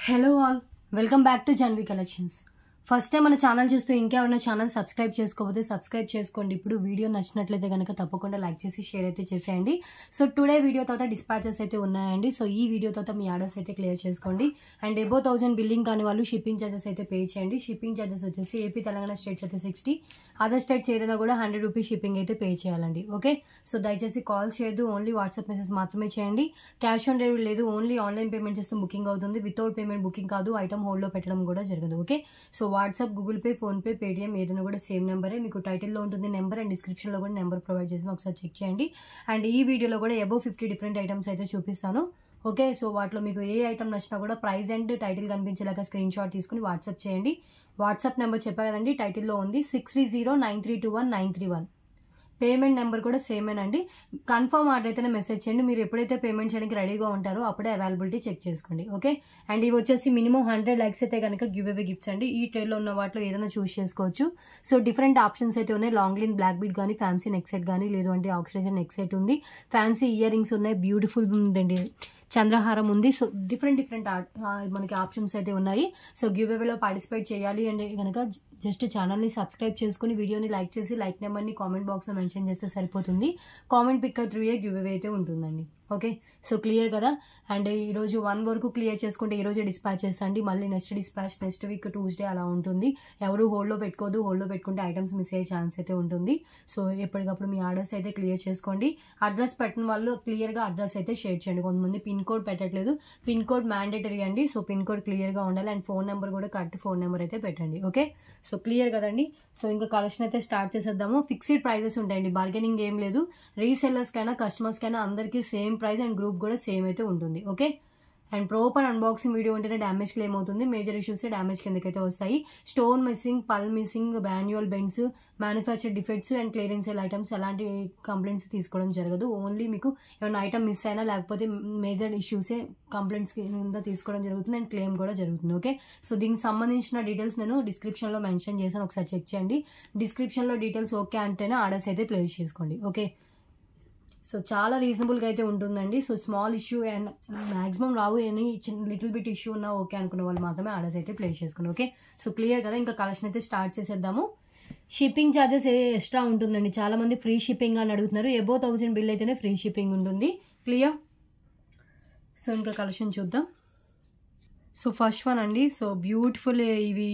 Hello all, welcome back to Janvi collections. First time మన channel చూస్తూ ఇంకేమైనా ఛానల్ సబ్స్క్రైబ్ చేసుకోకపోతే సబ్స్క్రైబ్ చేసుకోండి. ఇప్పుడు వీడియో నచ్చినట్లయితే కనుక తప్పకుండా లైక్ చేసి షేర్ అయితే చేసేయండి. సో టుడే వీడియో తర్వాత డిస్పాచెస్ అయితే ఉన్నాయండి. సో ఈ వీడియో తర్వాత మీ ఆర్డర్స్ అయితే క్లియర్ చేసుకోండి. అండ్ అబౌ 1000 బిల్లింగ్ కాని వాళ్ళు షిప్పింగ్ ఛార్జెస్ అయితే పే చేయండి. షిప్పింగ్ ఛార్జెస్ వచ్చేసి ఏపీ తెలంగాణ స్టేట్స్ అయితే 60, అదర్ స్టేట్స్ ఏదైనా కూడా 100 రూపీస్ షిప్పింగ్ అయితే పే చేయాలండి. ఓకే, సో దయచేసి కాల్స్ చేయొద్దు, ఓన్లీ వాట్సాప్ మెసేజ్ మాత్రమే చేయండి. క్యాష్ ఆన్ డెలివరీ లేదు, ఓన్లీ ఆన్లైన్ పేమెంట్ చేస్తే బుకింగ్ అవుతుంది. వితౌట్ పేమెంట్ బుకింగ్ కాదు, ఐటమ్ హోల్డ్లో పెట్టడం కూడా జరగదు. Okay, so WhatsApp, Google pay, PhonePe, Paytm ఏదైనా కూడా సేమ్ నెంబరే. మీకు టైటిల్లో ఉంటుంది నెంబర్ అండ్ డిస్క్రిప్షన్లో కూడా నెంబర్ ప్రొవైడ్ చేసిన ఒకసారి చెక్ చేయండి. అండ్ ఈ వీడియోలో కూడా అబౌవ్ 50 డిఫరెంట్ ఐటమ్స్ అయితే చూపిస్తాను. ఓకే, సో వాటిలో మీకు ఏ ఐటమ్ నచ్చినా కూడా ప్రైస్ అండ్ టైటిల్ కనిపించేలాగా స్క్రీన్ షాట్ తీసుకుని వాట్సాప్ చేయండి. వాట్సాప్ నెంబర్ చెప్పా కదండి, టైటిల్లో ఉంది 6309321931. పేమెంట్ నెంబర్ కూడా సేమేనండి. కన్ఫర్మ్ ఆర్డర్ అయితేనే మెసేజ్ చేయండి. మీరు ఎప్పుడైతే పేమెంట్ చేయడానికి రెడీగా ఉంటారో అప్పుడే అవైలబిలిటీ చెక్ చేసుకోండి. ఓకే, అండ్ ఇవి వచ్చేసి మినిమం 100 లైక్స్ అయితే కనుక గివ్ అవే గిఫ్ట్స్ అండి. ఈ ట్రేలో ఉన్న వాటిలో ఏదైనా చూస్ చేసుకోవచ్చు. సో డిఫరెంట్ ఆప్షన్స్ అయితే ఉన్నాయి. లాంగ్ లైన్ బ్లాక్ బీట్ కానీ, ఫ్యాన్సీ నెక్ సెట్ కానీ, లేదు అంటే ఆక్సిడైజర్ నెక్ సెట్ ఉంది, ఫ్యాన్సీ ఇయర్ రింగ్స్ ఉన్నాయి, బ్యూటిఫుల్ ఉందండి, చంద్రహారం ఉంది. సో డిఫరెంట్ మనకి ఆప్షన్స్ అయితే ఉన్నాయి. సో గివ్ అవేలో పార్టిసిపేట్ చేయాలి అంటే కనుక జస్ట్ ఛానల్ని సబ్స్క్రైబ్ చేసుకుని వీడియోని లైక్ చేసి లైక్ నెంబర్ని కామెంట్ బాక్స్లో మెన్షన్ చేస్తే సరిపోతుంది. కామెంట్ పిక్ త్రూ గివ్ అవే అయితే ఉంటుందండి. ఓకే, సో క్లియర్ కదా. అండ్ ఈరోజు 1 వరకు క్లియర్ చేసుకుంటే ఈరోజే డిస్పాచ్ చేస్తాండి. మళ్ళీ next dispatch next week Tuesday అలా ఉంటుంది. ఎవరు హోల్డ్లో పెట్టుకోదు, హోల్డ్లో పెట్టుకుంటే ఐటమ్స్ మిస్ అయ్యే ఛాన్స్ అయితే ఉంటుంది. సో ఎప్పటికప్పుడు మీ ఆర్డర్స్ అయితే క్లియర్ చేసుకోండి. అడ్రస్ పెట్టిన వాళ్ళు క్లియర్గా అడ్రస్ అయితే షేర్ చేయండి. కొంతమంది పిన్ కోడ్ పెట్టట్లేదు, పిన్ కోడ్ మ్యాండేటరీ అండి. సో పిన్ కోడ్ క్లియర్గా ఉండాలి. అండ్ ఫోన్ నెంబర్ కూడా కరెక్ట్ ఫోన్ నెంబర్ అయితే పెట్టండి. ఓకే, సో క్లియర్ కదండి. సో ఇంకా కలెక్షన్ అయితే స్టార్ట్ చేసేద్దాము. ఫిక్స్డ్ ప్రైజెస్ ఉంటాయండి, బార్గెనింగ్ ఏం లేదు. రీసెల్లర్స్కైనా కస్టమర్స్కైనా అందరికీ సేమ్ ప్రైస్ అండ్ గ్రూప్ కూడా సేమ్ అయితే ఉంటుంది. Okay, and proper unboxing video ఉంటేనే డ్యామేజ్ క్లెయిమ్ అవుతుంది. మేజర్ ఇష్యూస్ డ్యామేజ్ కిందకైతే వస్తాయి. స్టోన్ మిస్సింగ్, పల్ missing, manual bends, manufacture defects and clearance sale items ఎలాంటి కంప్లైంట్స్ తీసుకోవడం జరగదు. ఓన్లీ మీకు ఏమైనా ఐటమ్ మిస్ అయినా లేకపోతే మేజర్ ఇష్యూసే కంప్లైంట్స్ కింద తీసుకోవడం జరుగుతుంది అండ్ క్లెయిమ్ కూడా జరుగుతుంది. ఓకే, సో దీనికి సంబంధించిన డీటెయిల్స్ నేను డిస్క్రిప్షన్లో మెన్షన్ చేశాను, ఒకసారి చెక్ చేయండి. డిస్క్రిప్షన్లో డీటెయిల్స్ ఓకే అంటేనే ఆర్డర్స్ అయితే ప్లేస్ చేసుకోండి. ఓకే, సో చాలా రీజనబుల్గా అయితే ఉంటుందండి. So small issue and maximum Rao, any చిన్న లిటిల్ బిట్ ఇష్యూ ఉన్నా ఓకే అనుకున్న వాళ్ళు మాత్రమే ఆర్డర్స్ అయితే ప్లేస్ చేసుకోండి. ఓకే, సో క్లియర్ కదా. ఇంకా కలెక్షన్ అయితే స్టార్ట్ చేసేద్దాము. షిప్పింగ్ ఛార్జెస్ ఎక్స్ట్రా ఉంటుందండి. చాలామంది ఫ్రీ షిప్పింగ్ అని అడుగుతున్నారు. అబౌవ్ 1000 బిల్ అయితేనే ఫ్రీ షిప్పింగ్ ఉంటుంది. క్లియర్. సో ఇంకా కలెక్షన్ చూద్దాం. సో ఫస్ట్ వన్ అండి, సో బ్యూటిఫుల్ ఇవి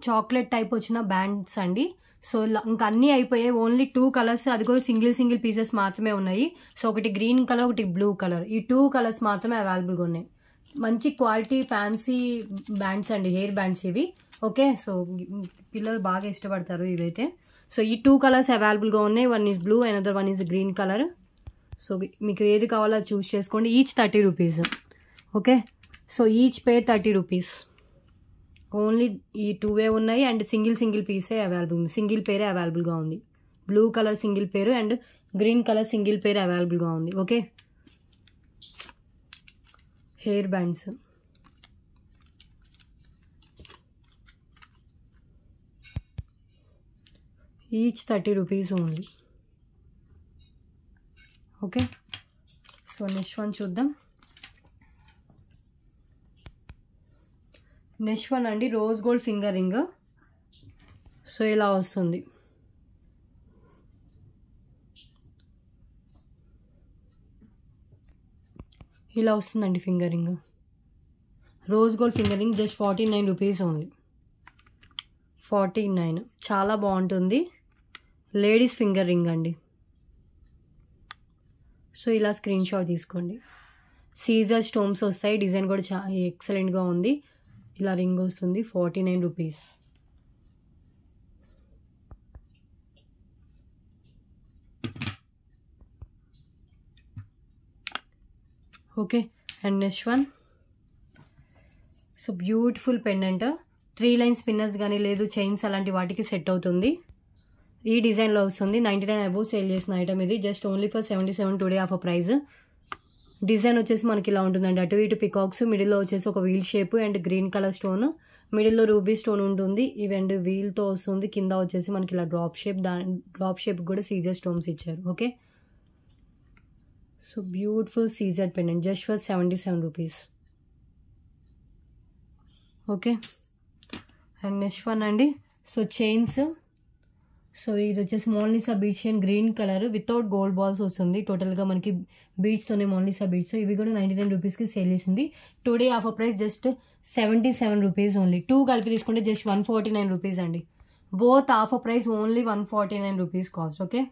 చాక్లెట్ టైప్ వచ్చిన బ్యాండ్స్ అండి. సో ఇంకా అన్నీ అయిపోయాయి, ఓన్లీ 2 కలర్స్, అది కూడా సింగిల్ పీసెస్ మాత్రమే ఉన్నాయి. సో ఒకటి గ్రీన్ కలర్, ఒకటి బ్లూ కలర్, ఈ 2 కలర్స్ మాత్రమే అవైలబుల్గా ఉన్నాయి. మంచి క్వాలిటీ ఫ్యాన్సీ బ్యాండ్స్ అండి, హెయిర్ బ్యాండ్స్ ఇవి. ఓకే, సో పిల్లలు బాగా ఇష్టపడతారు ఇవైతే. సో ఈ 2 కలర్స్ అవైలబుల్గా ఉన్నాయి. One is blue, another one is green colour. So మీకు ఏది కావాలో చూస్ చేసుకోండి. Each 30 rupees. Okay, so each పేర్ 30 రూపీస్. ఓన్లీ ఈ 2 ఉన్నాయి అండ్ సింగిల్ పీసే అవైలబుల్ ఉంది, సింగిల్ పేరే అవైలబుల్గా ఉంది. బ్లూ కలర్ సింగిల్ పేరు అండ్ గ్రీన్ కలర్ సింగిల్ పేరు అవైలబుల్గా ఉంది. Okay, hair bands each 30 rupees only. Okay, so next one చూద్దాం. నెక్స్ట్ వన్ అండి, rose gold finger ring. So ఇలా వస్తుంది. ఇలా వస్తుందండి finger ring, rose gold finger ring. Just 49 rupees only. 49, చాలా బాగుంటుంది. లేడీస్ ఫింగర్ రింగ్ అండి. సో ఇలా స్క్రీన్ షాట్ తీసుకోండి. సీజర్ స్టోన్స్ వస్తాయి, డిజైన్ కూడా చాలా ఎక్సలెంట్గా ఉంది. ఇలా రింగ్ వస్తుంది, 49 rupees. Okay, and next one, so beautiful pendant, 3 line spinners కానీ లేదు చైన్స్ అలాంటి వాటికి సెట్ అవుతుంది. ఈ డిజైన్లో వస్తుంది. 99 అబోవ్ సేల్ చేసిన ఐటమ్ ఇది. Just only for 77 today offer price. Design వచ్చేసి మనకి ఇలా ఉంటుందండి, అటు ఇటు పికాక్స్, మిడిల్లో వచ్చేసి ఒక wheel shape and green colour stone, మిడిల్లో రూబీ స్టోన్ ఉంటుంది. ఇవెండ్ వీల్తో వస్తుంది. కింద వచ్చేసి మనకి ఇలా డ్రాప్ షేప్, డ్రాప్ షేప్ కూడా సీజర్ స్టోన్స్ ఇచ్చారు. Okay, so beautiful Caesar pendant just for 77 rupees. Okay. And next one అండి. సో చైన్స్, సో ఇది వచ్చేసి Mona Lisa beads chain green colour without gold balls వస్తుంది. టోటల్గా మనకి బీడ్స్తోనే మోనాలిసా బీడ్స్. ఇవి కూడా 99 రూపీస్కి సేల్ చేసింది. Today offer price just 77 rupees only. 2 కలిపి తీసుకుంటే జస్ట్ 149 రూపీస్ అండి. Both offer price only 149 rupees cost. Okay.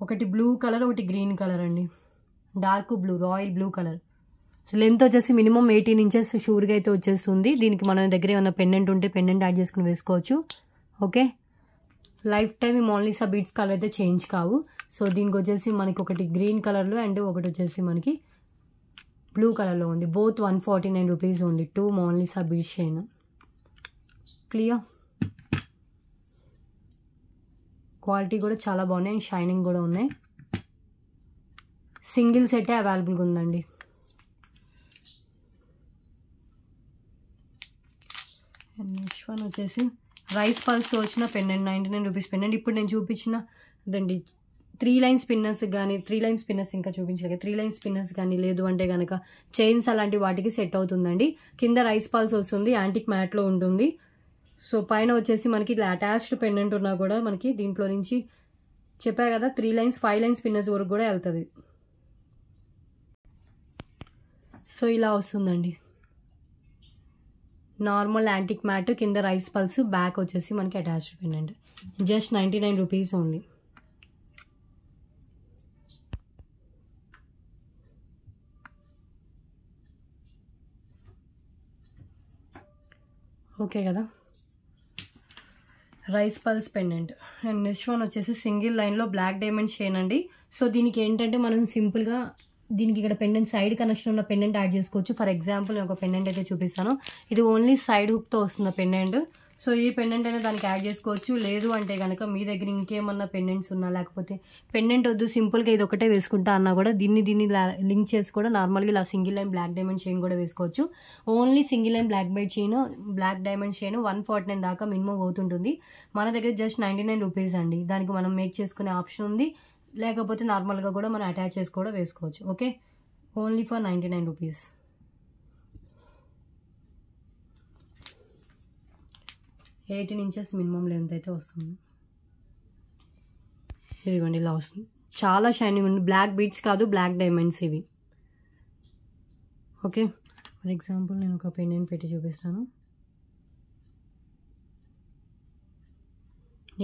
ఒకటి బ్లూ కలర్, ఒకటి గ్రీన్ కలర్ అండి, dark blue, royal blue colour. So length వచ్చేసి మినిమం 18 ఇంచెస్ షూర్గా అయితే వచ్చేస్తుంది. దీనికి మన దగ్గర ఏమైనా పెండెంట్ ఉంటే పెండెంట్ యాడ్ చేసుకుని వేసుకోవచ్చు. ఓకే. లైఫ్ టైం ఈ మోనాలిసా బీడ్స్ కలర్ అయితే చేంజ్ కావు. సో దీనికి వచ్చేసి మనకి ఒకటి గ్రీన్ కలర్లో అండ్ ఒకటి వచ్చేసి మనకి బ్లూ కలర్లో ఉంది. Both 149 rupees only. 2 Mona Lisa beads chain. Clear. Quality కూడా చాలా బాగున్నాయి అండ్ షైనింగ్ కూడా ఉన్నాయి. సింగిల్ సెటే అవైలబుల్గా ఉందండి. అండ్ నెక్స్ట్ వన్ వచ్చేసి రైస్ పల్స్లో వచ్చిన పెండెంట్, 99 రూపీస్ పెండెంట్. ఇప్పుడు నేను చూపించిన అదండి 3 లైన్ స్పిన్నర్స్ కానీ, 3 లైన్ స్పిన్నర్స్ ఇంకా చూపించలేదు. 3 లైన్ స్పిన్నర్స్ కానీ లేదు అంటే కనుక చైన్స్ అలాంటి వాటికి సెట్ అవుతుందండి. కింద రైస్ పల్స్ వస్తుంది, యాంటిక్ మ్యాట్లో ఉంటుంది. సో పైన వచ్చేసి మనకి ఇలా అటాచ్డ్ పెండెంట్ ఉన్నా కూడా మనకి దీంట్లో నుంచి చెప్పా కదా 3 లైన్స్ 5 లైన్ స్పిన్నర్స్ వరకు కూడా వెళ్తుంది. సో ఇలా వస్తుందండి. నార్మల్ యాంటిక్ మ్యాట్, కింద రైస్ పల్స్, బ్యాక్ వచ్చేసి మనకి attached pendant. Just 99 rupees only. Okay కదా. Rice pearls pendant. And next one వచ్చేసి సింగిల్ లైన్లో బ్లాక్ డైమండ్ చైన్ అండి. సో దీనికి ఏంటంటే మనం సింపుల్గా దీనికి ఇక్కడ పెండెంట్ సైడ్ కనెక్షన్ ఉన్న పెండెంట్ యాడ్ చేసుకోవచ్చు. ఫర్ ఎగ్జాంపుల్ నేను ఒక పెండెంట్ అయితే చూపిస్తాను. ఇది ఓన్లీ సైడ్ హుక్తో వస్తున్న పెండెంట్. సో ఈ పెండెంట్ అయినా దానికి యాడ్ చేసుకోవచ్చు. లేదు అంటే కనుక మీ దగ్గర ఇంకేమన్నా పెండెంట్స్ ఉన్నా, లేకపోతే పెండెంట్ వద్దు సింపుల్గా ఇది ఒకటే వేసుకుంటా అన్నా కూడా దీన్ని లింక్ చేసి కూడా నార్మల్గా ఇలా single line black diamond chain కూడా వేసుకోవచ్చు. Only single line black diamond chain 149 దాకా మినిమం అవుతుంటుంది. మన దగ్గర జస్ట్ 99 రూపీస్ అండి. దానికి మనం మేక్ చేసుకునే ఆప్షన్ ఉంది. లేకపోతే నార్మల్గా కూడా మనం అటాచ్ చేసి కూడా వేసుకోవచ్చు. Okay. Only for 99 rupees. 18 inches minimum length అయితే వస్తుంది. ఇదిగోండి ఇలా వస్తుంది. చాలా షైనింగ్ ఉంది. బ్లాక్ బీడ్స్ కాదు, బ్లాక్ డైమండ్స్ ఇవి. ఓకే. ఫర్ ఎగ్జాంపుల్ నేను ఒక పెండెంట్ పెట్టి చూపిస్తాను.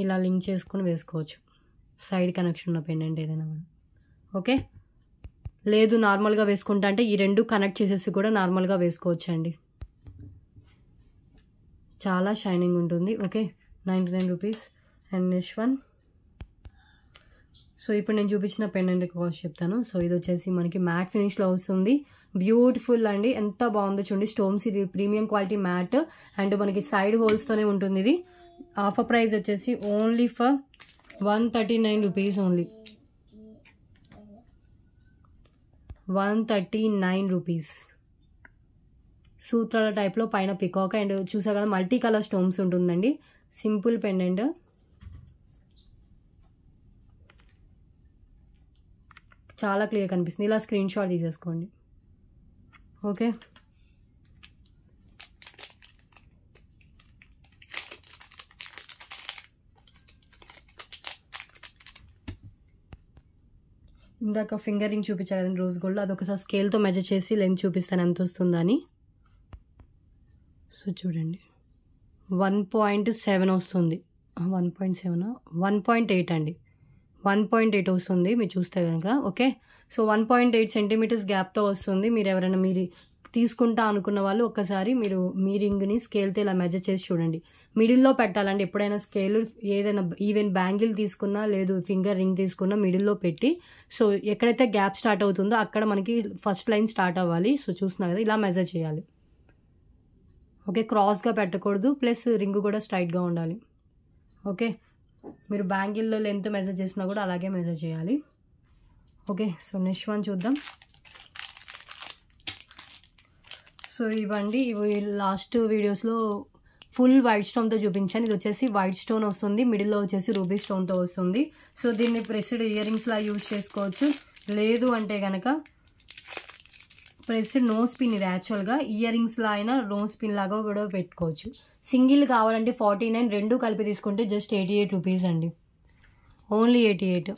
ఇలా లింక్ చేసుకొని వేసుకోవచ్చు. సైడ్ కనెక్షన్ ఉన్న పెండెంట్ ఏదైనా కూడా. ఓకే. లేదు నార్మల్గా వేసుకుంటా అంటే ఈ రెండు కనెక్ట్ చేసేసి కూడా నార్మల్గా వేసుకోవచ్చు అండి. చాలా షైనింగ్ ఉంటుంది. Okay. 99 rupees. And next one. So ఇప్పుడు నేను చూపించిన పెండెంట్ కాస్ట్ చెప్తాను. సో ఇది వచ్చేసి మనకి మ్యాట్ ఫినిష్లో వస్తుంది. బ్యూటిఫుల్ అండి, ఎంత బాగుందో చూడండి. స్టోన్స్, ఇది ప్రీమియం క్వాలిటీ మ్యాట్ అండ్ మనకి సైడ్ హోల్స్తోనే ఉంటుంది. ఇది ఆఫర్ ప్రైస్ వచ్చేసి only for 139 rupees only. 139 rupees. సూత్రాల టైప్లో పైన పికాక్ అండ్ చూసా కదా మల్టీ కలర్ స్టోన్స్ ఉంటుందండి. Simple pendant. చాలా క్లియర్ కనిపిస్తుంది. ఇలా స్క్రీన్ షాట్ తీసేసుకోండి. ఓకే. ఇందాక ఫింగర్ రింగ్ చూపించాను కదండి రోజ్ గోల్డ్, అది ఒకసారి స్కేల్తో మెజర్ చేసి లెంత్ చూపిస్తాను ఎంత వస్తుందని. సో చూడండి 1.7 వస్తుంది. 1.7 1.8 అండి. 1.8 వస్తుంది మీరు చూస్తే కనుక. ఓకే. సో 1.8 సెంటీమీటర్స్ గ్యాప్తో వస్తుంది. మీరు ఎవరైనా మీరు తీసుకుంటా అనుకున్న వాళ్ళు ఒక్కసారి మీరు మీ రింగ్ని స్కేల్తో ఇలా మెజర్ చేసి చూడండి. మిడిల్లో పెట్టాలండి ఎప్పుడైనా స్కేల్. ఏదైనా ఈవెన్ బ్యాంగిల్ తీసుకున్నా లేదు ఫింగర్ రింగ్ తీసుకున్నా మిడిల్లో పెట్టి, సో ఎక్కడైతే గ్యాప్ స్టార్ట్ అవుతుందో అక్కడ మనకి ఫస్ట్ లైన్ స్టార్ట్ అవ్వాలి. సో చూస్తున్నా కదా ఇలా మెజర్ చేయాలి. ఓకే. క్రాస్గా పెట్టకూడదు, ప్లస్ రింగ్ కూడా స్ట్రైట్గా ఉండాలి. ఓకే. మీరు బ్యాంగిల్లో లెంత్ మెజర్ చేసినా కూడా అలాగే మెజర్ చేయాలి. ఓకే. సో నెక్స్ట్ వన్ చూద్దాం. సో ఇవ్వండి, ఇవి లాస్ట్ వీడియోస్లో ఫుల్ వైట్ స్టోన్తో చూపించాను. ఇది వచ్చేసి వైట్ స్టోన్ వస్తుంది, మిడిల్లో వచ్చేసి రూబీ స్టోన్తో వస్తుంది. సో దీన్ని ప్రెస్డ్ ఇయర్ రింగ్స్లా యూజ్ చేసుకోవచ్చు. లేదు అంటే కనుక ప్రెస్డ్ నో స్పిన్ ఇది యాక్చువల్గా ఇయర్ రింగ్స్లో అయినా నో స్పిన్ లాగా కూడా పెట్టుకోవచ్చు. సింగిల్ కావాలంటే 49, రెండు కలిపి తీసుకుంటే జస్ట్ 88 రూపీస్ అండి, ఓన్లీ 88.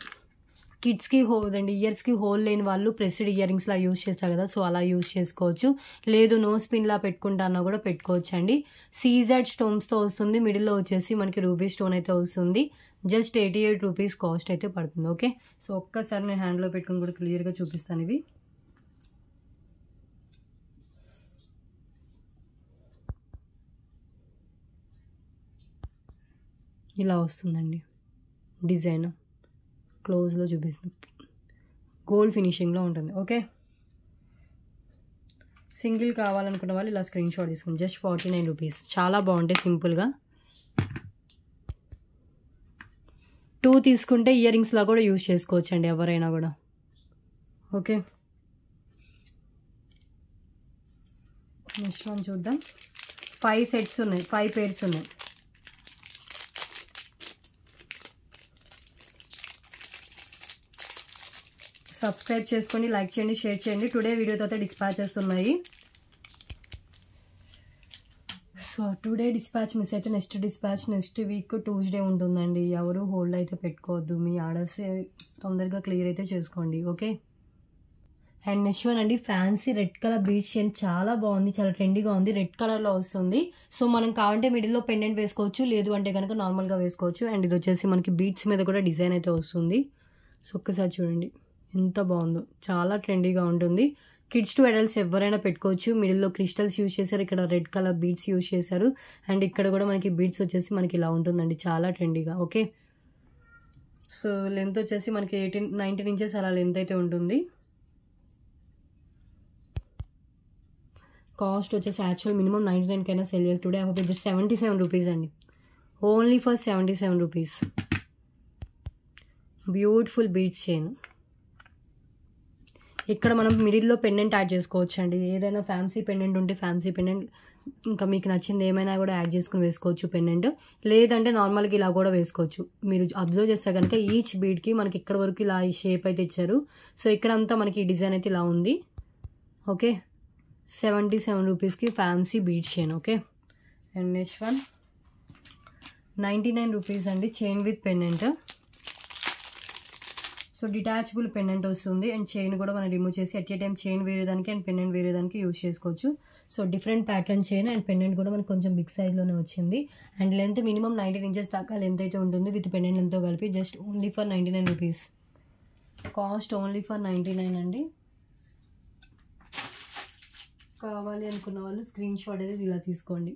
కిడ్స్కి హోల్ అండి, ఇయర్స్కి హోల్ లేని వాళ్ళు ప్రెస్డ్ ఇయర్ రింగ్స్లా యూజ్ చేస్తారు కదా, సో అలా యూజ్ చేసుకోవచ్చు. లేదు నో స్పిన్లా పెట్టుకుంటా అన్నా కూడా పెట్టుకోవచ్చు అండి. సీజెడ్ స్టోన్స్తో వస్తుంది, మిడిల్లో వచ్చేసి మనకి రూబీ స్టోన్ అయితే వస్తుంది. జస్ట్ 88 రూపీస్ కాస్ట్ అయితే పడుతుంది. ఓకే, సో ఒక్కసారి నేను హ్యాండ్లో పెట్టుకుని కూడా క్లియర్గా చూపిస్తాను. ఇవి ఇలా వస్తుందండి డిజైన్, క్లోజ్లో చూపిస్తుంది, గోల్డ్ ఫినిషింగ్లో ఉంటుంది. ఓకే, సింగిల్ కావాలనుకున్న వాళ్ళు ఇలా స్క్రీన్ షాట్ తీసుకోండి. జస్ట్ 49 రూపీస్, చాలా బాగుంటాయి సింపుల్గా. 2 తీసుకుంటే ఇయర్ రింగ్స్లా కూడా యూజ్ చేసుకోవచ్చు అండి ఎవరైనా కూడా. ఓకే, నెక్స్ట్ వన్ చూద్దాం. 5 సెట్స్ ఉన్నాయి, 5 పేర్స్ ఉన్నాయి. సబ్స్క్రైబ్ చేసుకోండి, లైక్ చేయండి, షేర్ చేయండి. టుడే వీడియోతో అయితే డిస్పాచెస్ ఉన్నాయి. సో టుడే డిస్పాచ్ మిస్ అయితే next dispatch next week Tuesday ఉంటుందండి. ఎవరు హోల్డ్ అయితే పెట్టుకోవద్దు, మీ ఆర్డర్స్ తొందరగా క్లియర్ అయితే చేసుకోండి. ఓకే, అండ్ నెక్స్ట్ వన్ అండి, fancy red colour beach chain చాలా బాగుంది, చాలా ట్రెండీగా ఉంది, రెడ్ కలర్లో వస్తుంది. సో మనం కావాలంటే మిడిల్లో పెండెంట్ వేసుకోవచ్చు, లేదు అంటే కనుక నార్మల్గా వేసుకోవచ్చు. అండ్ ఇది వచ్చేసి మనకి బీట్స్ మీద కూడా డిజైన్ అయితే వస్తుంది. సో ఒక్కసారి చూడండి ఎంత బాగుందో, చాలా ట్రెండీగా ఉంటుంది. కిడ్స్ టు అడల్ట్స్ ఎవరైనా పెట్టుకోవచ్చు. మిడిల్లో క్రిస్టల్స్ యూజ్ చేశారు, ఇక్కడ రెడ్ కలర్ బీడ్స్ యూజ్ చేశారు. అండ్ ఇక్కడ కూడా మనకి బీడ్స్ వచ్చేసి మనకి ఇలా ఉంటుందండి, చాలా ట్రెండీగా. ఓకే, సో లెంత్ వచ్చేసి మనకి 19 ఇంచెస్ అలా లెంత్ అయితే ఉంటుంది. కాస్ట్ వచ్చేసి యాక్చువల్ మినిమం 99 కైనా సెల్ చేయాలి. టుడే ఆఫర్ జస్ట్ 77 రూపీస్ అండి, only for 77 rupees. Beautiful beads chain. ఇక్కడ మనం మిడిల్లో పెండెంట్ యాడ్ చేసుకోవచ్చు అండి. ఏదైనా ఫ్యాన్సీ పెండెంట్ ఉంటే ఫ్యాన్సీ పెండెంట్, ఇంకా మీకు నచ్చింది ఏమైనా కూడా యాడ్ చేసుకుని వేసుకోవచ్చు పెండెంట్. లేదంటే నార్మల్గా ఇలా కూడా వేసుకోవచ్చు. మీరు అబ్జర్వ్ చేస్తే కనుక ఈచ్ బీడ్కి మనకి ఇక్కడ వరకు ఇలా ఈ షేప్ అయితే ఇచ్చారు. సో ఇక్కడంతా మనకి ఈ డిజైన్ అయితే ఇలా ఉంది. ఓకే, 77 రూపీస్కి fancy bead chain. Okay, and next one 99 rupees అండి, chain with pendant. So detachable pendant వస్తుంది. అండ్ చైన్ కూడా మనం రిమూవ్ చేసి ఎట్ ఏ టైం చైన్ వేరేదానికి అండ్ పెండెంట్ వేరేదానికి యూజ్ చేసుకోవచ్చు. So different pattern chain and pendant కూడా మనకు కొంచెం బిగ్ సైజ్లోనే వచ్చింది. అండ్ లెంత్ మినిమం 19 ఇంచెస్ దాకా లెంత్ అయితే ఉంటుంది విత్ పెండెంట్ లెంత్తో కలిపి. Just only for 99 rupees, cost only for 99 అండి. కావాలి అనుకున్న వాళ్ళు స్క్రీన్ షాట్ అనేది ఇలా తీసుకోండి.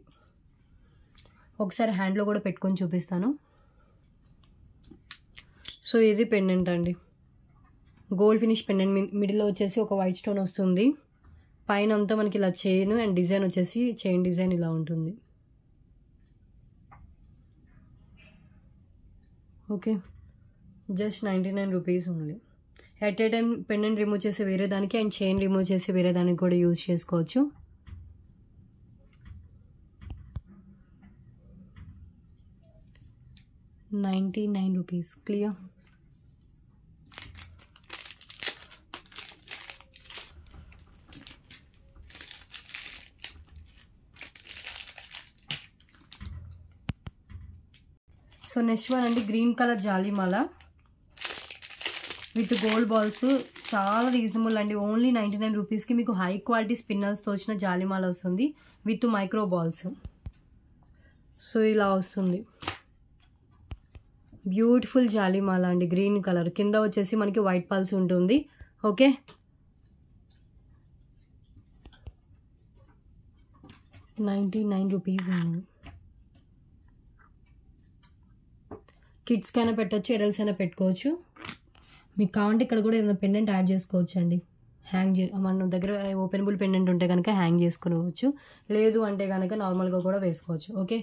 ఒకసారి హ్యాండ్లో కూడా పెట్టుకొని చూపిస్తాను. సో ఇది పెండెంట్ అండి, గోల్డ్ ఫినిష్ పెండెంట్. మిడిల్లో వచ్చేసి ఒక వైట్ స్టోన్ వస్తుంది, పైన అంతా మనకి ఇలా చైన్ అండ్ డిజైన్ వచ్చేసి చైన్ డిజైన్ ఇలా ఉంటుంది. Okay, just 99 rupees only. At a time pendant remove చేసి వేరే దానికి అండ్ చైన్ రిమూవ్ చేసి వేరే దానికి కూడా యూజ్ చేసుకోవచ్చు. ₹99 క్లియర్. సో నెక్స్ట్ వన్ అండి, గ్రీన్ కలర్ జాలీమాల విత్ గోల్డ్ బాల్స్. చాలా రీజనబుల్ అండి, ఓన్లీ 99 రూపీస్కి మీకు హై క్వాలిటీ స్పిన్నర్స్తో వచ్చిన జాలీమాల వస్తుంది విత్ మైక్రో బాల్స్. సో ఇలా వస్తుంది, బ్యూటిఫుల్ జాలీమాల అండి, గ్రీన్ కలర్. కింద వచ్చేసి మనకి వైట్ పల్స్ ఉంటుంది. ఓకే, ₹99 అండి. కిడ్స్కి అయినా పెట్టచ్చు, అడల్ట్స్ అయినా పెట్టుకోవచ్చు. మీకు కావాలంటే ఇక్కడ కూడా ఏదైనా పెండెంట్ యాడ్ చేసుకోవచ్చు అండి. మన దగ్గర ఓపెనబుల్ పెండెంట్ ఉంటే కనుక హ్యాంగ్ చేసుకోవచ్చు, లేదు అంటే కనుక నార్మల్గా కూడా వేసుకోవచ్చు. Okay,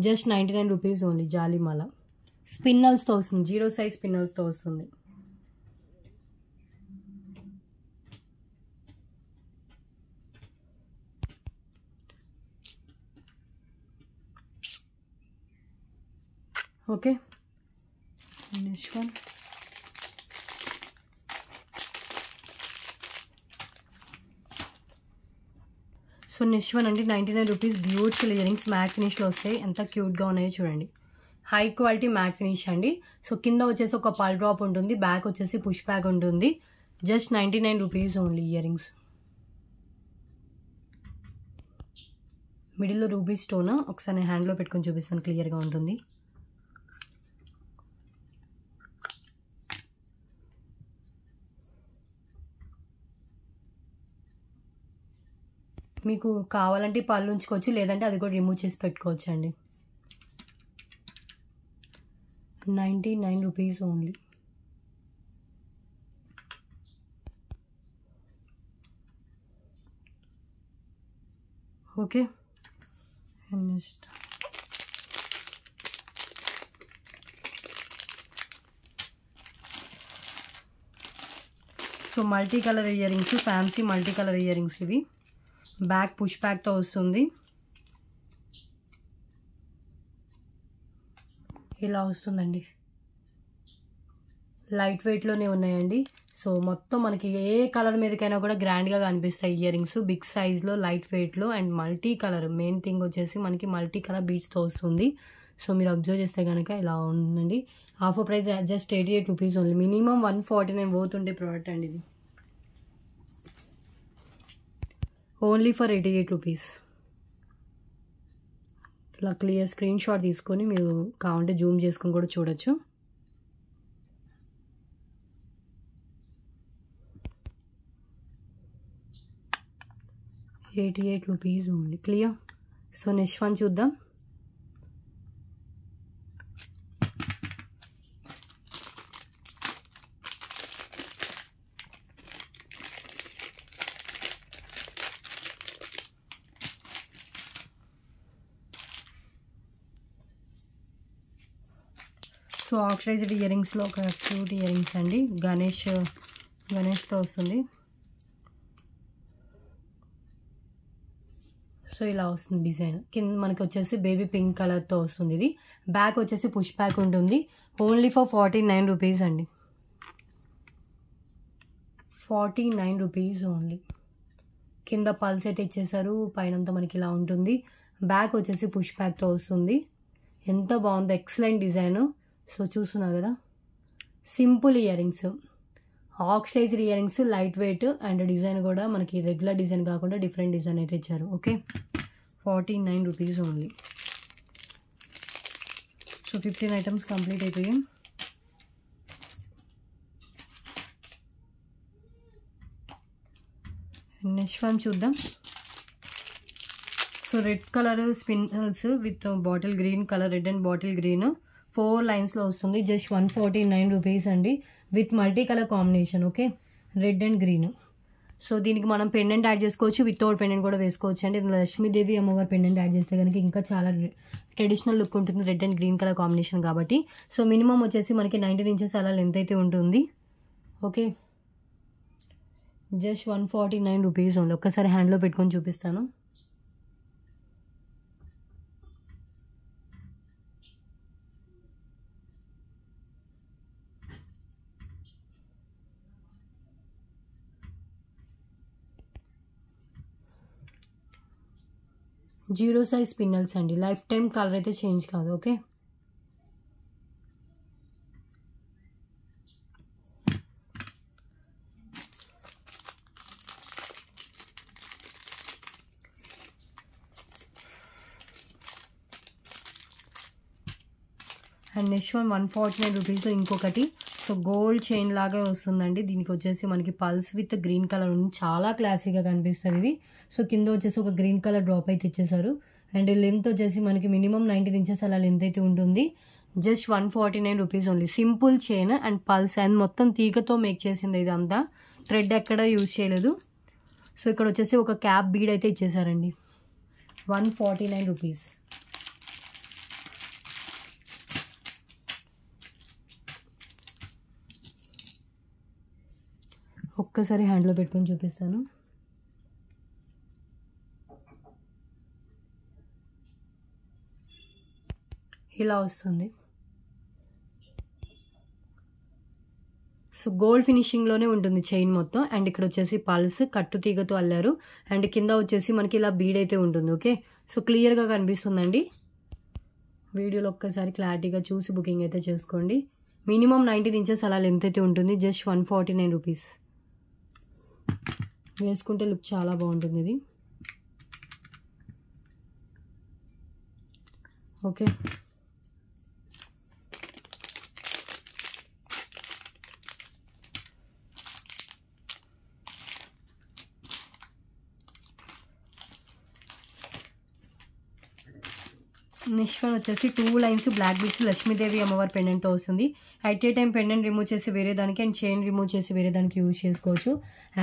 just ₹99 only. జాలీమాల స్పిన్నల్స్తో వస్తుంది, 0 సైజ్ స్పిన్నల్స్తో వస్తుంది. Okay, next one so next one అండి 99 rupees beautiful earrings matte ఫినిష్లో వస్తాయి. ఎంత క్యూట్గా ఉన్నాయో చూడండి. హై క్వాలిటీ మ్యాట్ ఫినిష్ అండి. సో కింద వచ్చేసి ఒక పల్ డ్రాప్ ఉంటుంది, బ్యాక్ వచ్చేసి పుష్ బ్యాక్ ఉంటుంది. Just 99 rupees only earrings. మిడిల్లో రూబీ స్టోన్. ఒకసారి నేను హ్యాండ్లో పెట్టుకొని చూపిస్తాను, క్లియర్గా ఉంటుంది. మీకు కావాలంటే పళ్ళు ఉంచుకోవచ్చు, లేదంటే అది కూడా రిమూవ్ చేసి పెట్టుకోవచ్చు అండి. 99 rupees only. Okay, next so multi colour ear rings, fancy multi colour ear rings ఇవి. బ్యాక్ పుష్ బ్యాక్తో వస్తుంది, ఇలా వస్తుందండి. లైట్ వెయిట్లోనే ఉన్నాయండి. సో మొత్తం మనకి ఏ కలర్ మీదకైనా కూడా గ్రాండ్గా కనిపిస్తాయి ఇయర్ రింగ్స్. బిగ్ సైజ్లో, లైట్ వెయిట్లో and multi colour. Main thing వచ్చేసి మనకి మల్టీ కలర్ బీడ్స్తో వస్తుంది. సో మీరు అబ్జర్వ్ చేస్తే కనుక ఇలా ఉందండి. Offer price just 88 rupees only. Minimum 149 పోతుండే ప్రోడక్ట్ అండి ఇది. Only for 88 rupees. ఇలా క్లియర్ స్క్రీన్ షాట్ తీసుకొని మీరు కావాలంటే జూమ్ చేసుకొని కూడా చూడొచ్చు. ₹88 only. Clear. So next one చూద్దాం. సో ఆక్సిడైజ్డ్ ఇయర్ రింగ్స్లో ఒక క్యూట్ ఇయర్ రింగ్స్ అండి. గణేష్తో వస్తుంది. సో ఇలా వస్తుంది డిజైన్. కింద మనకి వచ్చేసి బేబీ పింక్ కలర్తో వస్తుంది. ఇది బ్యాక్ వచ్చేసి పుష్ బ్యాక్ ఉంటుంది. ఓన్లీ ఫర్ 49 రూపీస్ అండి. 49 రూపీస్ ఓన్లీ. కింద పల్స్ అయితే ఇచ్చేసారు, పైనంతా మనకి ఇలా ఉంటుంది. బ్యాక్ వచ్చేసి పుష్ బ్యాక్తో వస్తుంది. ఎంత బాగుందో, ఎక్సలెంట్ డిజైన్. సో చూస్తున్నారు కదా, simple earrings, oxidised earrings, light weight and design కూడా మనకి రెగ్యులర్ డిజైన్ కాకుండా డిఫరెంట్ డిజైన్ అయితే ఇచ్చారు. Okay, 49 rupees only. So 15 items complete అయిపోయాయి. నెక్స్ట్ వన్ చూద్దాం. So red colour spinels with bottle green colour, red and bottle green 4 లైన్స్లో వస్తుంది. Just 149 rupees అండి, with multi colour combination. Okay, red and green. So దీనికి మనం pendant add చేసుకోవచ్చు, without pendant కూడా వేసుకోవచ్చు అండి. లక్ష్మీదేవి అమ్మవారి పెండెంట్ యాడ్ చేస్తే కనుక ఇంకా చాలా ట్రెడిషనల్ లుక్ ఉంటుంది, red and green colour combination కాబట్టి. సో మినిమం వచ్చేసి మనకి 19 ఇంచెస్ అలా లెంత్ అయితే ఉంటుంది. Okay, just 149 rupees only. ఒక్కసారి హ్యాండ్లో పెట్టుకొని చూపిస్తాను. జీరో సైజ్ స్పిన్నల్స్ అండి, లైఫ్ టైం కలర్ అయితే చేంజ్ కాదు. ఓకే, అండ్ నెక్స్ట్ వన్ 149 రూపీస్లో ఇంకొకటి. సో గోల్డ్ చైన్ లాగా వస్తుందండి. దీనికి వచ్చేసి మనకి పల్స్ విత్ గ్రీన్ కలర్ ఉంది, చాలా క్లాసీగా కనిపిస్తుంది ఇది. సో కింద వచ్చేసి ఒక గ్రీన్ కలర్ డ్రాప్ అయితే ఇచ్చేసారు. అండ్ లెంత్ వచ్చేసి మనకి మినిమం 19 ఇంచెస్ అలా లెంత్ అయితే ఉంటుంది. Just 149 rupees only. Simple chain and pulse and మొత్తం తీగతో మేక్ చేసింది ఇదంతా, థ్రెడ్ ఎక్కడ యూజ్ చేయలేదు. సో ఇక్కడ వచ్చేసి ఒక క్యాప్ బీడ్ అయితే ఇచ్చేసారండి. 149 రూపీస్. ఒక్కసారి హ్యాండ్లో పెట్టుకొని చూపిస్తాను. ఇలా వస్తుంది. సో గోల్డ్ ఫినిషింగ్లోనే ఉంటుంది చైన్ మొత్తం. అండ్ ఇక్కడ వచ్చేసి పల్స్ కట్టు తీగతో అల్లారు. అండ్ కింద వచ్చేసి మనకి ఇలా బీడ్ అయితే ఉంటుంది. ఓకే, సో క్లియర్గా కనిపిస్తుందండి. వీడియోలో ఒక్కసారి క్లారిటీగా చూసి బుకింగ్ అయితే చేసుకోండి. మినిమం 19 ఇంచెస్ అలా లెంత్ అయితే ఉంటుంది. Just 149 rupees. వేసుకుంటే లుక్ చాలా బాగుంటుంది ఇది. ఓకే, నెక్స్ట్ వన్ వచ్చేసి 2 లైన్స్ బ్లాక్ బీడ్స్ లక్ష్మీదేవి అమ్మవారి పెండెంట్తో వస్తుంది. At a time pendant remove చేసి వేరే దానికి అండ్ చైన్ రిమూవ్ చేసి వేరే దానికి యూజ్ చేసుకోవచ్చు.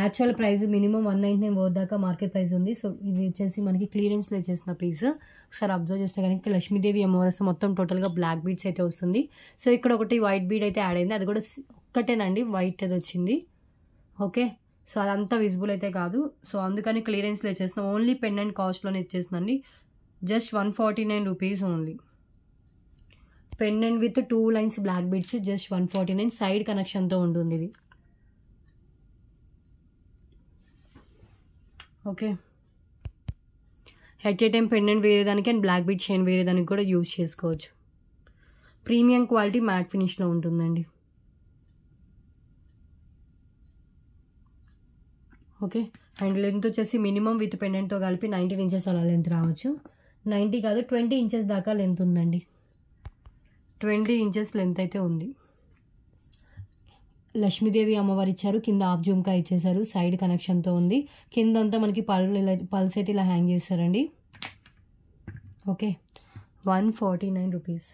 యాక్చువల్ ప్రైస్ మినిమం 199 వర్త్ దాకా మార్కెట్ ప్రైస్ ఉంది. సో ఇది వచ్చేసి మనకి క్లియరెన్స్లో చేసిన పీస్. ఒకసారి అబ్జర్వ్ చేస్తే కనుక లక్ష్మీదేవి అమ్మవారి మొత్తం టోటల్గా బ్లాక్ బీడ్స్ అయితే వస్తుంది. సో ఇక్కడ ఒకటి వైట్ బీడ్ అయితే యాడ్ అయింది. అది కూడా ఒక్కటేనండి, వైట్ అది వచ్చింది. ఓకే, సో అదంతా విజిబుల్ అయితే కాదు. సో అందుకని క్లియరెన్స్లో ఇచ్చేసిన ఓన్లీ పెండెంట్ కాస్ట్లోనే ఇచ్చేస్తుందండి. Just 149 rupees only. Pendant with 2 lines black beads just 149. Side కనెక్షన్తో ఉంటుంది ఇది. Okay, at a time pendant వేరే దానికి అండ్ బ్లాక్ బీడ్ చైన్ వేరే దానికి కూడా యూజ్ చేసుకోవచ్చు. ప్రీమియం క్వాలిటీ మ్యాట్ ఫినిష్లో ఉంటుందండి. ఓకే, అండ్ లెంత్ వచ్చేసి మినిమం విత్ పెండెంట్తో కలిపి 19 ఇంచెస్ అలా లెంత్ రావచ్చు. 90 కాదు 20 ఇంచెస్ దాకా లెంత్ ఉందండి. 20 ఇంచెస్ లెంత్ అయితే ఉంది. లక్ష్మీదేవి అమ్మవారు ఇచ్చారు. కింద హాఫ్ జుమ్కా ఇచ్చేసారు. సైడ్ కనెక్షన్తో ఉంది. కింద అంతా మనకి పల్స్ అయితే ఇలా హ్యాంగ్ చేస్తారండి. Okay, 149 rupees.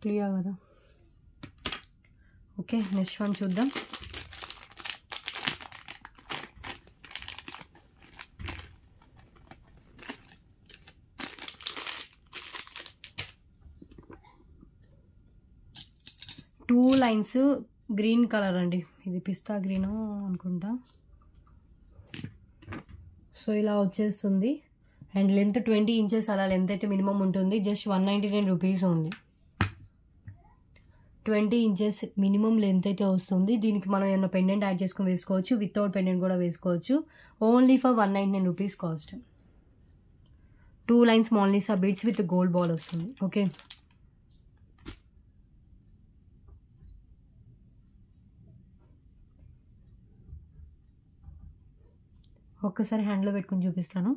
క్లియర్ కదా? ఓకే, నెక్స్ట్ వన్ చూద్దాం. టూ లైన్స్ గ్రీన్ కలర్ అండి. ఇది పిస్తా గ్రీన్ అనుకుంటా. సో ఇలా వచ్చేస్తుంది. అండ్ లెంత్ 20 ఇంచెస్ అలా లెంత్ అయితే మినిమం ఉంటుంది. Just 199 rupees only. 20 inches minimum length అయితే వస్తుంది. దీనికి మనం ఏమైనా పెండెంట్ యాడ్ చేసుకొని వేసుకోవచ్చు. వితౌట్ పెండెంట్ కూడా వేసుకోవచ్చు. Only for 199 rupees cost. 2 lines మాల్నీసా బీడ్స్ విత్ గోల్డ్ బాల్ వస్తుంది. ఓకే, ఒక్కసారి హ్యాండ్లో పెట్టుకొని చూపిస్తాను.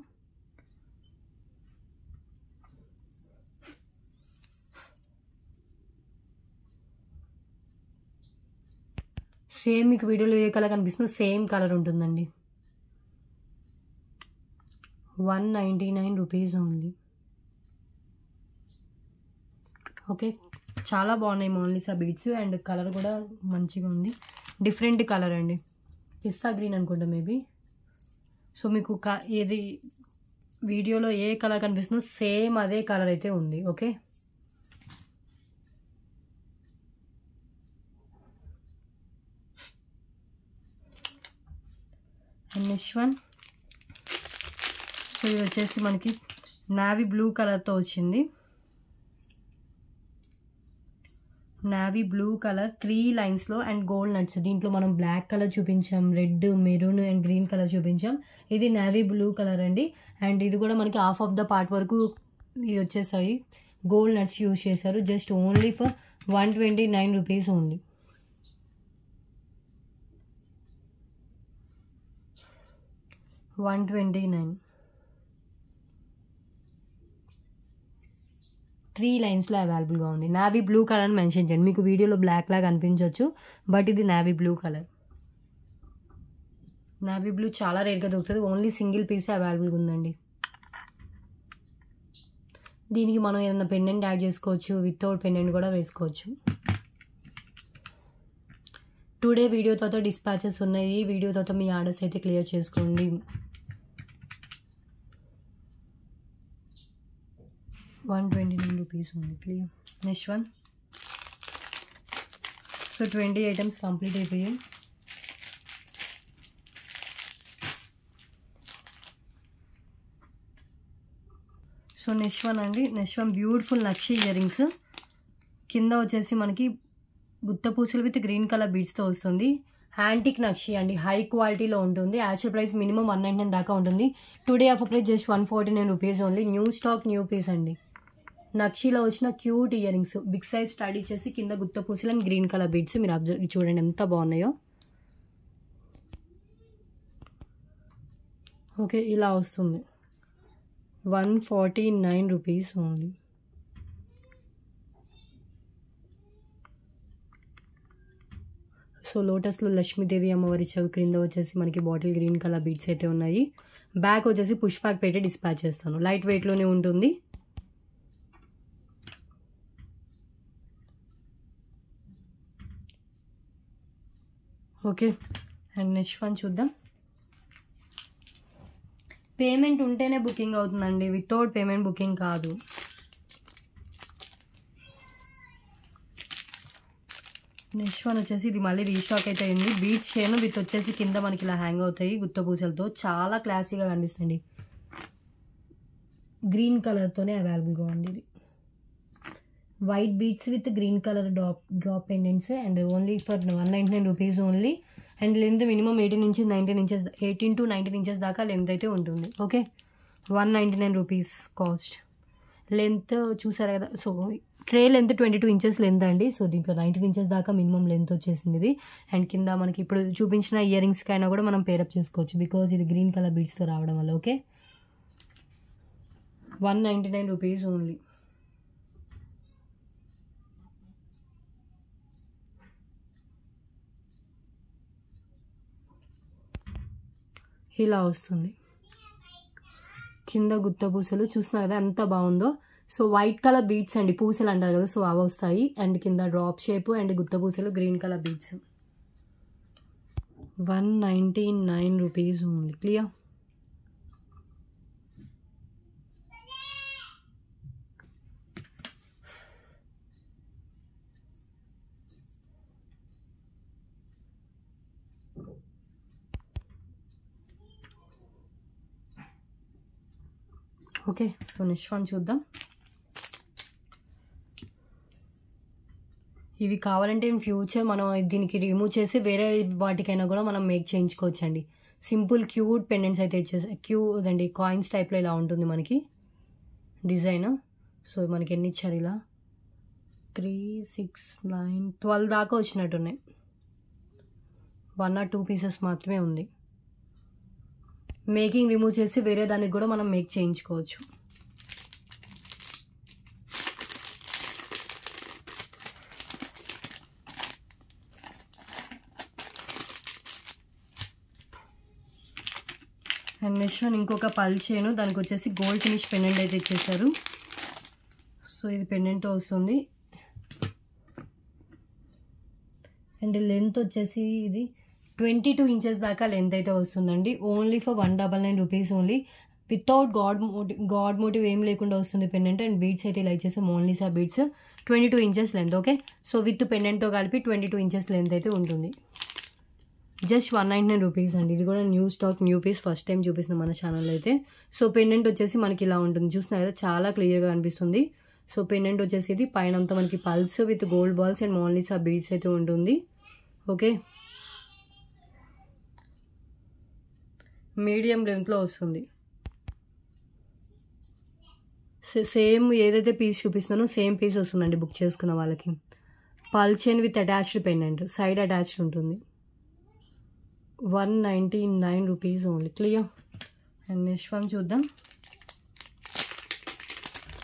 సేమ్ మీకు వీడియోలో ఏ కలర్ కనిపిస్తుందో సేమ్ కలర్ ఉంటుందండి. 199 రూపీస్ ఓన్లీ. ఓకే, చాలా బాగున్నాయి మోనాలిసా బీడ్స్. అండ్ కలర్ కూడా మంచిగా ఉంది. డిఫరెంట్ కలర్ అండి. పిస్తా గ్రీన్ అనుకుంటా మేబీ. సో మీకు ఏది వీడియోలో ఏ కలర్ కనిపిస్తుందో సేమ్ అదే కలర్ అయితే ఉంది. Okay, and next one. So ఇది వచ్చేసి మనకి నావీ బ్లూ కలర్తో వచ్చింది. నావీ బ్లూ కలర్ 3 లైన్స్లో అండ్ గోల్డ్ నట్స్. దీంట్లో మనం బ్లాక్ కలర్ చూపించాం, red, maroon and green colour చూపించాం. ఇది నావీ బ్లూ కలర్ అండి. అండ్ ఇది కూడా మనకి హాఫ్ ఆఫ్ ద పార్ట్ వరకు ఇది వచ్చేసాయి. గోల్డ్ నట్స్ యూజ్ చేశారు. Just only for 129 rupees only. $129. 3 లైన్స్లో అవైలబుల్గా ఉంది. నావీ బ్లూ కలర్ మెన్షన్ చేయండి. మీకు వీడియోలో బ్లాక్ లాగా అనిపించవచ్చు, బట్ ఇది navy blue colour. Navy blue చాలా రేట్గా దొరుకుతుంది. ఓన్లీ సింగిల్ పీసే అవైలబుల్గా ఉందండి. దీనికి మనం ఏదైనా పెండెంట్ యాడ్ చేసుకోవచ్చు. వితౌట్ పెండెంట్ కూడా వేసుకోవచ్చు. టుడే వీడియో తర్వాత డిస్పాచెస్ ఉన్నాయి. ఈ వీడియో తర్వాత మీ ఆర్డర్స్ అయితే క్లియర్ చేసుకోండి. ₹129 only. Clear. Next one. So 20 items complete అయిపోయాయి. సో నెక్స్ట్ వన్ అండి, నెక్స్ట్ వన్ బ్యూటిఫుల్ నక్షి ఇయర్ రింగ్స్. కింద వచ్చేసి మనకి గుత్త పూసలు విత్ గ్రీన్ కలర్ బీడ్స్తో వస్తుంది. యాంటిక్ నక్షి అండి, హై క్వాలిటీలో ఉంటుంది. యాక్చువల్ ప్రైస్ మినిమం 199 దాకా ఉంటుంది. Today offer price just 149 rupees only. New stock, new piece అండి. నక్షిలో వచ్చిన cute earrings, big size స్టడీ చేసి కింద గుత్త పూసలు అండ్ గ్రీన్ కలర్ బీడ్స్. మీరు అబ్జర్వ్ చూడండి ఎంత బాగున్నాయో. ఓకే, ఇలా వస్తుంది. 149 రూపీస్ ఓన్లీ. సో లోటస్లో లక్ష్మీదేవి అమ్మవారి చెవి క్రింద వచ్చేసి మనకి బాటిల్ గ్రీన్ కలర్ బీడ్స్ అయితే ఉన్నాయి. బ్యాక్ వచ్చేసి పుష్ బ్యాక్ పెట్టి డిస్పాచ్ చేస్తాను. లైట్ వెయిట్లోనే ఉంటుంది. ఓకే, అండ్ నెక్స్ట్ వన్ చూద్దాం. పేమెంట్ ఉంటేనే బుకింగ్ అవుతుందండి, వితౌట్ పేమెంట్ బుకింగ్ కాదు. నెక్స్ట్ వన్ వచ్చేసి ఇది మళ్ళీ రీస్టాక్ అయితే అయింది. బీచ్ చైన్ విత్ వచ్చేసి కింద మనకి ఇలా హ్యాంగ్ అవుతాయి గుత్త పూసలతో. చాలా క్లాసీగా కనిపిస్తుంది. గ్రీన్ కలర్తోనే అవైలబుల్గా ఉంది. ఇది white beads with green colour drop pendants and only for 199 rupees only. And length minimum 18 నుంచి 19 ఇంచెస్, 18 to 19 ఇంచెస్ దాకా లెంత్ అయితే ఉంటుంది. Okay, 199 rupees cost. లెంత్ చూసారు కదా. So tray length 22 inches length అండి. సో దీంట్లో 19 ఇంచెస్ దాకా మినిమం లెంత్ వచ్చేసింది ఇది. అండ్ కింద మనకి ఇప్పుడు చూపించిన ఇయర్ రింగ్స్కి అయినా కూడా మనం పేరప్ చేసుకోవచ్చు, బికాజ్ ఇది గ్రీన్ కలర్ బీడ్స్తో రావడం వల్ల. Okay, 199 rupees only. ఇలా వస్తుంది. కింద గుత్త పూసలు చూస్తున్నా కదా ఎంత బాగుందో. సో వైట్ కలర్ బీడ్స్ అండి, పూసలు అంటారు కదా, సో అవి వస్తాయి. అండ్ కింద డ్రాప్ షేప్ అండ్ గుత్త పూసలు green colour beads. 199 rupees only. Clear. Okay, so next one చూద్దాం. ఇవి కావాలంటే ఇన్ ఫ్యూచర్ మనం దీనికి రిమూవ్ చేసి వేరే వాటికైనా కూడా మనం మేక్ చేయించుకోవచ్చు అండి. సింపుల్ క్యూట్ పెండెంట్స్ అయితే ఇచ్చేసి క్యూట్ అండి, కాయిన్స్ టైప్లో ఇలా ఉంటుంది మనకి డిజైన్. సో మనకి ఎన్ని ఇచ్చారు ఇలా 3, 6, 9, 12 దాకా వచ్చినట్టున్నాయి. 1 or 2 పీసెస్ మాత్రమే ఉంది. మేకింగ్ రిమూవ్ చేసి వేరే దానికి కూడా మనం మేక్ చేయించుకోవచ్చు. అండ్ నెక్స్ట్ ఇంకొక పల్ చైన్, దానికి వచ్చేసి గోల్డ్ ఫినిష్ పెండెంట్ అయితే ఇచ్చేసారు. సో ఇది పెండెంట్తో వస్తుంది. అండ్ లెంత్ వచ్చేసి ఇది 22 ఇంచెస్ దాకా లెంత్ అయితే వస్తుందండి. Only for 199 rupees only. Without god motif ఏం లేకుండా వస్తుంది పెండెంట్. అండ్ బీడ్స్ అయితే ఇలా ఇచ్చేసాం, ఓన్లీ సార్ beads 22 inches length. Okay, so with పెండెంట్తో కలిపి 22 ఇంచెస్ లెంత్ అయితే ఉంటుంది. జస్ట్ 199 రూపీస్ అండి. ఇది కూడా new stock, new piece, first time చూపిస్తుంది మన ఛానల్ అయితే. సో పెండెంట్ వచ్చేసి మనకి ఇలా ఉంటుంది, చూస్తున్నారు కదా, చాలా క్లియర్గా అనిపిస్తుంది. సో పెండెంట్ వచ్చేసి ఇది పైన అంతా మనకి pearls with gold balls and only సార్ బీడ్స్ అయితే ఉంటుంది. ఓకే, మీడియం లెంత్లో వస్తుంది. సేమ్ ఏదైతే పీస్ చూపిస్తున్నానో సేమ్ పీస్ వస్తుందండి బుక్ చేసుకున్న వాళ్ళకి. Pearl chain with attached pendant, side attached ఉంటుంది. 199 rupees only. Clear. And next one చూద్దాం.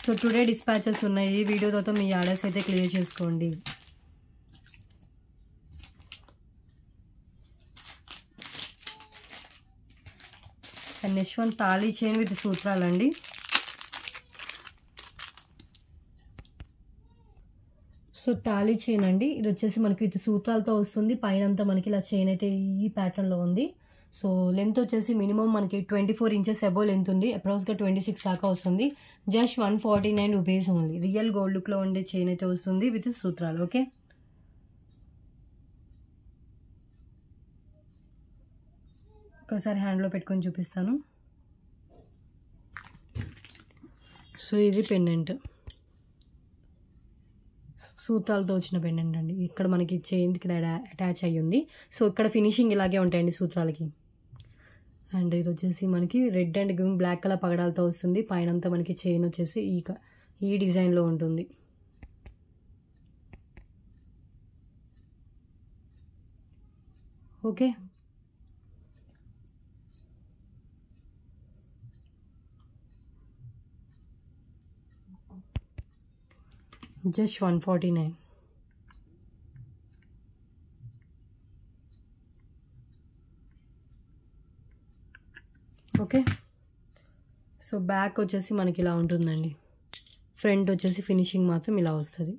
సో టుడే డిస్పాచెస్ ఉన్నాయి. ఈ వీడియోతో మీ ఆర్డర్స్ అయితే క్లియర్ చేసుకోండి. And next one thali chain with సూత్రాలండి. సో తాళీ చైన్ అండి, ఇది వచ్చేసి మనకి విత్ సూత్రాలతో వస్తుంది. పైన అంతా మనకి ఇలా చైన్ అయితే ఈ ప్యాటర్న్లో ఉంది. సో లెంత్ వచ్చేసి మినిమం మనకి 24 ఇంచెస్ అబోవ్ లెంత్ ఉంది. అప్రాక్స్గా 26 దాకా వస్తుంది. Just 149 rupees only. Real gold లుక్లో ఉండే చైన్ అయితే వస్తుంది విత్ సూత్రాలు. ఓకే, ఒకసారి హ్యాండ్లో పెట్టుకొని చూపిస్తాను. సో ఇది పెండెంట్, సూత్రాలతో వచ్చిన పెండెంట్ అండి. ఇక్కడ మనకి చైన్కి ఇక్కడ అటాచ్ అయ్యి ఉంది. సో ఇక్కడ ఫినిషింగ్ ఇలాగే ఉంటాయండి సూత్రాలకి. అండ్ ఇది వచ్చేసి మనకి red and green black colour పగడాలతో వస్తుంది. పైన అంతా మనకి చైన్ వచ్చేసి ఈ డిజైన్లో ఉంటుంది. Okay, just 149. Okay, so back వచ్చేసి మనకి ఇలా ఉంటుందండి. ఫ్రంట్ వచ్చేసి ఫినిషింగ్ మాత్రం ఇలా వస్తుంది.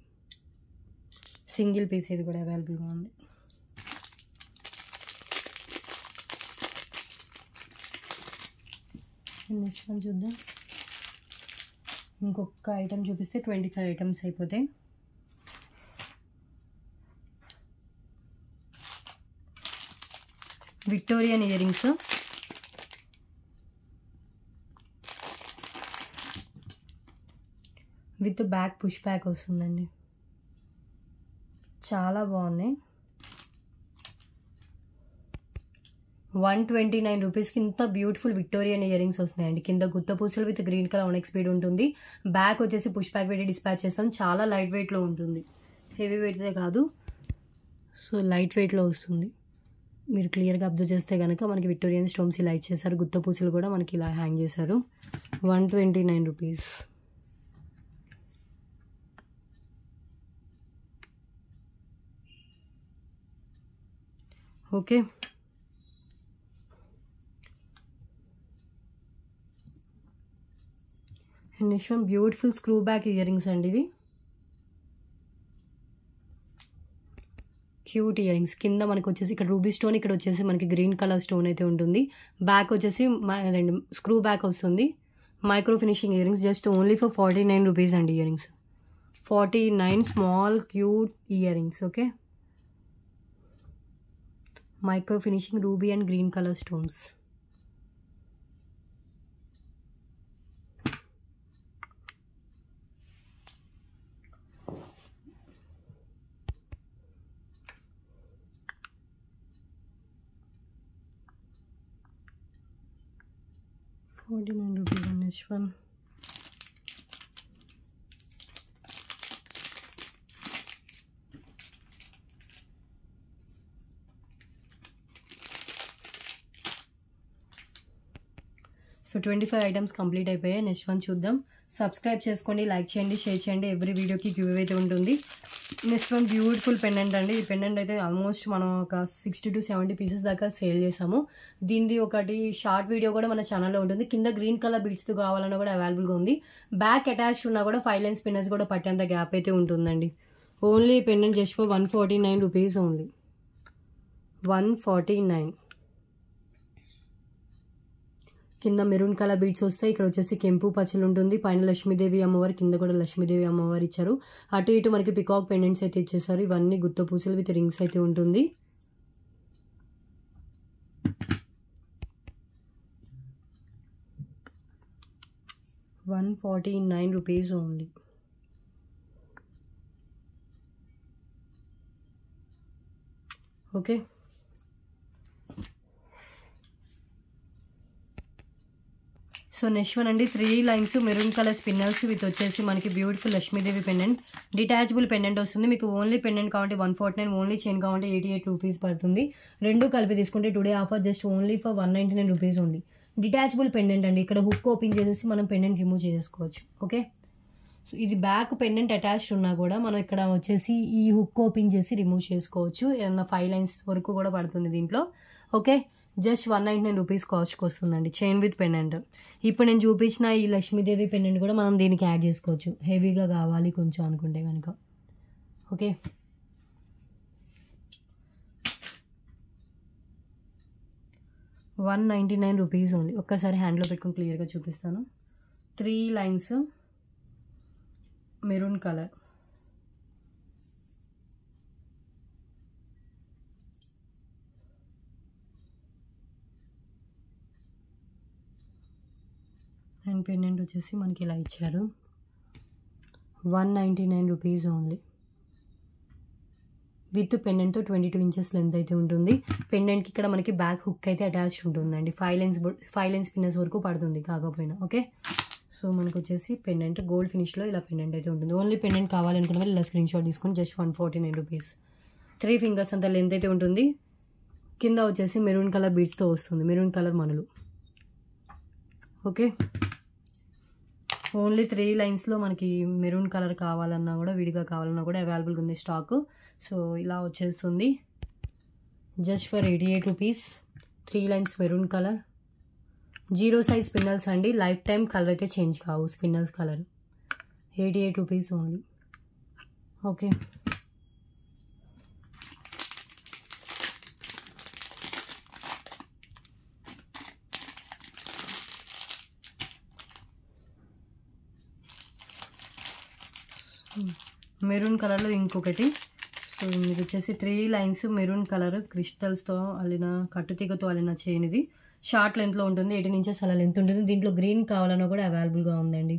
సింగిల్ పీస్ ఇది కూడా అవైలబుల్గా ఉంది. నెక్స్ట్ వన్ చూద్దాం. ఇంకొక ఐటమ్ చూపిస్తే 25 ఐటమ్స్ అయిపోతాయి. Victorian year rings, with back push back వస్తుందండి. చాలా బాగున్నాయి. 129 రూపీస్కి ఇంత బ్యూటిఫుల్ విక్టోరియన్ ఇయర్ రింగ్స్ వస్తున్నాయండి. కింద గుత్త పూసలు విత్ గ్రీన్ కలర్ ఆనెక్స్ బీడ్ ఉంటుంది. బ్యాక్ వచ్చేసి పుష్ బ్యాక్ పెట్టి డిస్పాచ్ చేస్తాం. చాలా లైట్ వెయిట్లో ఉంటుంది, హెవీ వెయిట్దే కాదు. సో లైట్ వెయిట్లో వస్తుంది. మీరు క్లియర్గా అబ్జర్వ్ చేస్తే కనుక మనకి విక్టోరియన్ స్టోన్స్ ఇలా ఇచ్చేసారు. గుత్త పూసలు కూడా మనకి ఇలా హ్యాంగ్ చేశారు. 129 rupees. Okay, and next one beautiful screw back ear rings అండి. ఇవి క్యూట్ ఇయర్ రింగ్స్. కింద మనకు వచ్చేసి ఇక్కడ రూబీ స్టోన్, ఇక్కడ వచ్చేసి మనకి గ్రీన్ కలర్ స్టోన్ అయితే ఉంటుంది. బ్యాక్ వచ్చేసి స్క్రూ బ్యాక్ వస్తుంది. Micro finishing earrings just only for 49 rupees అండి. Earrings 49, small cute ear rings. Okay, micro finishing ruby and green colour stones. ₹49 on this one. So 25 items complete అయిపోయాయి. Next one చూద్దాం. Subscribe చేసుకోండి, like చేయండి, share చేయండి. Every వీడియోకి give away అయితే ఉంటుంది. Next one beautiful pendant అండి. ఈ పెండెంట్ అయితే ఆల్మోస్ట్ మనం ఒక 60 to 70 పీసెస్ దాకా సేల్ చేసాము. దీనిది ఒకటి షార్ట్ వీడియో కూడా మన ఛానల్లో ఉంటుంది. కింద గ్రీన్ కలర్ బీడ్స్తో కావాలన్నా కూడా అవైలబుల్గా ఉంది. బ్యాక్ అటాచ్ ఉన్నా కూడా 5 లైన్స్ పిన్నర్స్ కూడా పట్టేంత గ్యాప్ అయితే ఉంటుందండి. Only pendant just for 149 rupees only. 149. కింద మెరూన్ కలర్ బీడ్స్ వస్తాయి. ఇక్కడ వచ్చేసి కెంపు పచ్చలు ఉంటుంది. పైన లక్ష్మీదేవి అమ్మవారు, కింద కూడా లక్ష్మీదేవి అమ్మవారు ఇచ్చారు. అటు ఇటు మనకి పికాక్ పెండెంట్స్ అయితే ఇచ్చేసారు. ఇవన్నీ గుత్త పూసలు విత్ రింగ్స్ అయితే ఉంటుంది. ₹149 only. Okay, so next one అండి. 3 lines maroon colour spinners with వచ్చేసి మనకి beautiful Lakshmidevi pendant. Detachable pendant వస్తుంది. మీకు ఓన్లీ పెండెంట్ కావాలంటే 149, ఓన్లీ చైన్ కావాలంటే 88 రూపీస్ పడుతుంది. రెండు కలిపి తీసుకుంటే today offer just only for 199 rupees only. Detachable pendant అండి. ఇక్కడ హుక్ ఓపెన్ చేసేసి మనం పెండెంట్ రిమూవ్ చేసుకోవచ్చు. ఓకే, సో ఇది బ్యాక్ పెండెంట్ అటాచ్డ్ ఉన్నా కూడా మనం ఇక్కడ వచ్చేసి ఈ హుక్ ఓపెన్ చేసి రిమూవ్ చేసుకోవచ్చు. ఏదన్నా 5 లైన్స్ వరకు కూడా పడుతుంది దీంట్లో. ఓకే, జస్ట్ 199 రూపీస్ కాస్ట్కి వస్తుందండి. Chain with pendant. ఇప్పుడు నేను చూపించిన ఈ లక్ష్మీదేవి పెండెంట్ కూడా మనం దీనికి యాడ్ చేసుకోవచ్చు, హెవీగా కావాలి కొంచెం అనుకుంటే కనుక. Okay, ₹199 only. ఒక్కసారి హ్యాండ్లో పెట్టుకుని క్లియర్గా చూపిస్తాను. 3 lines maroon colour. And pendant వచ్చేసి మనకి ఇలా ఇచ్చారు 199 రూపీస్ ఓన్లీ. విత్ పెండెంట్తో 22 ఇంచెస్ లెంత్ అయితే ఉంటుంది. పెండెంట్కి ఇక్కడ మనకి బ్యాక్ హుక్ అయితే అటాచ్ ఉంటుందండి. 5 లైన్స్ పిన్నెస్ వరకు పడుతుంది కాకపోయినా. ఓకే, సో మనకు వచ్చేసి పెండెంట్ గోల్డ్ ఫినిష్లో ఇలా పెండెంట్ అయితే ఉంటుంది. ఓన్లీ పెండెంట్ కావాలనుకున్న వాళ్ళు ఇలా స్క్రీన్ షాట్ తీసుకొని జస్ట్ 149 రూపీస్. 3 ఫింగర్స్ అంత లెంత్ అయితే ఉంటుంది. కింద వచ్చేసి మెరూన్ కలర్ బీడ్స్తో వస్తుంది, మెరూన్ కలర్ మనులు. ఓకే, ఓన్లీ 3 లైన్స్లో మనకి మెరూన్ కలర్ కావాలన్నా కూడా విడిగా కావాలన్నా కూడా అవైలబుల్గా ఉంది స్టాక్. సో ఇలా వచ్చేస్తుంది just for 88 rupees. 3 lines maroon colour, 0 size spinels అండి. లైఫ్ టైం కలర్ అయితే చేంజ్ కావు spinels colour. 88 rupees only. Okay, maroon కలర్లో ఇంకొకటి. సో ఇది వచ్చేసి 3 లైన్స్ మెరూన్ కలర్ క్రిస్టల్స్తో అల్లిన కట్టుతీగతో అల్లిన చైన్. ఇది షార్ట్ లెంత్లో ఉంటుంది, 18 ఇంచెస్ అలా లెంత్ ఉంటుంది. దీంట్లో గ్రీన్ కావాలన్నా కూడా అవైలబుల్గా ఉందండి.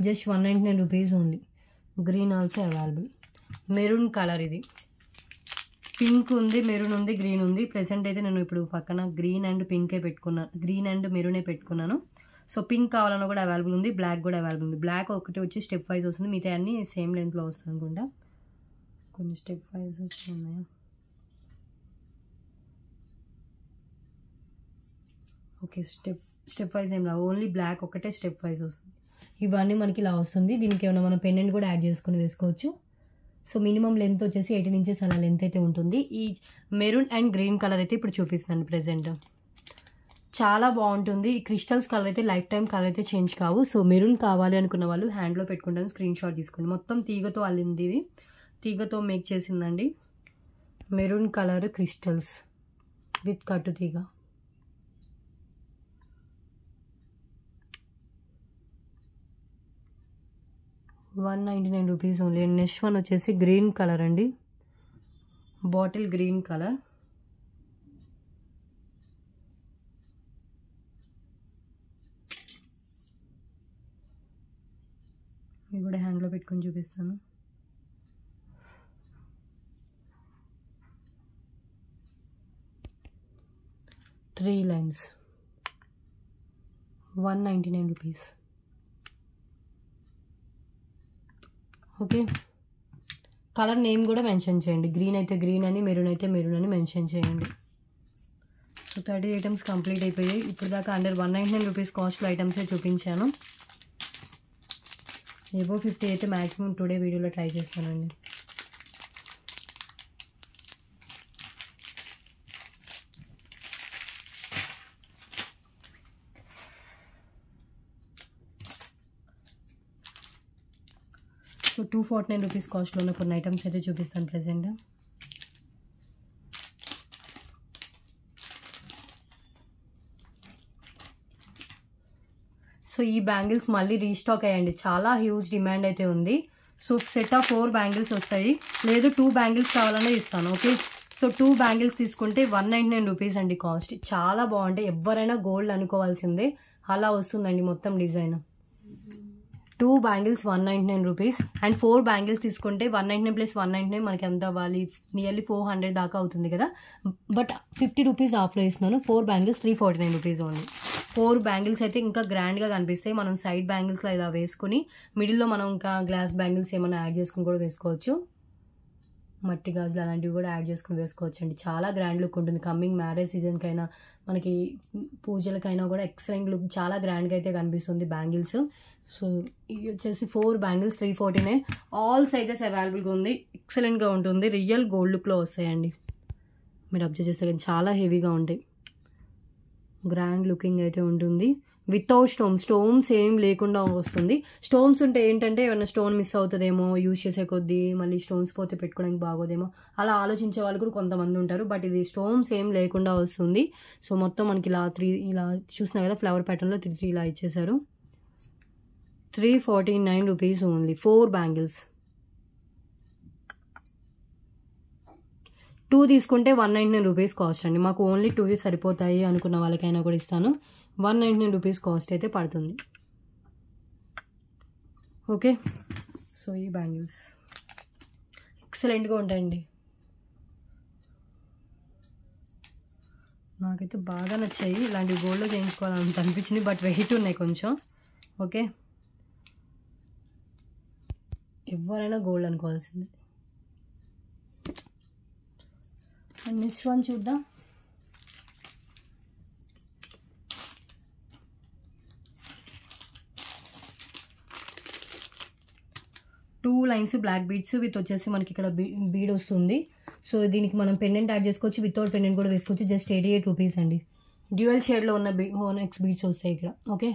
Just 199 rupees only. Green also available. Maroon colour, ఇది పింక్ ఉంది, మెరూన్ ఉంది, గ్రీన్ ఉంది. ప్రెసెంట్ అయితే నేను ఇప్పుడు పక్కన గ్రీన్ అండ్ పింకే పెట్టుకున్నాను, గ్రీన్ అండ్ మెరూనే పెట్టుకున్నాను. సో పింక్ కావాలన్నా కూడా అవైలబుల్ ఉంది, బ్లాక్ కూడా అవైలబుల్ ఉంది. బ్లాక్ ఒకటి వచ్చి స్టెప్ వైజ్ వస్తుంది, మిగతా అన్నీ సేమ్ లెంత్లో వస్తుంది అనుకుంటా. కొన్ని స్టెప్ వైజ్ ఉన్నాయా? ఓకే, స్టెప్ వైజ్ ఏం రావు, ఓన్లీ బ్లాక్ ఒకటే స్టెప్ వైజ్ వస్తుంది. ఇవన్నీ మనకి ఇలా వస్తుంది. దీనికి ఏమైనా మనం పెండెంట్ కూడా యాడ్ చేసుకుని వేసుకోవచ్చు. సో మినిమం లెంత్ వచ్చేసి 18 ఇంచెస్ అలా లెంత్ అయితే ఉంటుంది. ఈ మెరూన్ అండ్ గ్రీన్ కలర్ అయితే ఇప్పుడు చూపిస్తాను ప్రెజెంట్. చాలా బాగుంటుంది. ఈ క్రిస్టల్స్ కలర్ అయితే లైఫ్ టైం కలర్ అయితే చేంజ్ కావు. సో మెరూన్ కావాలి అనుకున్న వాళ్ళు హ్యాండ్లో పెట్టుకుంటాను, స్క్రీన్ షాట్ తీసుకోండి. మొత్తం తీగతో అల్లింది, ఇది తీగతో మేక్ చేసిందండి. మెరూన్ కలర్ క్రిస్టల్స్ విత్ కట్టు తీగ. $199 రూపీస్ ఓన్లీ. నెక్స్ట్ వన్ వచ్చేసి గ్రీన్ కలర్ అండి, బాటిల్ గ్రీన్ కలర్. ఇది కూడా హ్యాండ్లో పెట్టుకొని చూపిస్తాను. Three lines, 199 rupees. Okay, colour name కూడా మెన్షన్ చేయండి. గ్రీన్ అయితే గ్రీన్ అని, మెరూన్ అయితే మెరూన్ అని మెన్షన్ చేయండి. సో 30 ఐటమ్స్ కంప్లీట్ అయిపోయాయి. ఇప్పుడు దాకా అండర్ 199 రూపీస్ కాస్ట్లో ఐటమ్సే చూపించాను. ఏవో 50 అయితే మ్యాక్సిమం టుడే వీడియోలో ట్రై చేస్తానండి. సో 249 రూపీస్ కాస్ట్లో ఉన్న కొన్ని ఐటమ్స్ అయితే చూపిస్తాను ప్రెజెంట్. సో ఈ బ్యాంగిల్స్ మళ్ళీ రీస్టాక్ అయ్యండి, చాలా హ్యూజ్ డిమాండ్ అయితే ఉంది. సో సెట్ ఆఫ్ 4 బ్యాంగిల్స్ వస్తాయి, లేదు 2 బ్యాంగిల్స్ కావాలనే ఇస్తాను. ఓకే, సో 2 బ్యాంగిల్స్ తీసుకుంటే 199 రూపీస్ అండి కాస్ట్. చాలా బాగుంటాయి, ఎవరైనా గోల్డ్ అనుకోవాల్సిందే, అలా వస్తుందండి మొత్తం design. 2 bangles 199 rupees and 4 bangles తీసుకుంటే 199 ప్లస్ 199 మనకి ఎంత అవ్వాలి, నియర్లీ 400 దాకా అవుతుంది కదా. బట్ 50 రూపీస్ ఆఫ్లో ఇస్తున్నాను. 4 బ్యాంగిల్స్ 349 రూపీస్ ఓన్లీ. 4 బ్యాంగిల్స్ అయితే ఇంకా గ్రాండ్గా కనిపిస్తాయి. మనం సైడ్ బ్యాంగిల్స్లో ఇలా వేసుకుని మిడిల్లో మనం ఇంకా గ్లాస్ బ్యాంగిల్స్ ఏమైనా యాడ్ చేసుకుని కూడా వేసుకోవచ్చు. మట్టి గాజులు అలాంటివి కూడా యాడ్ చేసుకుని వేసుకోవచ్చు అండి. చాలా గ్రాండ్ లుక్ ఉంటుంది. కమ్మింగ్ మ్యారేజ్ సీజన్కైనా మనకి పూజలకైనా కూడా ఎక్సలెంట్ లుక్, చాలా గ్రాండ్గా అయితే కనిపిస్తుంది బ్యాంగిల్స్. సో ఇవి వచ్చేసి 4 బ్యాంగిల్స్ 349. ఆల్ సైజెస్ అవైలబుల్గా ఉంది, ఎక్సలెంట్గా ఉంటుంది. రియల్ గోల్డ్ లుక్లో వస్తాయండి. మీరు అబ్జర్వ్ చేస్తే కానీ చాలా హెవీగా ఉంటాయి, గ్రాండ్ లుకింగ్ అయితే ఉంటుంది. వితౌట్ స్టోన్స్ ఏం లేకుండా వస్తుంది. స్టోన్స్ ఉంటే ఏంటంటే ఏమైనా స్టోన్ మిస్ అవుతుందేమో, యూజ్ చేసే కొద్దీ మళ్ళీ స్టోన్స్ పోతే పెట్టుకోవడానికి బాగోదేమో అలా ఆలోచించే వాళ్ళు కూడా కొంతమంది ఉంటారు. బట్ ఇది స్టోన్స్ ఏం లేకుండా వస్తుంది. సో మొత్తం మనకి ఇలా 3 ఇలా చూసినా కదా, ఫ్లవర్ ప్యాటర్న్లో 3 ఇలా ఇచ్చేసారు. 349 రూపీస్ ఓన్లీ. 4 బ్యాంగిల్స్. 2 తీసుకుంటే 199 రూపీస్ కాస్ట్ అండి. మాకు ఓన్లీ 2 సరిపోతాయి అనుకున్న వాళ్ళకైనా కూడా ఇస్తాను. 199 రూపీస్ కాస్ట్ అయితే పడుతుంది. ఓకే, సో ఈ బ్యాంగిల్స్ ఎక్సలెంట్గా ఉంటాయండి. నాకైతే బాగా నచ్చాయి. ఇలాంటి గోల్డ్లో చేయించుకోవాలని అనిపించింది, బట్ వెయిట్ ఉన్నాయి కొంచెం. ఓకే, ఎవరైనా గోల్డ్ అనుకోవాల్సిందే. అండ్ నెక్స్ట్ వన్ చూద్దాం. Two lines black beads with వచ్చేసి మనకి ఇక్కడ బీడ్ వస్తుంది. సో దీనికి మనం పెండెంట్ యాడ్ చేసుకోవచ్చు, వితౌట్ పెండెంట్ కూడా వేసుకోవచ్చు. జస్ట్ 88 రూపీస్ అండి. డ్యూయల్ షేడ్లో ఉన్న నెక్స్ట్ బీడ్స్ వస్తాయి ఇక్కడ. ఓకే,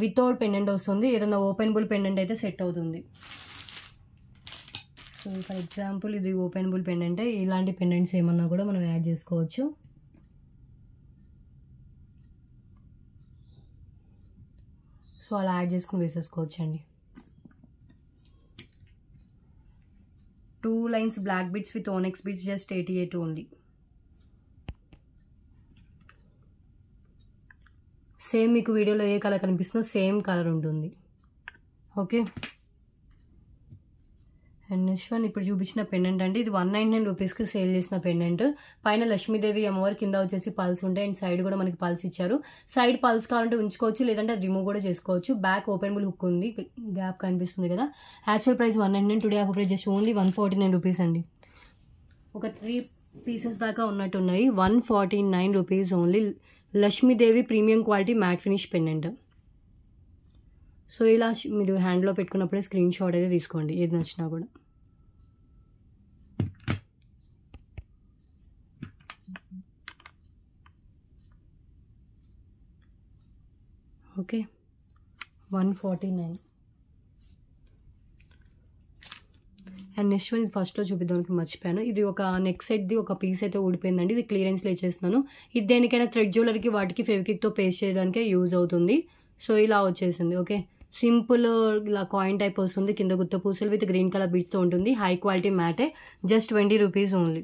వితౌట్ పెండెంట్ వస్తుంది. ఏదైనా ఓపెనబుల్ పెండెంట్ అయితే సెట్ అవుతుంది. సో ఫర్ ఎగ్జాంపుల్ ఇది ఓపెనబుల్ పెండెంట్, ఇలాంటి పెండెంట్స్ ఏమన్నా కూడా మనం యాడ్ చేసుకోవచ్చు. సో అలా యాడ్ చేసుకుని వేసేసుకోవచ్చు అండి. 2 lines black beads with onyx beads, just 88 only. Same మీకు వీడియోలో ఏ కలర్ కనిపిస్తుందో సేమ్ కలర్ ఉంటుంది. ఓకే, అండ్ నెక్స్ట్ వన్ ఇప్పుడు చూపించిన పెండెంట్ అండి. ఇది 199 రూపీస్కి సేల్ చేసిన పెండెంట్. పైన లక్ష్మీదేవి అమ్మవారి, కింద వచ్చేసి పల్స్ ఉంటాయి. అండ్ సైడ్ కూడా మనకి పల్స్ ఇచ్చారు. సైడ్ పల్స్ కావాలంటే ఉంచుకోవచ్చు, లేదంటే రిమూవ్ కూడా చేసుకోవచ్చు. బ్యాక్ ఓపెనబుల్ హుక్ ఉంది, గ్యాప్ కనిపిస్తుంది కదా. Actual price 199, today offer price just only 149 rupees అండి. ఒక 3 పీసెస్ దాకా ఉన్నట్టున్నాయి. 149 rupees only. Lakshmidevi premium quality matte finish pendant. So ఇలా మీరు హ్యాండ్లో పెట్టుకున్నప్పుడే స్క్రీన్ షాట్ అయితే తీసుకోండి, ఏది నచ్చినా కూడా. ఓకే, 149. అండ్ నెక్స్ట్ వన్ ఇది ఫస్ట్లో చూపిద్దానికి మర్చిపోయాను. ఇది ఒక నెక్ సెట్ది ఒక పీస్ అయితే ఊడిపోయిందండి. ఇది క్లియరెన్స్లో ఇచ్చేస్తున్నాను. ఇది దేనికైనా థ్రెడ్ జ్యువెలరీకి వాటికి ఫెవిక్విక్తో పేస్ట్ చేయడానికే యూజ్ అవుతుంది. సో ఇలా వచ్చేసింది. ఓకే, సింపుల్ ఇలా కాయిన్ టైప్ వస్తుంది. కింద గుత్త పూసలు విత్ గ్రీన్ కలర్ బీడ్స్తో ఉంటుంది. హై క్వాలిటీ మ్యాటే. Just 20 rupees only.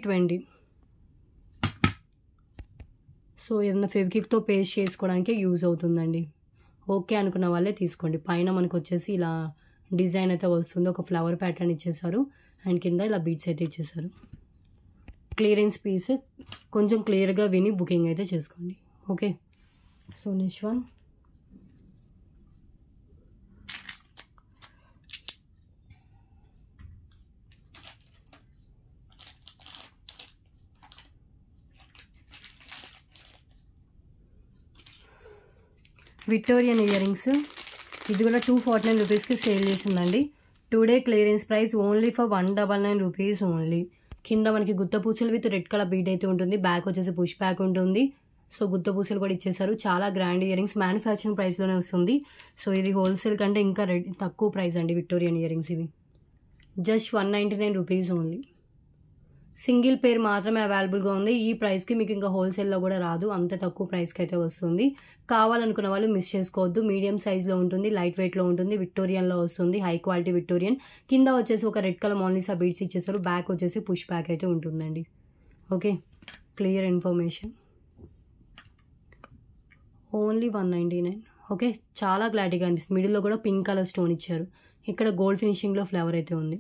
20. సో ఏదైనా ఫెవిక్విక్తో పేస్ట్ చేసుకోవడానికి యూజ్ అవుతుందండి. ఓకే అనుకున్న వాళ్ళే తీసుకోండి. పైన మనకు వచ్చేసి ఇలా డిజైన్ అయితే వస్తుంది. ఒక ఫ్లవర్ ప్యాటర్న్ ఇచ్చేసారు. అండ్ కింద ఇలా బీడ్స్ అయితే ఇచ్చేసారు. క్లియరెన్స్ పీస్, కొంచెం క్లియర్గా విని బుకింగ్ అయితే చేసుకోండి. Okay, so next one Victorian ear rings. ఇది కూడా 249 రూపీస్కి సేల్ చేసిందండి. Today clearance price only for 199 rupees only. కింద మనకి గుత్త పూసలు విత్ రెడ్ కలర్ బీడ్ అయితే ఉంటుంది. బ్యాక్ వచ్చేసి పుష్ బ్యాక్ ఉంటుంది. సో గుత్త పూసలు కూడా ఇచ్చేసారు. చాలా గ్రాండ్ ఇయర్ రింగ్స్, మ్యానుఫ్యాక్చరింగ్ ప్రైస్లోనే వస్తుంది. సో ఇది హోల్సేల్ కంటే ఇంకా తక్కువ ప్రైస్ అండి విక్టోరియన్ ఇయర్ రింగ్స్. ఇవి జస్ట్ 199 రూపీస్ ఓన్లీ. సింగిల్ పేర్ మాత్రమే అవైలబుల్గా ఉంది. ఈ ప్రైస్కి మీకు ఇంకా హోల్సేల్లో కూడా రాదు, అంత తక్కువ ప్రైస్కి అయితే వస్తుంది. కావాలనుకున్న వాళ్ళు మిస్ చేసుకోవద్దు. మీడియం సైజ్లో ఉంటుంది, లైట్ వెయిట్లో ఉంటుంది, విక్టోరియన్లో వస్తుంది, హై క్వాలిటీ విక్టోరియన్. కింద వచ్చేసి ఒక రెడ్ కలర్ మోనాలిసా బీడ్స్ ఇచ్చేసారు. బ్యాక్ వచ్చేసి పుష్ బ్యాక్ అయితే ఉంటుందండి. Okay, clear information. Only 199. Okay, చాలా క్లారిటీగా అనిపిస్తుంది. మిడిల్లో కూడా పింక్ కలర్ స్టోన్ ఇచ్చారు. ఇక్కడ గోల్డ్ ఫినిషింగ్లో ఫ్లవర్ అయితే ఉంది.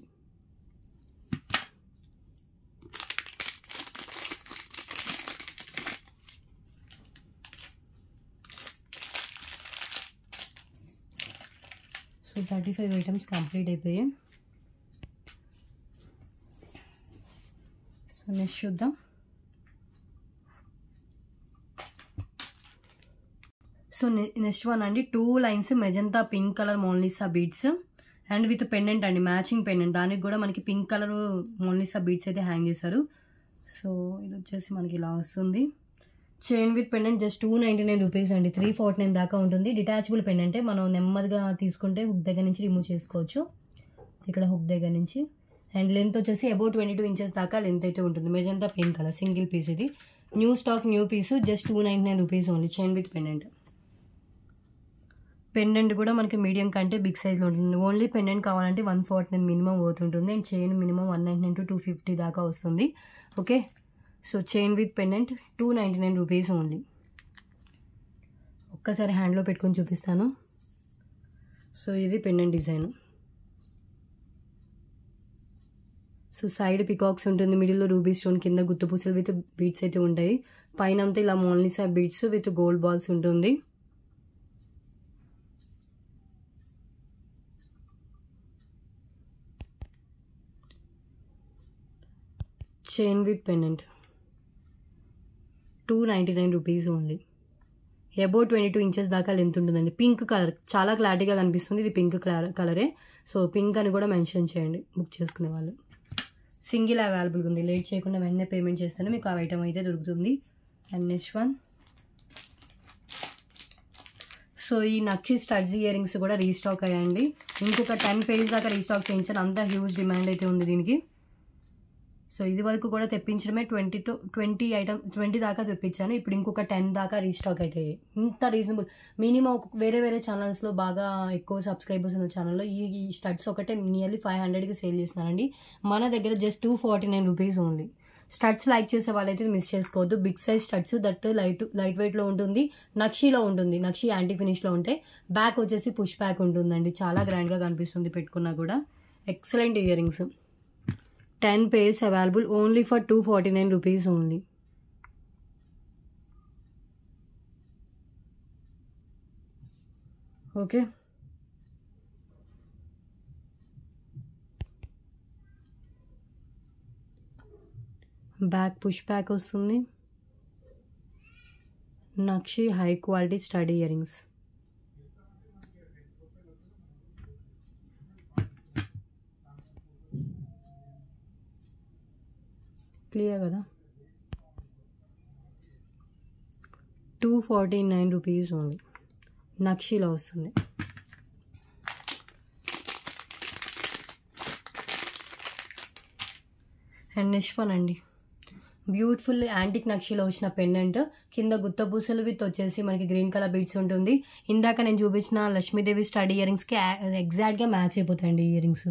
సో 35 ఐటమ్స్ కంప్లీట్ అయిపోయాయి. సో నెక్స్ట్ చూద్దాం. సో నెక్స్ట్ వన్ అండి, 2 lines magenta pink colour Mona Lisa beads and with pendant అండి, మ్యాచింగ్ పెండెంట్. దానికి కూడా మనకి పింక్ కలర్ మోనాలిసా బీడ్స్ అయితే హ్యాంగ్ చేశారు. సో ఇది వచ్చేసి మనకి ఇలా వస్తుంది. Chain with pendant just 299 rupees అండి. 349 దాకా ఉంటుంది. డిటాచబుల్ పెండెంటే, మనం నెమ్మదిగా తీసుకుంటే హుక్ దగ్గర నుంచి రిమూవ్ చేసుకోవచ్చు. ఇక్కడ హుక్ దగ్గర నుంచి. అండ్ లెంత్ వచ్చేసి అబౌట్ 22 ఇంచెస్ దాకా లెంత్ అయితే ఉంటుంది. Magenta pink colour single piece. ఇది new stock, new piece, just 299 rupees only. Chain with pendant. Pendant కూడా మనకి మీడియం కంటే బిగ్ సైజ్లో ఉంటుంది. ఓన్లీ పెండెంట్ కావాలంటే 149 మినిమం పోతుంటుంది అండ్ చైన్ మినిమం 199 to 250 దాకా వస్తుంది. Okay, so chain with pendant 299 rupees only. ఒక్కసారి హ్యాండ్లో పెట్టుకొని చూపిస్తాను. సో ఇది pendant design. So side peacocks ఉంటుంది, మిడిల్లో రూబీ స్టోన్, కింద గుత్తుపూసలు విత్ బీడ్స్ అయితే ఉంటాయి. పైన అంతా ఇలా Mona Lisa beads with gold balls ఉంటుంది. Chain with pendant 299 rupees only. Above 22 inches దాకా లెంత్ ఉంటుందండి. పింక్ కలర్ చాలా క్లారిటీగా కనిపిస్తుంది, ఇది పింక్ కలరే. సో పింక్ అని కూడా మెన్షన్ చేయండి బుక్ చేసుకునే వాళ్ళు. సింగిల్ అవైలబుల్గా ఉంది. లేట్ చేయకుండా వెంటనే పేమెంట్ చేస్తేనే మీకు ఆ ఐటమ్ అయితే దొరుకుతుంది. అండ్ నెక్స్ట్ వన్, సో ఈ నక్షి స్టడ్స్ ఇయర్ రింగ్స్ కూడా రీస్టాక్ అయ్యాయండి. ఇంకొక 10 పేజెస్ దాకా రీస్టాక్ చేయించాను, అంత హ్యూజ్ డిమాండ్ అయితే ఉంది దీనికి. సో ఇది వరకు కూడా తెప్పించడమే 20 దాకా తెప్పించాను. ఇప్పుడు ఇంకొక 10 దాకా రీస్టాక్ అవుతాయి. ఇంత రీజనబుల్, మినిమం వేరే ఛానల్స్లో బాగా ఎక్కువ సబ్స్క్రైబర్స్ ఉన్న ఛానల్లో ఈ స్టడ్స్ ఒకటే నియర్లీ 500కి సేల్ చేస్తున్నానండి. మన దగ్గర just 249 rupees only. Studs like చేసే వాళ్ళైతే మిస్ చేసుకోవద్దు. Big size studs, that light వెయిట్లో ఉంటుంది, నక్షీలో ఉంటుంది, నక్షి యాంటీ ఫినిష్లో ఉంటాయి. బ్యాక్ వచ్చేసి పుష్ బ్యాక్ ఉంటుందండి, చాలా గ్రాండ్గా కనిపిస్తుంది పెట్టుకున్నా కూడా. Excellent ear rings, 10 pairs available only for 249 rupees only. Okay, back push back వస్తుంది. నక్షి హై క్వాలిటీ స్టడీ ఇయర్ రింగ్స్. క్లియర్ కదా, 249 రూపీస్ ఓన్లీ. నక్షిలో వస్తుంది. అండ్ నెక్స్ట్ వన్ అండి, బ్యూటిఫుల్ యాంటిక్ నక్షిలో వచ్చిన పెండెంట్, కింద గుత్తపూసలు విత్ వచ్చేసి మనకి గ్రీన్ కలర్ బీడ్స్ ఉంటుంది. ఇందాక నేను చూపించిన లక్ష్మీదేవి స్టడీ ఇయర్ రింగ్స్కి ఎగ్జాక్ట్గా మ్యాచ్ అయిపోతాయండి ఇయర్ రింగ్స్.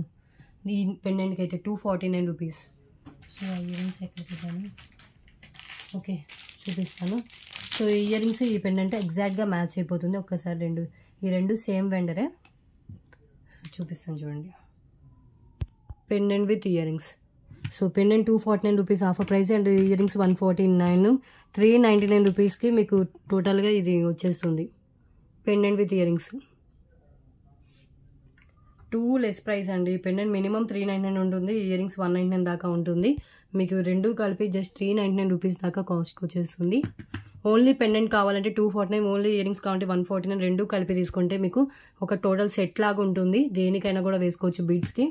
ఈ పెండెంట్కి అయితే 249 రూపీస్. సో ఇయర్ రింగ్స్ ఎక్కడ చూద్దాము. ఓకే, చూపిస్తాను. సో ఇయర్ రింగ్స్ ఈ పెండెంట్ ఎగ్జాక్ట్గా మ్యాచ్ అయిపోతుంది. ఒక్కసారి ఈ రెండు సేమ్ వెండరే. సో చూపిస్తాను చూడండి, pendant with ear rings. So pendant 249 rupees offer price and ear rings 149, 399 రూపీస్కి మీకు టోటల్గా ఇది వచ్చేస్తుంది. Pendant with ear rings 2 less price అండి. పెండెంట్ మినిమం 399 ఉంటుంది, ఇయర్ రింగ్స్ 199 దాకా ఉంటుంది. మీకు రెండు కలిపి జస్ట్ 399 రూపీస్ దాకా కాస్ట్కి వచ్చేస్తుంది. ఓన్లీ పెండెంట్ కావాలంటే 249, ఓన్లీ ఇయర్ రింగ్స్ కావాలంటే 149. రెండు కలిపి తీసుకుంటే మీకు ఒక టోటల్ సెట్ లాగా ఉంటుంది, దేనికైనా కూడా వేసుకోవచ్చు బీడ్స్కి.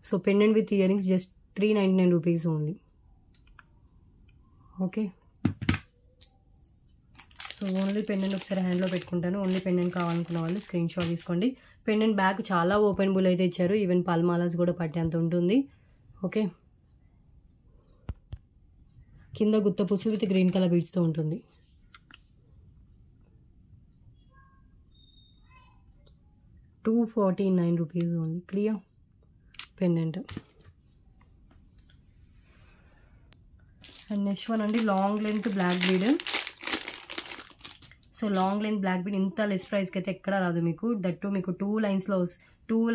So pendant with ear rings just 399 rupees only. Okay, so only pendant ఒకసారి హ్యాండ్లో పెట్టుకుంటాను. ఓన్లీ పెండెంట్ కావాలనుకున్న వాళ్ళు స్క్రీన్ షాట్ తీసుకోండి. పెండెంట్ బ్యాగ్ చాలా ఓపెనబుల్ అయితే ఇచ్చారు, ఈవెన్ పల్మాలాస్ కూడా పట్టేంత ఉంటుంది. ఓకే, కింద గుత్తపూసలు విత్ గ్రీన్ కలర్ బీడ్స్తో ఉంటుంది. $249 rupees only. Clear pendant. And next one అండి, long length black bead. So long length black bead ఇంత లెస్ ప్రైస్కి అయితే ఎక్కడ రాదు మీకు. దట్టు మీకు 2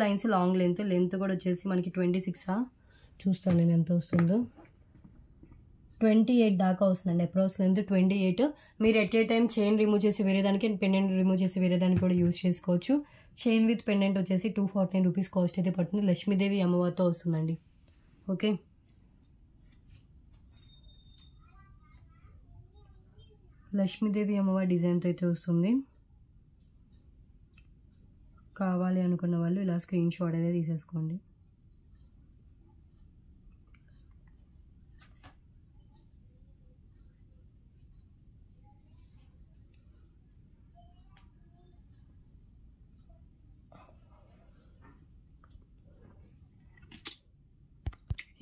లైన్స్ లాంగ్ లెంత్ కూడా వచ్చేసి మనకి 26 చూస్తాను నేను ఎంత వస్తుందో. 28 దాకా వస్తుందండి అప్రాక్స్ లెంత్ 28. మీరు at a time chain remove చేసి వేరేదానికి, పెండెంట్ రిమూవ్ చేసి వేరేదానికి కూడా యూజ్ చేసుకోవచ్చు. చైన్ విత్ పెండెంట్ వచ్చేసి 249 రూపీస్ కాస్ట్ అయితే పడుతుంది. లక్ష్మీదేవి అమ్మవారితో వస్తుందండి. ఓకే, లక్ష్మీదేవి అమ్మవారి డిజైన్తో అయితే వస్తుంది. కావాలి అనుకున్న వాళ్ళు ఇలా స్క్రీన్ షాట్ అయితే తీసేసుకోండి.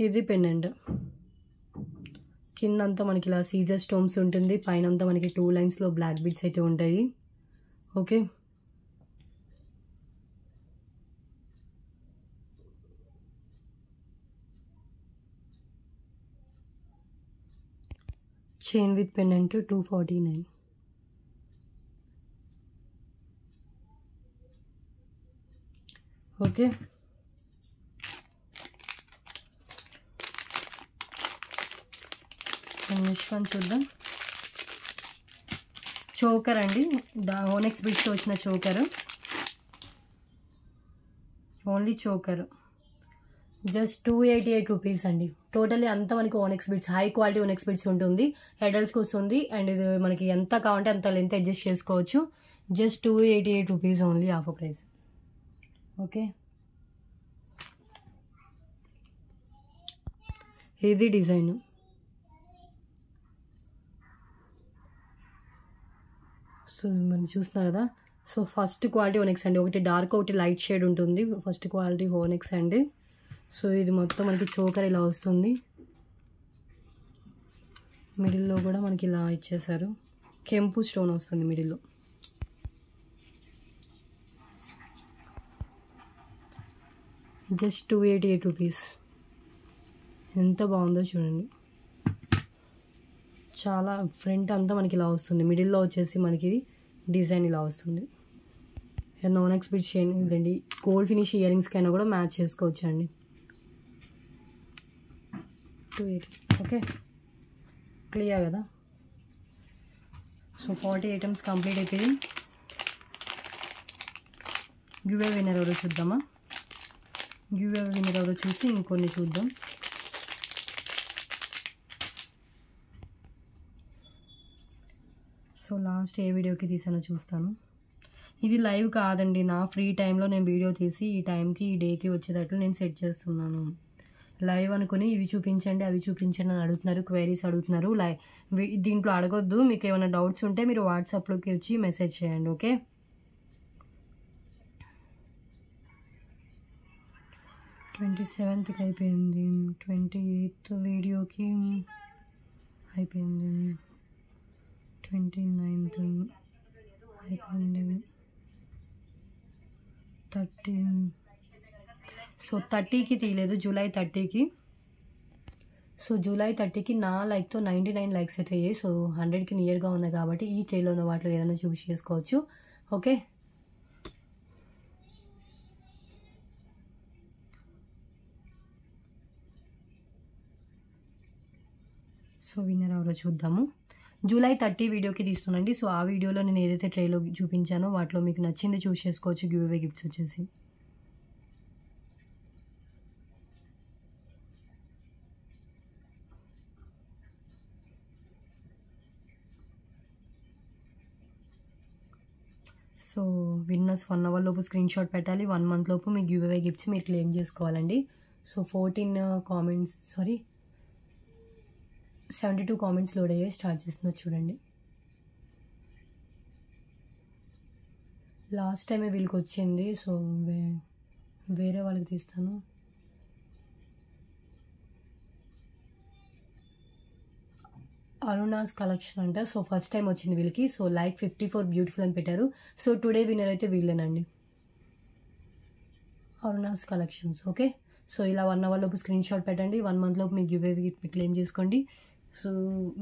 ఇది పెండెంట్, కింద అంతా మనకి ఇలా సీజర్ స్టోన్స్ ఉంటుంది, పైన అంతా మనకి 2 లైన్స్లో బ్లాక్ బీడ్స్ అయితే ఉంటాయి. Okay, chain with pendant 249. Okay, next one చూద్దాం. చోకర్ అండి, ఓనెక్స్ బిట్స్ వచ్చిన choker, only choker, just 288 rupees అండి. టోటల్లీ అంతా మనకి onyx bits, high quality onyx bits ఉంటుంది, హెడల్స్కి వస్తుంది. అండ్ ఇది మనకి ఎంత కావాలంటే అంత లెంత్ అడ్జస్ట్ చేసుకోవచ్చు. Just 288 rupees only, offer price. Okay, ఇది డిజైన్. సో మనం చూస్తున్నా కదా. సో ఫస్ట్ క్వాలిటీ ఓనెక్స్ అండి, ఒకటి డార్క్ ఒకటి లైట్ షేడ్ ఉంటుంది. ఫస్ట్ క్వాలిటీ ఓనెక్స్ అండి. సో ఇది మొత్తం మనకి చోకర్ ఇలా వస్తుంది, మిడిల్లో కూడా మనకి ఇలా ఇచ్చేసారు, కెంపు స్టోన్ వస్తుంది మిడిల్లో. Just 288 rupees. ఎంత బాగుందో చూడండి. చాలా ఫ్రంట్ అంతా మనకి ఇలా వస్తుంది, మిడిల్లో వచ్చేసి మనకి డిజైన్ ఇలా వస్తుంది. ఓనెక్స్ బిట్స్ చైన్ ఇదండి, గోల్డ్ ఫినిష్ ఇయర్ రింగ్స్కి అయినా కూడా మ్యాచ్ చేసుకోవచ్చు అండి. 280. ఓకే, క్లియర్ కదా. సో 40 ఐటమ్స్ కంప్లీట్ అయిపోయింది. గివ్ అవే విన్నర్ ఎవరో చూద్దామా. గివ్ అవే విన్నర్ ఎవరో చూసి ఇంకొన్ని చూద్దాం. సో లాస్ట్ ఏ వీడియోకి తీసానో చూస్తాను. ఇది లైవ్ కాదండి, నా ఫ్రీ టైంలో నేను వీడియో తీసి ఈ టైంకి ఈ డేకి వచ్చేటట్లు నేను సెట్ చేస్తున్నాను. లైవ్ అనుకుని ఇవి చూపించండి అవి చూపించండి అని అడుగుతున్నారు, క్వైరీస్ అడుగుతున్నారు. దీంట్లో అడగొద్దు. మీకు ఏమైనా డౌట్స్ ఉంటే మీరు వాట్సాప్లోకి వచ్చి మెసేజ్ చేయండి. ఓకే, 27th అయిపోయింది, 28th వీడియోకి అయిపోయింది, 29th అయిపోయింది, 30. సో 30కి తీయలేదు, జూలై 30కి. సో జూలై 30కి నా లైక్తో 99 లైక్స్ అయితే అయ్యాయి. సో 100కి నియర్గా ఉన్నాయి కాబట్టి ఈ ట్రేలో ఉన్న వాటిలో ఏదైనా చూసి చేసుకోవచ్చు. ఓకే, సో విన్నర్ ఎవరో చూద్దాము. జూలై 30 వీడియోకి తీస్తున్నాండి. సో ఆ వీడియోలో నేను ఏదైతే ట్రేలో చూపించానో వాటిలో మీకు నచ్చింది చూస్ చేసుకోవచ్చు. గివ్ అవే గిఫ్ట్స్ వచ్చేసి సో విన్నర్స్ 1 అవర్ లోపు స్క్రీన్ షాట్ పెట్టాలి. 1 మంత్ లోపు మీ గివ్ అవే గిఫ్ట్స్ మీరు క్లెయిమ్ చేసుకోవాలండి. సో 72 కామెంట్స్ లోడ్ అయ్యాయి. స్టార్ట్ చేస్తున్నారు చూడండి. లాస్ట్ టైమే వీళ్ళకి వచ్చింది. సో వేరే వాళ్ళకి తీస్తాను. అరుణాస్ కలెక్షన్ అంట. సో ఫస్ట్ టైం వచ్చింది వీళ్ళకి. సో లైక్ 54 బ్యూటిఫుల్ అని పెట్టారు. సో టుడే విన్నర్ అయితే వీళ్ళేనండి, అరుణాస్ కలెక్షన్స్. ఓకే, సో ఇలా 1 అవర్ లోపు స్క్రీన్ షాట్ పెట్టండి. 1 మంత్ లోపు me give away gift claim చేసుకోండి. సో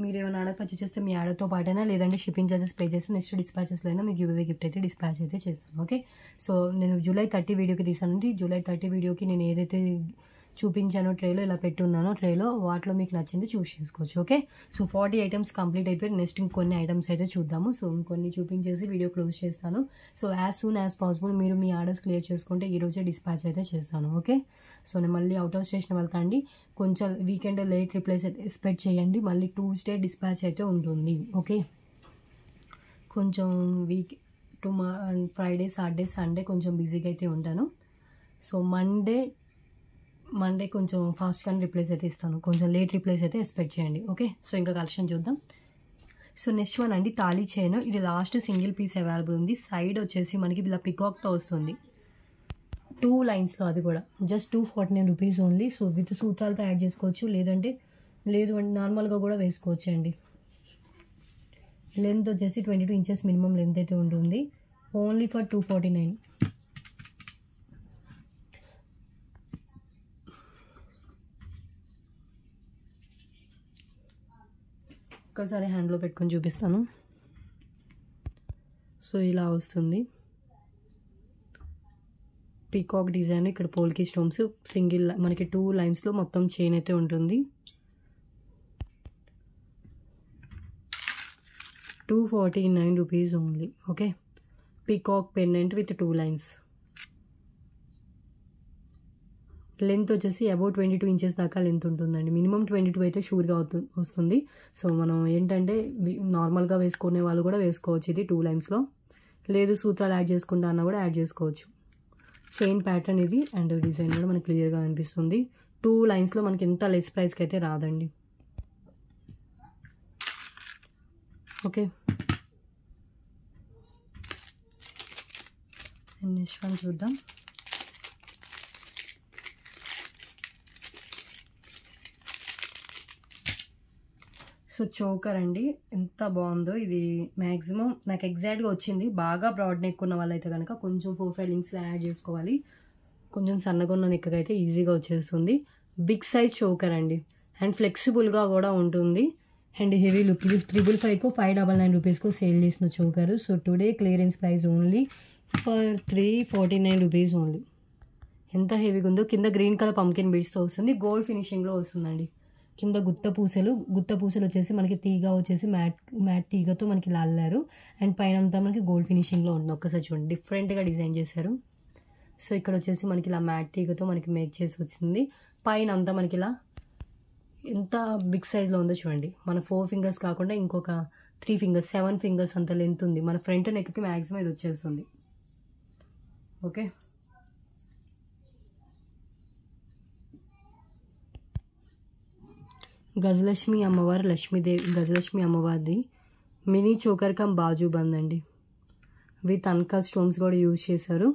మీరు ఏమైనా ఆర్డర్ పర్చేస్ చేస్తే మీ ఆర్డర్తో పాటైనా లేదంటే షిప్పింగ్ చార్జెస్ పే చేస్తే నెక్స్ట్ డిస్పాచెస్లో అయినా మీ గివ్ అవే గిఫ్ట్ అయితే డిస్పాచ్ అయితే చేస్తాను. ఓకే, సో నేను జూలై 30 వీడియోకి తీసానండి. జూలై 30 వీడియోకి నేను ఏదైతే చూపించానో ట్రేలో ఇలా పెట్టున్నానో ట్రేలో వాటిలో మీకు నచ్చింది చూస్ చేసుకోవచ్చు. ఓకే, సో 40 ఐటమ్స్ కంప్లీట్ అయిపోయి నెక్స్ట్ ఇంకొన్ని ఐటమ్స్ అయితే చూద్దాము. సో ఇంకొన్ని చూపించేసి వీడియో క్లోజ్ చేస్తాను. So as soon as possible మీరు మీ ఆర్డర్స్ క్లియర్ చేసుకుంటే ఈరోజే డిస్పాచ్ అయితే చేస్తాను. ఓకే, సో నేను మళ్ళీ అవుట్ ఆఫ్ స్టేషన్ వెళ్తా అండి. కొంచెం వీకెండ్ లేట్ రిప్లైస్ అయితే ఎక్స్పెక్ట్ చేయండి. మళ్ళీ ట్యూస్డే డిస్పాచ్ అయితే ఉంటుంది. ఓకే, కొంచెం ఫ్రైడే సాటర్డే సండే కొంచెం బిజీగా అయితే ఉంటాను. సో మండే కొంచెం ఫాస్ట్గానే రిప్లేస్ అయితే ఇస్తాను. కొంచెం లేట్ రిప్లేస్ అయితే ఎక్స్పెక్ట్ చేయండి. ఓకే, సో ఇంకా కలెక్షన్ చూద్దాం. సో నెక్స్ట్ వన్ అండి, తాళీ చైన్. ఇది లాస్ట్ సింగిల్ పీస్ అవైలబుల్ ఉంది. సైడ్ వచ్చేసి మనకి ఇలా పికాక్తో వస్తుంది, 2 లైన్స్లో. అది కూడా just 249 rupees only. So with సూత్రాలతో యాడ్ చేసుకోవచ్చు, లేదు అంటే నార్మల్గా కూడా వేసుకోవచ్చు అండి. లెంత్ వచ్చేసి 22 ఇంచెస్ మినిమం లెంత్ అయితే ఉంటుంది. Only for 249. ఒక్కసారి హ్యాండ్లో పెట్టుకొని చూపిస్తాను. సో ఇలా వస్తుంది పీకాక్ డిజైన్. ఇక్కడ పోల్కి స్టోన్స్ సింగిల్ మనకి 2 లైన్స్లో మొత్తం చైన్ అయితే ఉంటుంది. 249 rupees only. Okay, peacock pendant with 2 lines. Length వచ్చేసి అబౌట్ 22 ఇంచెస్ దాకా లెంత్ ఉంటుందండి. మినిమం 22 అయితే షూర్గా వస్తుంది. సో మనం ఏంటంటే నార్మల్గా వేసుకునే వాళ్ళు కూడా వేసుకోవచ్చు. ఇది 2 లైన్స్లో, లేదు సూత్రాలు యాడ్ చేసుకుంటా అన్న కూడా యాడ్ చేసుకోవచ్చు. చైన్ ప్యాటర్న్ ఇది అండ్ డిజైన్ కూడా మనకి క్లియర్గా అనిపిస్తుంది. 2 లైన్స్లో మనకి ఎంత లెస్ ప్రైస్కి అయితే రాదండి. ఓకే, అండ్ నెక్స్ట్ వన్ చూద్దాం. సో చోకర్ అండి, ఎంత బాగుందో ఇది. మ్యాక్సిమం నాకు ఎగ్జాక్ట్గా వచ్చింది. బాగా బ్రాడ్ నెక్ ఉన్న వాళ్ళైతే కనుక కొంచెం 4-5 లింక్స్లో యాడ్ చేసుకోవాలి. కొంచెం సన్నగా ఉన్న నెక్ అయితే ఈజీగా వచ్చేస్తుంది. బిగ్ సైజ్ చోకర్ అండి అండ్ ఫ్లెక్సిబుల్గా కూడా ఉంటుంది అండ్ హెవీ లుక్. ఇది 555కో 599 రూపీస్కో సేల్ చేసిన choker. So today clearance price only for 349 rupees only. ఎంత హెవీగా ఉందో. కింద గ్రీన్ కలర్ పంకిన్ బీడ్స్తో వస్తుంది. గోల్డ్ ఫినిషింగ్లో వస్తుందండి. కింద గుత్త పూసలు వచ్చేసి మనకి తీగ వచ్చేసి మ్యాట్ తీగతో మనకి ఇలా అల్లారు అండ్ పైన అంతా మనకి గోల్డ్ ఫినిషింగ్లో ఉంటుంది. ఒక్కసారి చూడండి, డిఫరెంట్గా డిజైన్ చేశారు. సో ఇక్కడ వచ్చేసి మనకి ఇలా మ్యాట్ తీగతో మనకి మేక్ చేసి వచ్చింది. పైన అంతా మనకి ఇలా ఎంత బిగ్ సైజ్లో ఉందో చూడండి. మన 4 ఫింగర్స్ కాకుండా ఇంకొక 3 ఫింగర్స్ 7 ఫింగర్స్ అంత లెంత్ ఉంది. మన ఫ్రంట్ నెక్కి మ్యాక్సిమం ఇది వచ్చేస్తుంది. ఓకే, గజలక్ష్మి అమ్మవారు లక్ష్మీదేవి గజలక్ష్మి అమ్మవారిది మినీ చోకర్ కమ్ బాజు బంద్ అండి. విత్ అన్కట్ స్టోన్స్ కూడా యూజ్ చేశారు.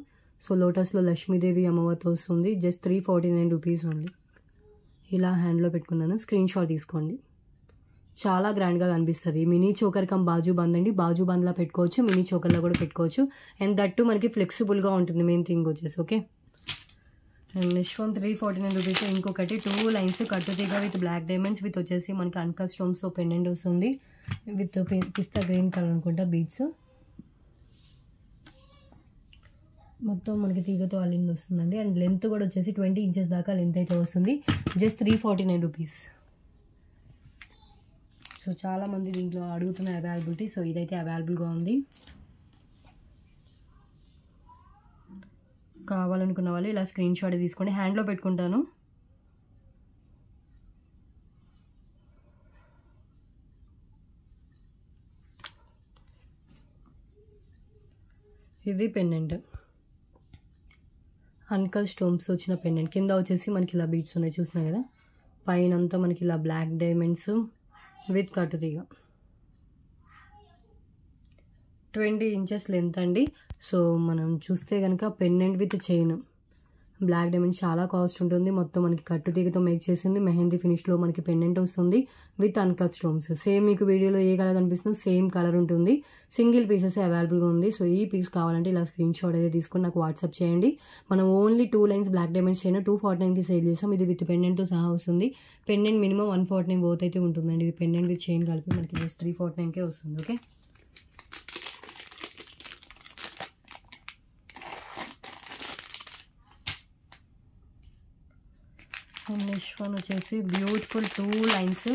సో లోటస్లో లక్ష్మీదేవి అమ్మవారితో వస్తుంది. Just 349 rupees only. ఇలా హ్యాండ్లో పెట్టుకున్నాను, స్క్రీన్ షాట్ తీసుకోండి. చాలా గ్రాండ్గా కనిపిస్తుంది. మినీ చోకర్ కమ్ బాజు బంద్ అండి. బాజు బంద్లా పెట్టుకోవచ్చు, మినీ చోకర్లో కూడా పెట్టుకోవచ్చు అండ్ దట్టు మనకి ఫ్లెక్సిబుల్గా ఉంటుంది. మెయిన్ థింగ్ వచ్చేసి okay. And next one 349 rupees. ఇంకొకటి 2 లైన్స్ కట్టుతీగ విత్ బ్లాక్ డైమండ్స్ విత్ వచ్చేసి మనకి అన్కట్ స్టోన్స్తో పెండెంట్ వస్తుంది. విత్ పిస్తా గ్రీన్ కలర్ అనుకుంటా బీడ్స్. మొత్తం మనకి తీగతో అల్లింది వస్తుందండి అండ్ లెంత్ కూడా వచ్చేసి 20 ఇంచెస్ దాకా లెంత్ అయితే వస్తుంది. Just 349 rupees. సో చాలామంది దీంట్లో అడుగుతున్న అవైలబిలిటీ. సో ఇదైతే అవైలబుల్గా ఉంది. కావాలనుకున్న వాళ్ళు ఇలా స్క్రీన్ షాట్ తీసుకోండి. హ్యాండ్లో పెట్టుకుంటాను. ఇది పెండెంట్, అన్కట్ స్టోన్స్ వచ్చిన పెండెంట్. కింద వచ్చేసి మనకి ఇలా బీడ్స్ ఉన్నాయి చూస్తున్నాయి కదా. పైన అంతా మనకి ఇలా బ్లాక్ డైమండ్స్ విత్ కట్టుతీగ. 20 ఇంచెస్ లెంత్ అండి. సో మనం చూస్తే కనుక pendant with chain black diamond చాలా కాస్ట్ ఉంటుంది. మొత్తం మనకి కట్టుతీగతో మేక్ చేసింది. మెహందీ ఫినిష్లో మనకి పెండెంట్ వస్తుంది విత్ అన్కట్ స్టోన్స్. సేమ్ మీకు వీడియోలో ఏ కలర్ కనిపిస్తుందో సేమ్ కలర్ ఉంటుంది. సింగిల్ పీసెస్ అవైలబుల్గా ఉంది. సో ఈ పీస్ కావాలంటే ఇలా స్క్రీన్ షాట్ అయితే తీసుకొని నాకు వాట్సాప్ చేయండి. మనం only 2 lines black diamonds chain 249కి సేల్ చేసాం. ఇది విత్ పెండెంట్తో సహా వస్తుంది. పెండెంట్ మినిమం 149 బోత్ అయితే ఉంటుందండి. ఇది పెండెంట్ విత్ చైన్ కలిపి మనకి జస్ట్ 349కే వస్తుంది. ఓకే, నెక్స్ట్ వన్ వచ్చేసి బ్యూటిఫుల్ 2 లైన్స్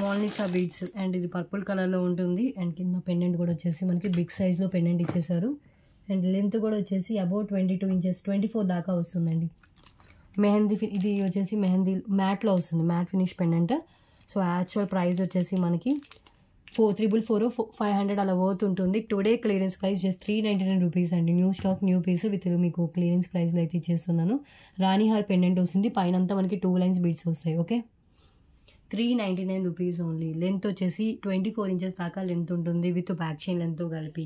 మాల్నిసా బీడ్స్ అండ్ ఇది పర్పుల్ కలర్లో ఉంటుంది అండ్ కింద పెండెంట్ కూడా వచ్చేసి మనకి బిగ్ సైజ్లో పెండెంట్ ఇచ్చేసారు అండ్ లెంత్ కూడా వచ్చేసి అబౌట్ 22 ఇంచెస్ 24 దాకా వస్తుందండి. మెహందీ ఇది వచ్చేసి మెహందీ మ్యాట్లో వస్తుంది, matte finish pendant. So actual price వచ్చేసి మనకి 444 500 అలా వర్త్ ఉంటుంది. Today clearance price just 399 rupees అండి. New stock new piece with మీకు క్లియరెన్స్ ప్రైస్లో అయితే ఇచ్చేస్తున్నాను. రాణి హార్ పెండెంట్ వస్తుంది. పైన అంతా మనకి 2 లైన్స్ బీడ్స్ వస్తాయి. Okay, 399 rupees only. లెంత్ వచ్చేసి 24 ఇంచెస్ దాకా లెంత్ ఉంటుంది విత్ బ్యాక్ చైన్ లెంత్తో కలిపి.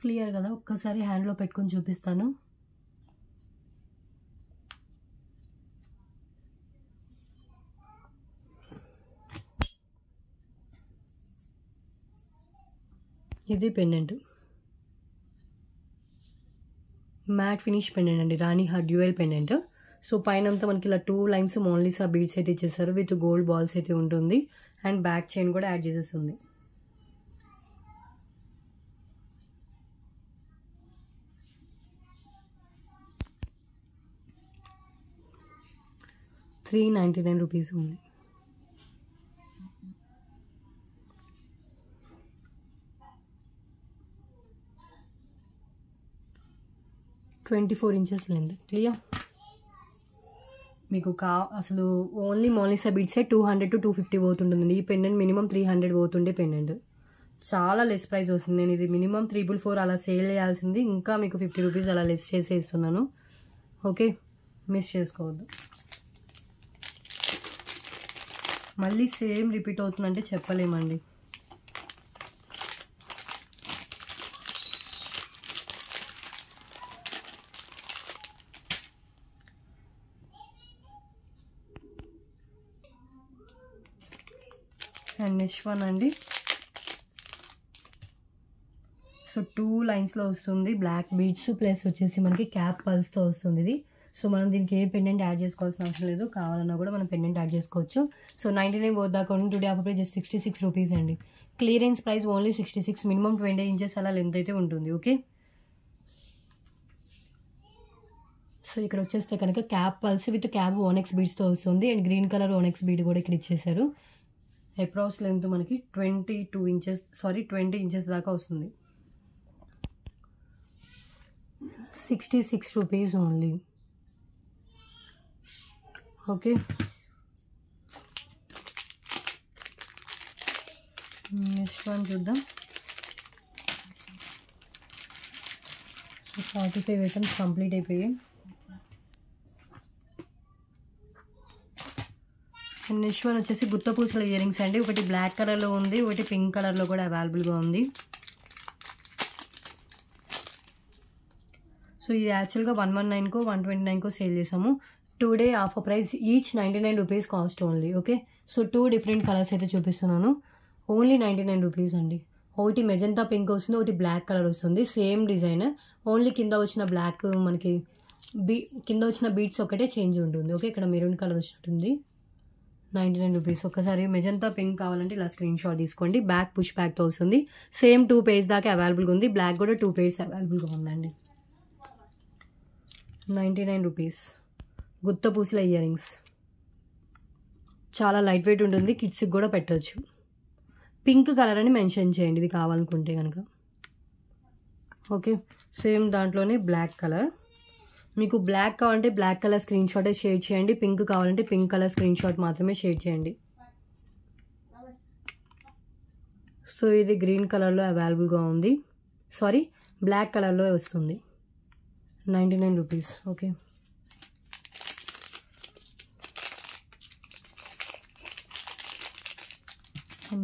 క్లియర్ కదా, ఒక్కసారి హ్యాండ్లో పెట్టుకొని చూపిస్తాను. ఇది పెండెంట్. మ్యాట్ ఫినిష్ పెండెంట్ అండి, రాణి హార్ డ్యూయల్ పెండెంట్. సో పైన అంతా మనకి ఇలా 2 లైన్స్ మోనాలిసా బీడ్స్ అయితే ఇచ్చేసారు విత్ గోల్డ్ బాల్స్ అయితే ఉంటుంది. అండ్ బ్యాక్ చైన్ కూడా యాడ్ చేసేస్తుంది. ₹399 ఉంది. "24" లెంత్. క్లియర్. మీకు అసలు ఓన్లీ మోనాలిసా బీడ్సే 200 to 250 పోతుంటుంది. ఈ పెండెంట్ మినిమం 300 పోతుండే పెండెంట్. చాలా లెస్ ప్రైస్ వస్తుంది. నేను ఇది మినిమం 344 అలా సేల్ చేయాల్సింది, ఇంకా మీకు ₹50 అలా లెస్ చేసి ఇస్తున్నాను. ఓకే, మిస్ చేసుకోవద్దు. మళ్ళీ సేమ్ రిపీట్ అవుతుందంటే చెప్పలేమండి. అండ్ నెక్స్ట్ వన్ అండి. సో 2 లైన్స్లో వస్తుంది, బ్లాక్ బీడ్స్ ప్లస్ వచ్చేసి మనకి క్యాప్ పల్స్తో వస్తుంది ఇది. సో మనం దీనికి ఏ పెండెంట్ యాడ్ చేసుకోవాల్సిన అవసరం లేదు, కావాలన్నా కూడా మనం పెండెంట్ యాడ్ చేసుకోవచ్చు. సో 99 పోదాకా టుడే ఆఫర్ ప్రైస్ జస్ట్ ₹66 అండి. Clearance price only 66, minimum 20 inches అలా లెంత్ అయితే ఉంటుంది. ఓకే, సో ఇక్కడ వచ్చేస్తే కనుక cap pearls with cap onyx బీడ్స్తో వస్తుంది. And green colour onyx bead కూడా ఇక్కడ ఇచ్చేసారు. అప్రాక్స్ లెంత్ మనకి 20 ఇంచెస్ దాకా వస్తుంది. ₹66 ఓన్లీ. ఓకే, నెక్స్ట్ వన్ చూద్దాం. సో 45 ఐటమ్స్ కంప్లీట్ అయిపోయాయి. నెక్స్ట్ వన్ వచ్చేసి గుత్తపూసల ఇయర్ రింగ్స్ అండి. ఒకటి బ్లాక్ కలర్లో ఉంది, ఒకటి పింక్ కలర్లో కూడా అవైలబుల్గా ఉంది. సో ఇది యాక్చువల్గా 119కో 129కో సేల్ చేసాము. Today offer price each ₹99 cost only. Okay, so 2 different colours అయితే చూపిస్తున్నాను. ఓన్లీ ₹99 అండి. ఒకటి మెజంతా పింక్ వస్తుంది, ఒకటి బ్లాక్ కలర్ వస్తుంది. సేమ్ డిజైన్, ఓన్లీ కింద వచ్చిన బ్లాక్ మనకి కింద వచ్చిన బీడ్స్ ఒకటే చేంజ్ ఉంటుంది. ఓకే, ఇక్కడ మెరూన్ కలర్ వచ్చినట్టుంది. ₹99. ఒకసారి మెజంతా పింక్ కావాలంటే ఇలా స్క్రీన్ షాట్ తీసుకోండి. బ్యాక్ పుష్ బ్యాక్తో వస్తుంది. సేమ్ 2 pairs దాకా అవైలబుల్గా ఉంది. బ్లాక్ కూడా 2 pairs అవైలబుల్గా ఉందండి. ₹99. గుత్తపూసల ఇయర్ రింగ్స్ చాలా లైట్ వెయిట్ ఉంటుంది, కిడ్స్కి కూడా పెట్టవచ్చు. పింక్ కలర్ అని మెన్షన్ చేయండి ఇది కావాలనుకుంటే కనుక. ఓకే, సేమ్ దాంట్లోనే బ్లాక్ కలర్. మీకు బ్లాక్ కావాలంటే బ్లాక్ కలర్ స్క్రీన్ షాటే షేర్ చేయండి, పింక్ కావాలంటే పింక్ కలర్ స్క్రీన్ షాట్ మాత్రమే షేర్ చేయండి. సో ఇది గ్రీన్ కలర్లో అవైలబుల్గా ఉంది, సారీ బ్లాక్ కలర్లో వస్తుంది. ₹99. ఓకే,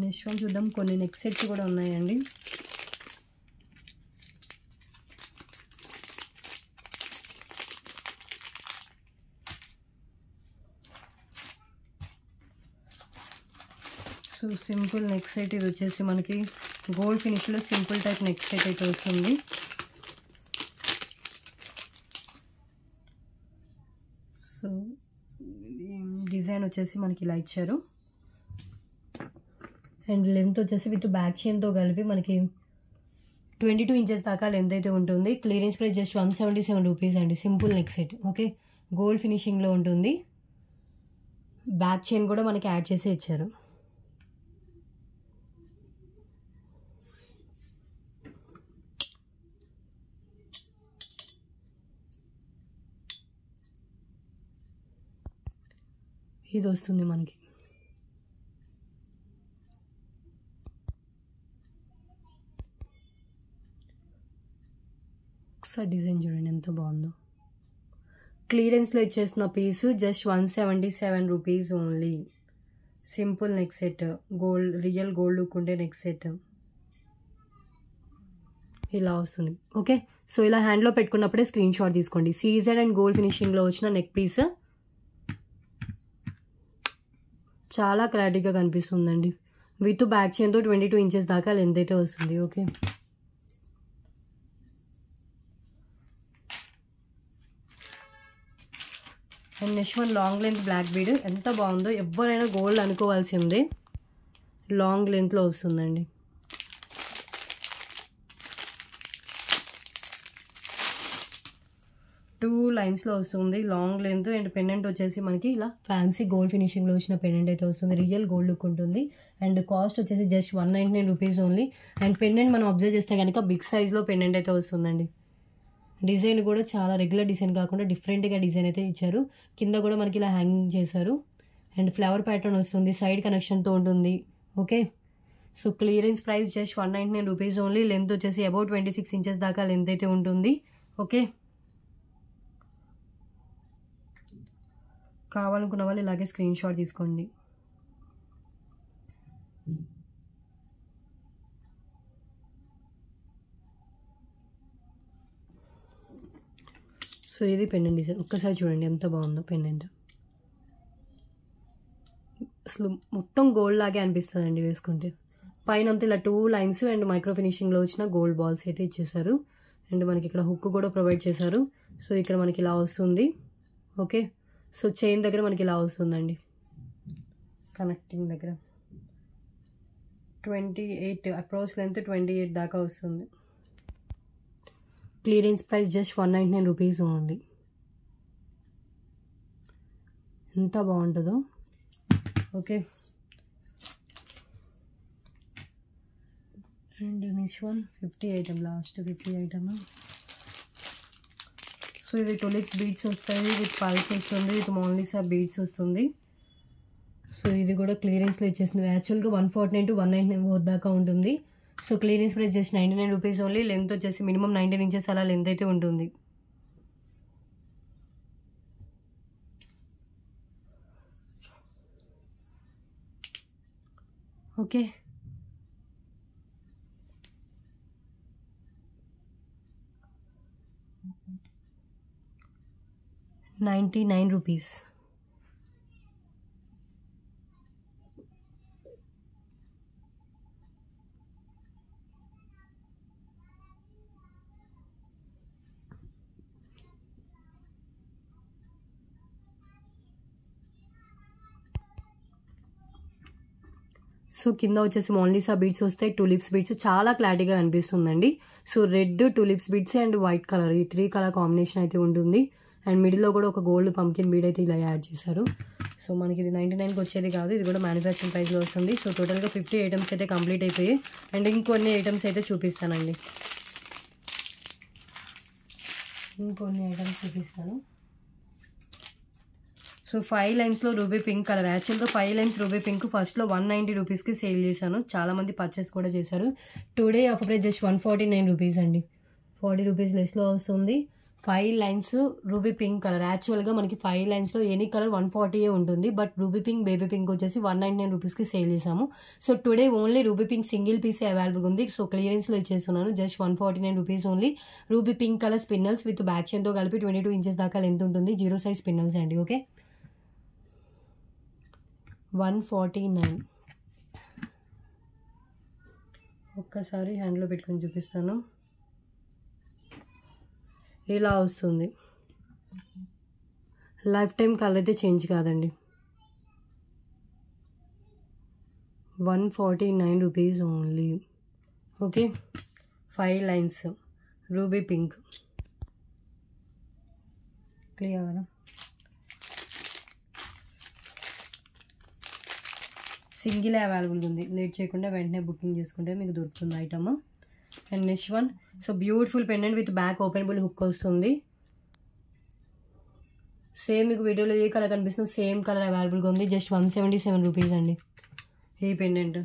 నెక్స్ట్ వన్ చూద్దాం. కొన్ని నెక్ సెట్స్ కూడా ఉన్నాయండి. సో సింపుల్ నెక్ సెట్ ఇది వచ్చేసి మనకి గోల్డ్ ఫినిష్లో సింపుల్ టైప్ నెక్ సెట్ అయితే వస్తుంది. సో డిజైన్ వచ్చేసి మనకి ఇలా ఇచ్చారు. అండ్ లెంత్ వచ్చేసి విత్ బ్యాక్ చైన్తో కలిపి మనకి 22 ఇంచెస్ దాకా లెంత్ అయితే ఉంటుంది. క్లియరెన్స్ ప్రైస్ జస్ట్ ₹177 అండి. Simple neck set. Okay, gold ఫినిషింగ్లో ఉంటుంది. బ్యాక్ చైన్ కూడా మనకి యాడ్ చేసి ఇచ్చారు. ఇది వస్తుంది మనకి. ఒకసారి డిజైన్ చూడండి ఎంత బాగుందో. క్లియరెన్స్లో ఇచ్చేసిన piece just ₹177 only. Simple neck set, gold real gold look ఉండే నెక్ సెట్ ఇలా వస్తుంది. ఓకే, సో ఇలా హ్యాండ్లో పెట్టుకున్నప్పుడే స్క్రీన్ షాట్ తీసుకోండి. సీజెడ్ అండ్ గోల్డ్ ఫినిషింగ్లో వచ్చిన నెక్ పీస్ చాలా క్లారిటీగా కనిపిస్తుందండి. విత్ బ్యాక్ చైన్తో 22 ఇంచెస్ దాకా లెంత్ అయితే వస్తుంది. Okay, and next one long length black bead. ఎంత బాగుందో, ఎవరైనా గోల్డ్ అనుకోవాల్సిందే. లాంగ్ లెంత్లో వస్తుందండి. టూ లైన్స్లో వస్తుంది, లాంగ్ లెంత్. అండ్ పెండెంట్ వచ్చేసి మనకి ఇలా ఫ్యాన్సీ గోల్డ్ ఫినిషింగ్లో వచ్చిన పెండెంట్ అయితే వస్తుంది. రియల్ గోల్డ్ లుక్ ఉంటుంది. అండ్ కాస్ట్ వచ్చేసి just 199 rupees only. And pendant మనం అబ్జర్వ్ చేస్తే కనుక బిగ్ సైజ్లో పెండెంట్ అయితే వస్తుందండి. డిజైన్ కూడా చాలా రెగ్యులర్ డిజైన్ కాకుండా డిఫరెంట్గా డిజైన్ అయితే ఇచ్చారు. కింద కూడా మనకి ఇలా హ్యాంగింగ్ చేశారు. అండ్ ఫ్లవర్ ప్యాటర్న్ వస్తుంది, సైడ్ కనెక్షన్తో ఉంటుంది. Okay, so clearance price just 199 rupees only. Length వచ్చేసి అబౌట్ 26 ఇంచెస్ దాకా లెంత్ అయితే ఉంటుంది. ఓకే, కావాలనుకున్న వాళ్ళు ఇలాగే స్క్రీన్ షాట్ తీసుకోండి. సో ఇది పెండెంట్ డిజైన్. ఒక్కసారి చూడండి ఎంత బాగుందో పెండెంట్. అసలు మొత్తం గోల్డ్ లాగే అనిపిస్తుందండి వేసుకుంటే. పైన అంతా ఇలా 2 లైన్స్ అండ్ మైక్రో ఫినిషింగ్లో వచ్చిన గోల్డ్ బాల్స్ అయితే ఇచ్చేసారు. అండ్ మనకి ఇక్కడ హుక్ కూడా ప్రొవైడ్ చేశారు. సో ఇక్కడ మనకి ఇలా వస్తుంది. ఓకే, సో చైన్ దగ్గర మనకి ఇలా వస్తుందండి, కనెక్టింగ్ దగ్గర 28 అప్రోచ్ లెంత్ 28 దాకా వస్తుంది. Clearance price just 199 rupees only. ఎంత బాగుంటుందో. Okay, and next one 50 item, last 50 item. So ఇది టులిప్స్ బీడ్స్ వస్తాయి, విత్ పల్స్ వస్తుంది, విత్ మోనాలిసా బీడ్స్ వస్తుంది. సో ఇది కూడా క్లియరెన్స్లో ఇచ్చేసింది. యాక్చువల్గా 149 to 199 దాకా ఉంటుంది. So clearance price just 99 rupees only. Length వచ్చేసి మినిమం 19 ఇంచెస్ అలా లెంత్ అయితే ఉంటుంది. ఓకే, ₹99. సో కింద వచ్చేసి మోనాలిసా బీడ్స్ వస్తాయి, టులిప్స్ బీడ్స్. చాలా క్లారిటీగా అనిపిస్తుందండి. So red, tulips beads and white colour, ఈ 3 కలర్ కాంబినేషన్ అయితే ఉంటుంది. అండ్ మిడిల్లో కూడా ఒక గోల్డ్ పంకిన్ బీడ్ అయితే ఇలా యాడ్ చేశారు. సో మనకి ఇది 99కి వచ్చేది కాదు, ఇది కూడా మ్యానుఫ్యాక్చరింగ్ ప్రైస్లో వస్తుంది. సో టోటల్గా 50 ఐటమ్స్ అయితే కంప్లీట్ అయిపోయాయి. అండ్ ఇంకొన్ని ఐటమ్స్ అయితే చూపిస్తానండి, ఇంకొన్ని ఐటమ్స్ చూపిస్తాను. సో 5 లైన్స్లో రూబీ పింక్ కలర్. యాక్చువల్గా 5 లైన్స్ రూబీ పింక్ ఫస్ట్లో 190 రూపీస్కి సేల్ చేశాను. చాలామంది పర్చేస్ కూడా చేశారు. Today offer price just 149 rupees అండి. 40 రూపీస్ లెస్లో వస్తుంది. 5 లైన్స్ రూబీ పింక్ కలర్. యాక్చువల్గా మనకి 5 లైన్స్లో ఎనీ కలర్ 140 ఉంటుంది. But ruby pink, baby pink వచ్చేసి 199 రూపీస్కి సేల్ చేసాము. So today only ruby pink single పీసే అవైలబుల్ ఉంది. సో క్లియరెన్స్లో ఇచ్చేస్తున్నాను. Just 149 rupees only. Ruby pink colour spinels with back చైన్తో కలిపి 22 ఇంచెస్ దాకా లెంత్ ఉంటుంది. 0 సైజ్ స్పిన్నల్స్ అండి. ఓకే, 149. ఒక్కసారి హ్యాండ్లో పెట్టుకొని చూపిస్తాను. ఇలా వస్తుంది. లైఫ్ టైం కలర్ అయితే చేంజ్ కాదండి. 149 rupees only. Okay, 5 lines ruby pink. Clear కదా? సింగిల్ అవైలబుల్ ఉంది. లేట్ చేయకుండా వెంటనే బుకింగ్ చేసుకుంటే మీకు దొరుకుతుంది item. And next one, so beautiful pendant with back openable hook వస్తుంది. సేమ్ మీకు వీడియోలో ఏ కలర్ కనిపిస్తుందో సేమ్ కలర్ అవైలబుల్గా ఉంది. జస్ట్ 177 రూపీస్ అండి ఈ పెండెంట్.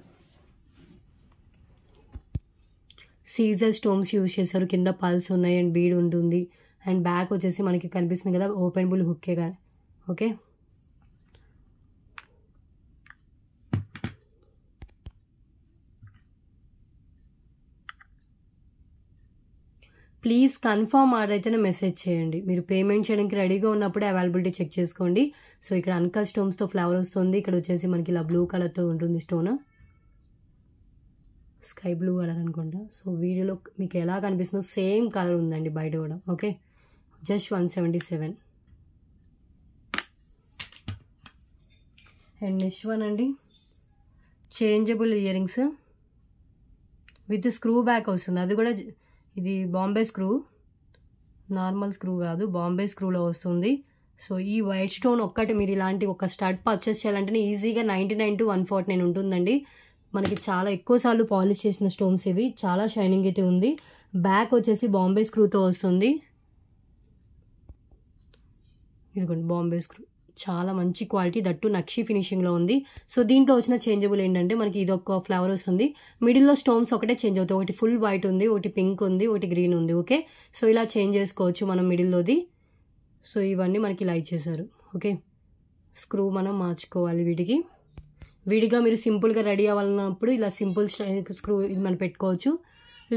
సీజర్ స్టోన్స్ యూజ్ చేశారు. కింద పల్స్ ఉన్నాయి అండ్ బీడ్ ఉంటుంది. అండ్ బ్యాక్ వచ్చేసి మనకి కనిపిస్తుంది కదా ఓపెనబుల్ హుక్కే కానీ. ఓకే, ప్లీజ్ కన్ఫర్మ్ ఆర్డర్ అయితేనే మెసేజ్ చేయండి. మీరు పేమెంట్ చేయడానికి రెడీగా ఉన్నప్పుడే అవైలబిలిటీ చెక్ చేసుకోండి. సో ఇక్కడ అన్కట్ స్టోన్స్తో ఫ్లవర్ వస్తుంది. ఇక్కడ వచ్చేసి మనకి ఇలా బ్లూ కలర్తో ఉంటుంది స్టోన్, స్కై బ్లూ కలర్ అనుకుంటా. సో వీడియోలో మీకు ఎలా కనిపిస్తుందో సేమ్ కలర్ ఉందండి బయట కూడా. Okay, just 177. And next one అండి changeable year rings with screw back వస్తుంది. అది కూడా ఇది బాంబే స్క్రూ, నార్మల్ స్క్రూ కాదు, బాంబే స్క్రూలో వస్తుంది. సో ఈ వైట్ స్టోన్ ఒక్కటి మీరు ఇలాంటి ఒక స్టడ్ పర్చేస్ చేయాలంటే ఈజీగా 99 to 149 ఉంటుందండి. మనకి చాలా ఎక్కువసార్లు పాలిష్ చేసిన స్టోన్స్ ఇవి. చాలా షైనింగ్ అయితే ఉంది. బ్యాక్ వచ్చేసి బాంబే స్క్రూతో వస్తుంది. ఇదిగోండి బాంబే స్క్రూ, చాలా మంచి క్వాలిటీ, దట్టు నక్షి ఫినిషింగ్లో ఉంది. సో దీంట్లో వచ్చిన చేంజబుల్ ఏంటంటే మనకి ఇది ఒక ఫ్లవర్ వస్తుంది, మిడిల్లో స్టోన్స్ ఒకటే చేంజ్ అవుతాయి. ఒకటి ఫుల్ వైట్ ఉంది, ఒకటి పింక్ ఉంది, ఒకటి గ్రీన్ ఉంది. ఓకే, సో ఇలా చేంజ్ చేసుకోవచ్చు మనం మిడిల్లోది. సో ఇవన్నీ మనకి ఇలా ఇచ్చేసారు. ఓకే, స్క్రూ మనం మార్చుకోవాలి వీటికి. విడిగా మీరు సింపుల్గా రెడీ అవ్వాలన్నప్పుడు ఇలా సింపుల్ స్క్రూ ఇది మనం పెట్టుకోవచ్చు.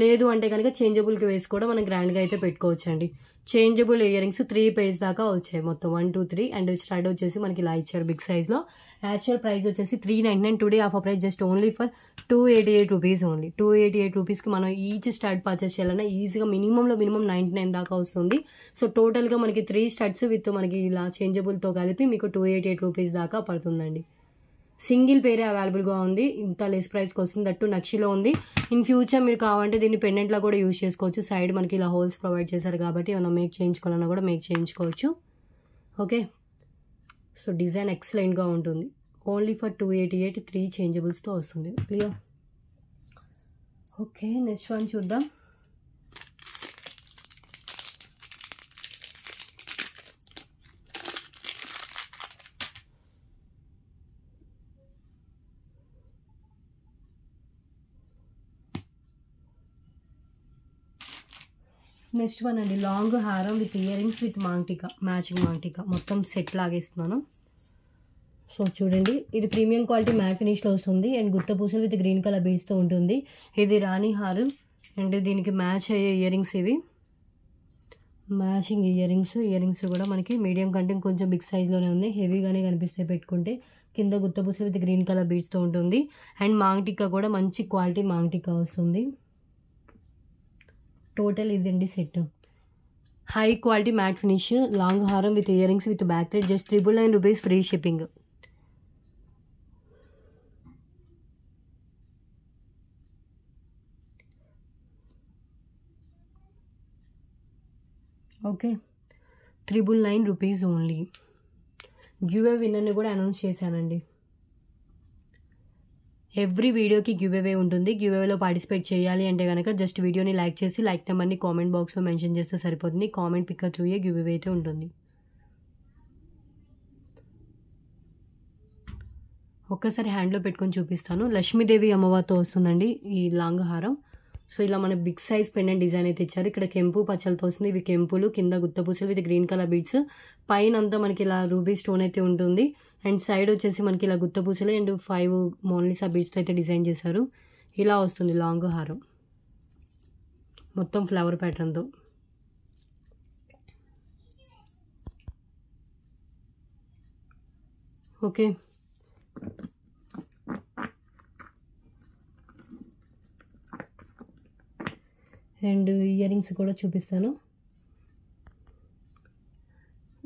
లేదు అంటే కనుక చేంజబుల్కి వేసి కూడా మనం గ్రాండ్గా అయితే పెట్టుకోవచ్చు అండి. చేంజబుల్ ఇయర్ రింగ్స్ 3 pairs దాకా వచ్చాయి మొత్తం, 1 2 3. అండ్ స్టడ్ వచ్చేసి మనకి ఇలా ఇచ్చారు బిగ్ సైజ్లో. యాక్చువల్ ప్రైస్ వచ్చేసి 399. Today offer price just only for 288 rupees only. 288 రూపీస్కి మనం ఈచ్ స్టడ్ పర్చేస్ చేయాలన్నా ఈజీగా మినిమం 99 దాకా వస్తుంది. సో టోటల్గా మనకి 3 స్టడ్స్ విత్ మనకి ఇలా చేంజబుల్తో కలిపి మీకు 288 రూపీస్ దాకా పడుతుందండి. సింగిల్ పేరే అవైలబుల్గా ఉంది, ఇంత లెస్ ప్రైస్కి వస్తుంది, దట్టు నక్షిలో ఉంది. ఇన్ ఫ్యూచర్ మీరు కావాలంటే దీన్ని పెండెంట్లో కూడా యూజ్ చేసుకోవచ్చు. సైడ్ మనకి ఇలా హోల్స్ ప్రొవైడ్ చేశారు కాబట్టి ఏమైనా మేక్ చేయించుకోవాలన్నా కూడా మేక్ చేయించుకోవచ్చు. ఓకే, సో డిజైన్ ఎక్సలెంట్గా ఉంటుంది. ఓన్లీ ఫర్ 288, 3 చేంజబుల్స్తో వస్తుంది. క్లియర్? ఓకే, నెక్స్ట్ వన్ చూద్దాం. నెక్స్ట్ వన్ అండి లాంగ్ హారం with year rings with maang tikka, matching maang tikka మొత్తం సెట్ లాగేస్తున్నాను. సో చూడండి, ఇది ప్రీమియం క్వాలిటీ మ్యాట్ ఫినిష్లో వస్తుంది. అండ్ గుత్త పూసలు విత్ గ్రీన్ కలర్ బేస్తో ఉంటుంది. ఇది రాణి హారం అండ్ దీనికి మ్యాచ్ అయ్యే ఇయర్ రింగ్స్ ఇవి, మ్యాచింగ్ ఇయర్ రింగ్స్ కూడా మనకి మీడియం కంటే కొంచెం బిగ్ సైజ్లోనే ఉంది. హెవీగానే కనిపిస్తాయి పెట్టుకుంటే. కింద గుత్త పూసలు విత్ గ్రీన్ కలర్ బీడ్స్తో ఉంటుంది. అండ్ మాంటికా కూడా మంచి క్వాలిటీ మాంటికా వస్తుంది. టోటల్ ఇదండి set. High quality matte finish long హారం with year rings with back thread just 999 rupees free shipping. Okay, 999 rupees only. Give away విన్నర్ని కూడా అనౌన్స్ చేశానండి. ఎవ్రీ వీడియోకి గివ్ అవే ఉంటుంది. గివ్ అవేలో పార్టిసిపేట్ చేయాలి అంటే కనుక జస్ట్ వీడియోని లైక్ చేసి లైక్ నెంబర్ని కామెంట్ బాక్స్లో మెన్షన్ చేస్తే సరిపోతుంది. కామెంట్ పిక్ త్రూయే గివ్ అవే అయితే ఉంటుంది. ఒక్కసారి హ్యాండ్లో పెట్టుకొని చూపిస్తాను. లక్ష్మీదేవి అమ్మవారితో వస్తుందండి ఈ లాంగ్ హారం. సో ఇలా మన బిగ్ సైజ్ పెండెంట్ డిజైన్ అయితే ఇచ్చారు. ఇక్కడ కెంపు పచ్చలతో వస్తుంది. ఇవి కెంపులు, కింద గుత్తపూసలు విత్ గ్రీన్ కలర్ బీడ్స్, పైన అంతా మనకి ఇలా రూబీ స్టోన్ అయితే ఉంటుంది. అండ్ సైడ్ వచ్చేసి మనకి ఇలా గుత్తపూసలు అండ్ 5 మోనాలిసా బీడ్స్తో అయితే డిజైన్ చేశారు. ఇలా వస్తుంది లాంగ్ హారం మొత్తం ఫ్లవర్ ప్యాటర్న్తో. ఓకే, అండ్ ఇయర్ రింగ్స్ కూడా చూపిస్తాను.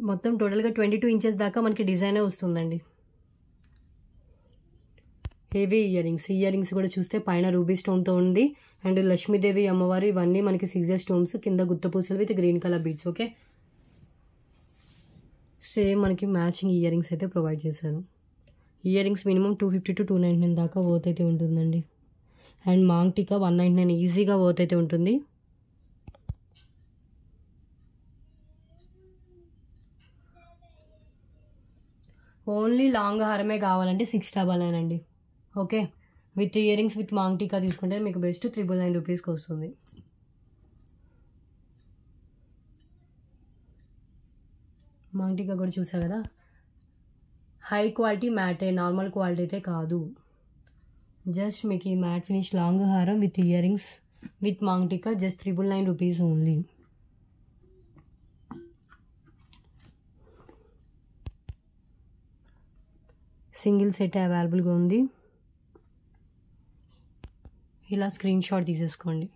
మొత్తం టోటల్గా 22 ఇంచెస్ దాకా మనకి డిజైనే వస్తుందండి. హెవీ ఇయర్ రింగ్స్ కూడా చూస్తే పైన రూబీ స్టోన్తో ఉంది. అండ్ లక్ష్మీదేవి అమ్మవారు ఇవన్నీ మనకి 6 స్టోన్స్, కింద గుత్తపూసలు with green colour beads. Okay, same మనకి మ్యాచింగ్ ఇయర్ రింగ్స్ అయితే ప్రొవైడ్ చేశారు. ఇయర్ రింగ్స్ మినిమం 250 to 299 దాకా వర్త్ అయితే ఉంటుందండి. అండ్ మాంటికా 199 ఈజీగా వర్త్ అయితే ఉంటుంది. ఓన్లీ లాంగ్ హారమే కావాలంటే 699 అండి. Okay, with year rings with maang tikka తీసుకుంటే మీకు బెస్ట్ 999 రూపీస్కి వస్తుంది. మాంటికా కూడా చూసా కదా, హై క్వాలిటీ మ్యాటే, నార్మల్ క్వాలిటీ అయితే కాదు. జస్ట్ మీకు ఈ మ్యాట్ ఫినిష్ లాంగ్ హారం with year rings with maang tikka just 999 rupees only. Single set అవైలబుల్గా ఉంది. ఇలా స్క్రీన్ షాట్ తీసేసుకోండి.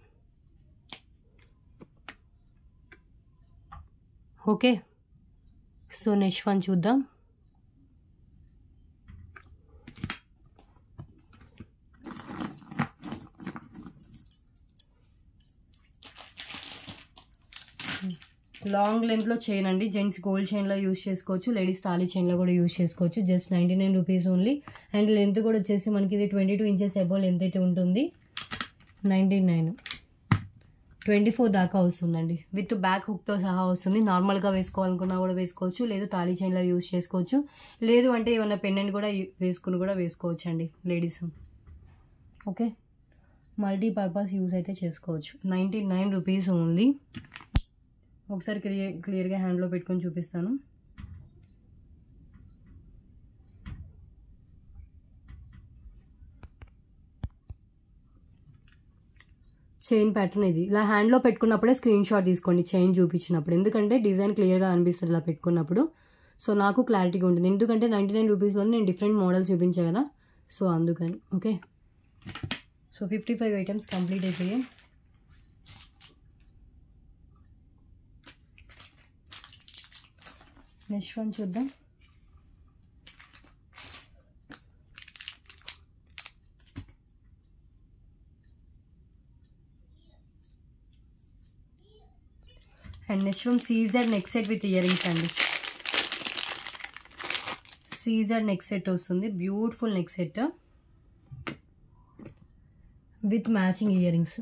ఓకే, సో నెక్స్ట్ వన్ చూద్దాం. లాంగ్ లెంత్లో చైన్ అండి. జెంట్స్ గోల్డ్ చైన్లో యూస్ చేసుకోవచ్చు, లేడీస్ తాళీ చైన్లో కూడా యూస్ చేసుకోవచ్చు. Just 99 rupees only. And length కూడా వచ్చేసి మనకి ఇది 22 ఇంచెస్ అబోవ్ లెంత్ అయితే ఉంటుంది. 99, 24 దాకా వస్తుందండి. విత్ బ్యాక్ హుక్తో సహా వస్తుంది. నార్మల్గా వేసుకోవాలనుకున్నా కూడా వేసుకోవచ్చు, లేదు తాళీ చైన్లో యూస్ చేసుకోవచ్చు, లేదు అంటే ఏమన్నా పెండెంట్ కూడా వేసుకోవచ్చు అండి లేడీస్. ఓకే, మల్టీపర్పస్ యూస్ అయితే చేసుకోవచ్చు. 99 రూపీస్ ఓన్లీ. ఒకసారి క్లియర్గా హ్యాండ్లో పెట్టుకొని చూపిస్తాను. చైన్ ప్యాటర్న్ ఇది. ఇలా హ్యాండ్లో పెట్టుకున్నప్పుడే స్క్రీన్ షాట్ తీసుకోండి చైన్ చూపించినప్పుడు, ఎందుకంటే డిజైన్ క్లియర్గా అనిపిస్తుంది ఇలా పెట్టుకున్నప్పుడు. సో నాకు క్లారిటీగా ఉంటుంది, ఎందుకంటే 99 రూపీస్లో నేను డిఫరెంట్ మోడల్స్ చూపించాను కదా, సో అందుకని. ఓకే, సో 55 ఐటమ్స్ కంప్లీట్ అయిపోయాయి. నెక్స్ట్ వన్ చూద్దాం. And next one Caesar neck set with ear rings అండి. సీజర్ నెక్ సెట్ వస్తుంది, beautiful neck set with matching ear rings.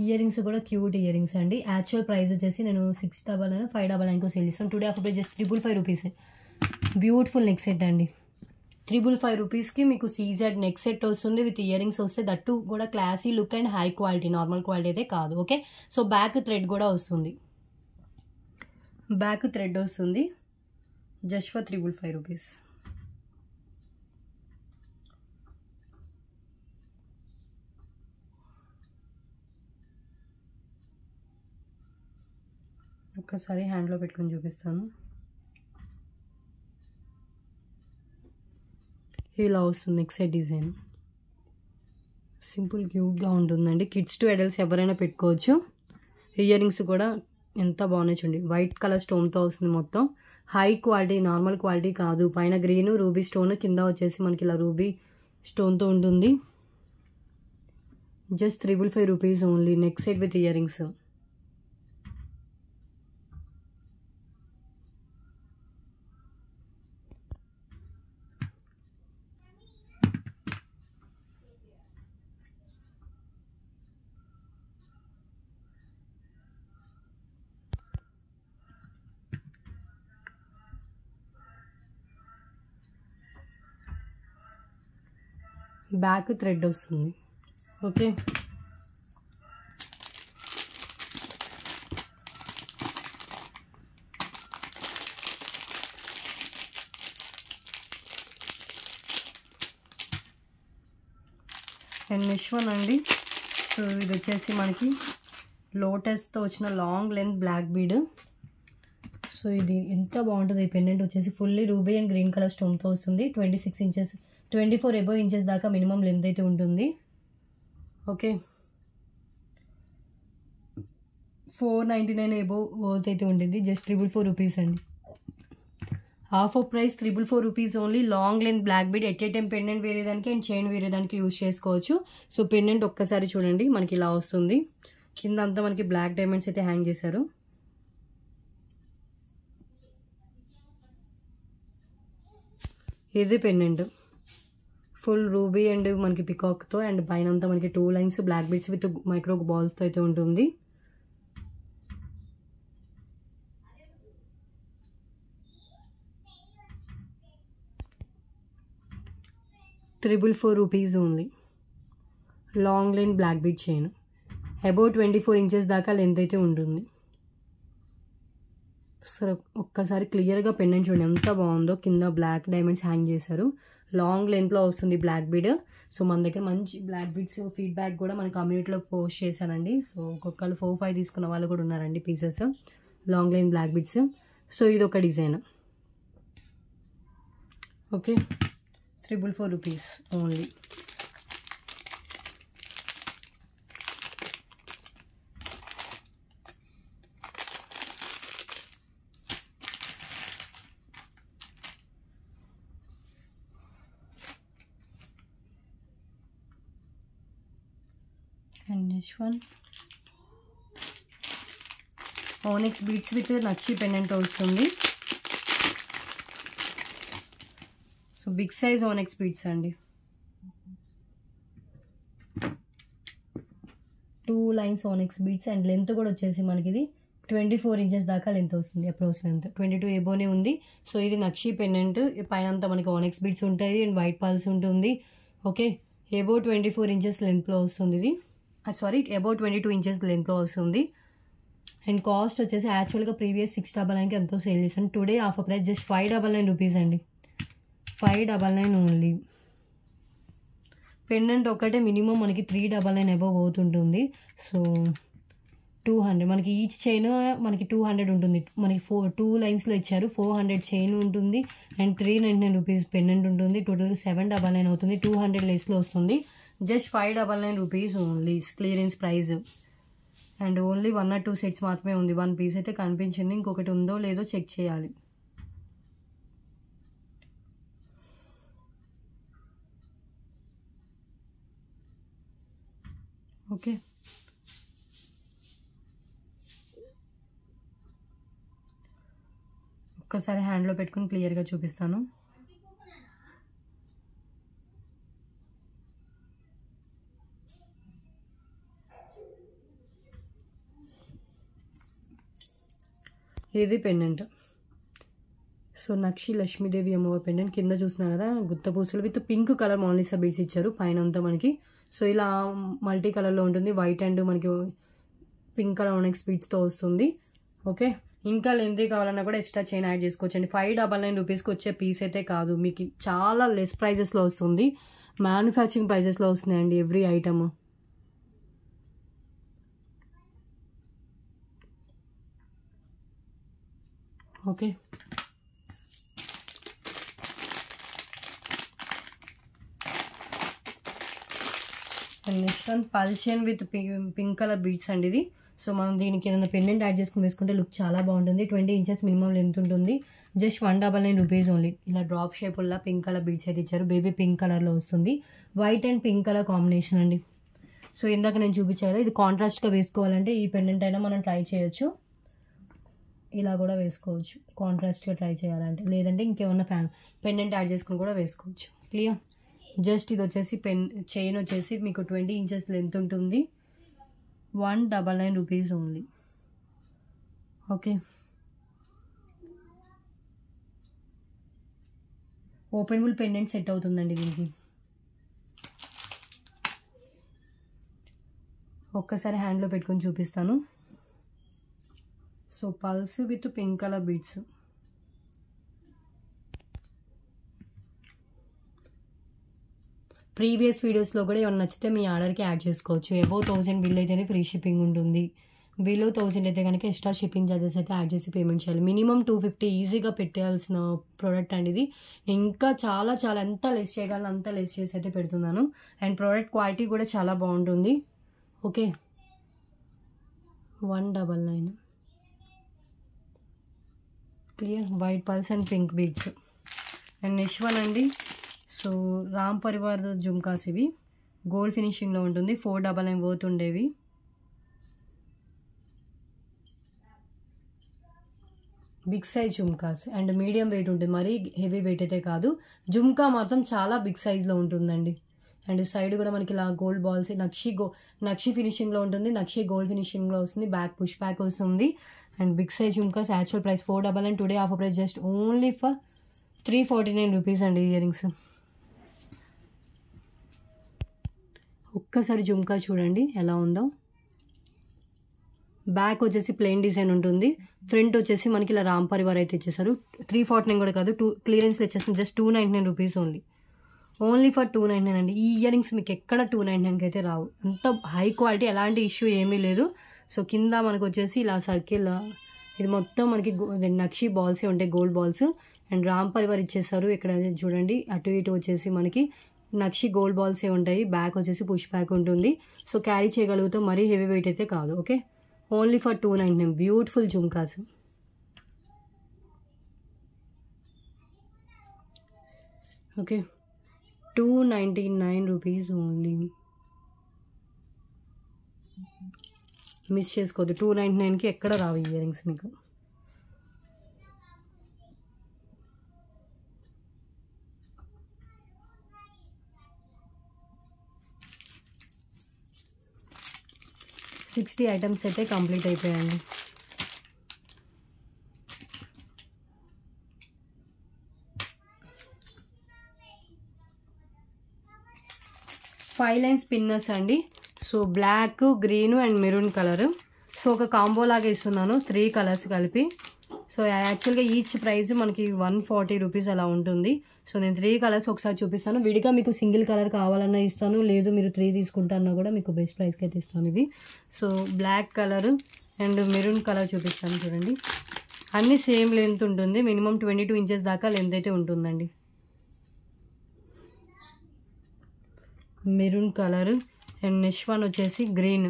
Ear rings కూడా క్యూట్ ఇయర్ రింగ్స్ అండి. Actual price వచ్చేసి నేను 699 599 sale చేస్తాను. Today offer just 555 rupees. Beautiful neck set అండి. 555 రూపీస్కి మీకు సీజెడ్ నెక్ సెట్ వస్తుంది విత్ ఇయర్ రింగ్స్ వస్తే, దట్టు కూడా classy look and high quality, normal quality అయితే కాదు. ఓకే, సో బ్యాక్ థ్రెడ్ కూడా వస్తుంది, బ్యాక్ థ్రెడ్ వస్తుంది జస్ట్ ఫర్ 555 రూపీస్. ఒక్కసారి హ్యాండ్లో పెట్టుకొని చూపిస్తాను. ఇలా వస్తుంది నెక్ సెట్ డిజైన్. సింపుల్ క్యూట్గా ఉంటుందండి. కిడ్స్ టు అడల్ట్స్ ఎవరైనా పెట్టుకోవచ్చు. ఇయర్ రింగ్స్ కూడా ఎంత బాగున్నాయి చూడండి. వైట్ కలర్ స్టోన్తో వస్తుంది మొత్తం. హై క్వాలిటీ, నార్మల్ క్వాలిటీ కాదు. పైన గ్రీన్ రూబీ స్టోన్, కింద వచ్చేసి మనకి ఇలా రూబీ స్టోన్తో ఉంటుంది. Just 555 rupees only. Neck set with year rings. Back thread వస్తుంది. ఓకే, అండ్ నెక్స్ట్ వన్ అండి. సో ఇది వచ్చేసి మనకి లోటస్తో వచ్చిన long length black bead. So ఇది ఎంత బాగుంటుంది. ఈ పెండెంట్ వచ్చేసి fully ruby and green colour స్టోన్తో వస్తుంది. 26 ఇంచెస్ 24 అబోవ్ ఇంచెస్ దాకా మినిమం లెంత్ అయితే ఉంటుంది. ఓకే, 499 అబోవ్ వర్త్ అయితే ఉంటుంది. జస్ట్ 444 రూపీస్ అండి. Half off price 444 rupees only. Long length black bead at a time pendant వేరేదానికి అండ్ చైన్ వేరేదానికి యూజ్ చేసుకోవచ్చు. సో పెండెంట్ ఒక్కసారి చూడండి, మనకి ఇలా వస్తుంది. కింద అంతా మనకి బ్లాక్ డైమండ్స్ అయితే హ్యాంగ్ చేశారు. ఇది పెండెంట్ ఫుల్ రూబీ అండ్ మనకి పికాక్తో, అండ్ పైన అంతా మనకి 2 lines black beads with micro బాల్స్తో అయితే ఉంటుంది. ₹444 only. Long length black bead chain above 24 inches దాకా లెంత్ అయితే ఉంటుంది. సో ఒక్కసారి క్లియర్గా పెండెంట్ చూడండి ఎంత బాగుందో. కింద బ్లాక్ డైమండ్స్ హ్యాంగ్ చేశారు. లాంగ్ లెంత్లో వస్తుంది బ్లాక్ బీడ్. సో మన దగ్గర మంచి బ్లాక్ బీడ్స్ ఫీడ్బ్యాక్ కూడా మన కమ్యూనిటీలో పోస్ట్ చేశానండి. సో ఒక్కొక్కరు 4-5 తీసుకున్న వాళ్ళు కూడా ఉన్నారండి pieces long length black beads. So ఇది ఒక design. Okay, 444 rupees only. And next one, onyx beads with నక్షి పెండెంట్ వస్తుంది. So big size onyx beads అండి. 2 lines onyx beads and length కూడా వచ్చేసి మనకి ఇది 24 ఇంచెస్ దాకా లెంత్ వస్తుంది. అప్రోచ్ లెంత్ 22 ఎబోనే ఉంది. సో ఇది నక్షి పెండెంట్, పైన అంతా మనకి ఓనెక్స్ బీట్స్ ఉంటాయి అండ్ వైట్ పల్స్ ఉంటుంది. ఓకే, ఎబో 24 ఇంచెస్ లెంత్లో వస్తుంది ఇది. సారీ, అబౌట్ 22 ఇంచెస్ లెంత్లో వస్తుంది. అండ్ కాస్ట్ వచ్చేసి యాక్చువల్గా ప్రీవియస్ 699కి ఎంతో సేల్ చేశాను. Today offer price just 599 rupees అండి. 599 ఓన్లీ. పెండెంట్ ఒకటే మినిమం మనకి 399 అబౌవ్ అవుతుంటుంది. సో 200 మనకి ఈచ్ చైన్ మనకి 200 ఉంటుంది. మనకి 2 లైన్స్లో ఇచ్చారు. 400 చైన్ ఉంటుంది అండ్ 399 రూపీస్ పెండెంట్ ఉంటుంది. టోటల్గా 799 అవుతుంది. 200 లెస్లో వస్తుంది. Just 599 rupees only clearance price. And only 1 or 2 sets మాత్రమే ఉంది. 1 పీస్ అయితే కనిపించింది, ఇంకొకటి ఉందో లేదో చెక్ చేయాలి. ఓకే, ఒక్కసారి హ్యాండ్లో పెట్టుకుని క్లియర్గా చూపిస్తాను. ఇది పెండెంట్. సో నక్షి లక్ష్మీదేవి అమ్మవారి పెండెంట్. కింద చూసినా కదా గుత్తపూసలు విత్ పింక్ కలర్ మౌలిసా బీడ్స్ ఇచ్చారు పైన అంతా మనకి. సో ఇలా మల్టీ కలర్లో ఉంటుంది. వైట్ అండ్ మనకి పింక్ కలర్ ఓనెక్స్ బీడ్స్తో వస్తుంది. ఓకే, ఇంకా లెంతీ కావాలన్నా కూడా ఎక్స్ట్రా చైన్ యాడ్ చేసుకోవచ్చండి. 599 రూపీస్కి వచ్చే పీస్ అయితే కాదు, మీకు చాలా లెస్ ప్రైజెస్లో వస్తుంది. మ్యానుఫ్యాక్చరింగ్ ప్రైజెస్లో వస్తున్నాయండి every item. Okay, next one పల్షియన్ విత్ పింక్ కలర్ బీడ్స్ అండి ఇది. సో మనం దీనికి ఏదైనా పెండెంట్ యాడ్ చేసుకుని వేసుకుంటే లుక్ చాలా బాగుంటుంది. 20 ఇంచెస్ మినిమం లెంత్ ఉంటుంది. Just 199 rupees only. ఇలా డ్రాప్ షేపుల్లో పింక్ కలర్ బీడ్స్ అయితే ఇచ్చారు. బేబీ పింక్ కలర్లో వస్తుంది. White and pink colour combination అండి. సో ఇందాక నేను చూపించాను, ఇది కాంట్రాస్ట్గా వేసుకోవాలంటే ఈ పెండెంట్ అయినా మనం ట్రై చేయొచ్చు. ఇలా కూడా వేసుకోవచ్చు కాంట్రాస్ట్గా ట్రై చేయాలంటే, లేదంటే ఇంకేమన్నా పెండెంట్ యాడ్ చేసుకుని కూడా వేసుకోవచ్చు. క్లియర్. జస్ట్ ఇది వచ్చేసి చైన్ వచ్చేసి మీకు 20 ఇంచెస్ లెంత్ ఉంటుంది. 199 rupees only. Okay, openable pendant set అవుతుందండి దీనికి. ఒక్కసారి హ్యాండ్లో పెట్టుకొని చూపిస్తాను. So pulse with pink colour beads. Previous వీడియోస్లో కూడా ఏమైనా నచ్చితే మీ ఆర్డర్కి యాడ్ చేసుకోవచ్చు. అబౌవ్ 1000 బిల్ అయితేనే ఫ్రీ షిప్పింగ్ ఉంటుంది. బిలో 1000 అయితే కనుక ఎక్స్ట్రా షిప్పింగ్ ఛార్జెస్ అయితే యాడ్ చేసి పేమెంట్ చేయాలి. మినిమం 250 ఈజీగా పెట్టేయాల్సిన ప్రోడక్ట్ అండి ఇది. ఇంకా చాలా చాలా ఎంత లెస్ చేయగలను అంత లెస్ చేసి అయితే పెడుతున్నాను. అండ్ ప్రోడక్ట్ క్వాలిటీ కూడా చాలా బాగుంటుంది. Okay, 199. Clear. White pearls and pink beads. And next one అండి. సో రామ్ పరివార్ జుమ్కాస్ ఇవి గోల్డ్ ఫినిషింగ్లో ఉంటుంది. 499 వర్త్ ఉండేవి. Big size jhumkas and medium weight ఉంటుంది, మరీ హెవీ వెయిట్ అయితే కాదు. జుమ్కా మాత్రం చాలా బిగ్ సైజ్లో ఉంటుందండి. అండ్ సైడ్ కూడా మనకి ఇలా గోల్డ్ బాల్స్ నక్షి ఫినిషింగ్లో ఉంటుంది. నక్షి గోల్డ్ ఫినిషింగ్లో వస్తుంది. బ్యాక్ పుష్ బ్యాక్ వస్తుంది. And big size jhumkas actual price 499. Today offer price just only for 349 rupees అండి ఇయర్ రింగ్స్. ఒక్కసారి జుమ్కా చూడండి ఎలా ఉందో. బ్యాక్ వచ్చేసి ప్లెయిన్ డిజైన్ ఉంటుంది. ఫ్రంట్ వచ్చేసి మనకి ఇలా రామ్ పరివార్ అయితే ఇచ్చేసారు. 349 కూడా కాదు, క్లియరెన్స్లో ఇచ్చేస్తుంది. Just 299 rupees only. Only for 299 అండి. ఈ ఇయర్ రింగ్స్ మీకు ఎక్కడ 299కి అయితే రావు. అంత హై క్వాలిటీ, ఎలాంటి ఇష్యూ ఏమీ లేదు. సో కింద మనకు వచ్చేసి ఇలా సర్కిల్, ఇది మొత్తం మనకి నక్షి బాల్సే ఉంటాయి, gold balls. And Ram Parivar ఇచ్చేసారు. ఇక్కడ చూడండి అటు ఇటు వచ్చేసి మనకి నక్షి గోల్డ్ బాల్సే ఉంటాయి. బ్యాక్ వచ్చేసి పుష్ బ్యాక్ ఉంటుంది. సో క్యారీ చేయగలుగుతాం, మరీ హెవీ వెయిట్ అయితే కాదు. Okay, only for 299. Beautiful jhumkas. Okay, 299 rupees only. Miss చేసుకోవద్దు. 299కి ఎక్కడ రావు ఇయర్ రింగ్స్ మీకు. సిక్స్టీ ఐటమ్స్ అయితే కంప్లీట్ అయిపోయాయండి. ఫైవ్ లైన్ స్పిన్నర్స్ అండి. So black, green and maroon colour. So ఒక కాంబో లాగా ఇస్తున్నాను 3 కలర్స్ కలిపి. సో యాక్చువల్గా ఈచ్ ప్రైస్ మనకి 140 రూపీస్ అలా ఉంటుంది. సో నేను 3 కలర్స్ ఒకసారి చూపిస్తాను. విడిగా మీకు సింగిల్ కలర్ కావాలన్నా ఇస్తాను, లేదు మీరు 3 తీసుకుంటారన్నా కూడా మీకు బెస్ట్ ప్రైస్కి అయితే ఇస్తాను ఇవి. So black colour and maroon colour చూపిస్తాను చూడండి. అన్నీ సేమ్ లెంత్ ఉంటుంది, మినిమం 22 ఇంచెస్ దాకా లెంత్ అయితే ఉంటుందండి. Maroon colour and next one వచ్చేసి green.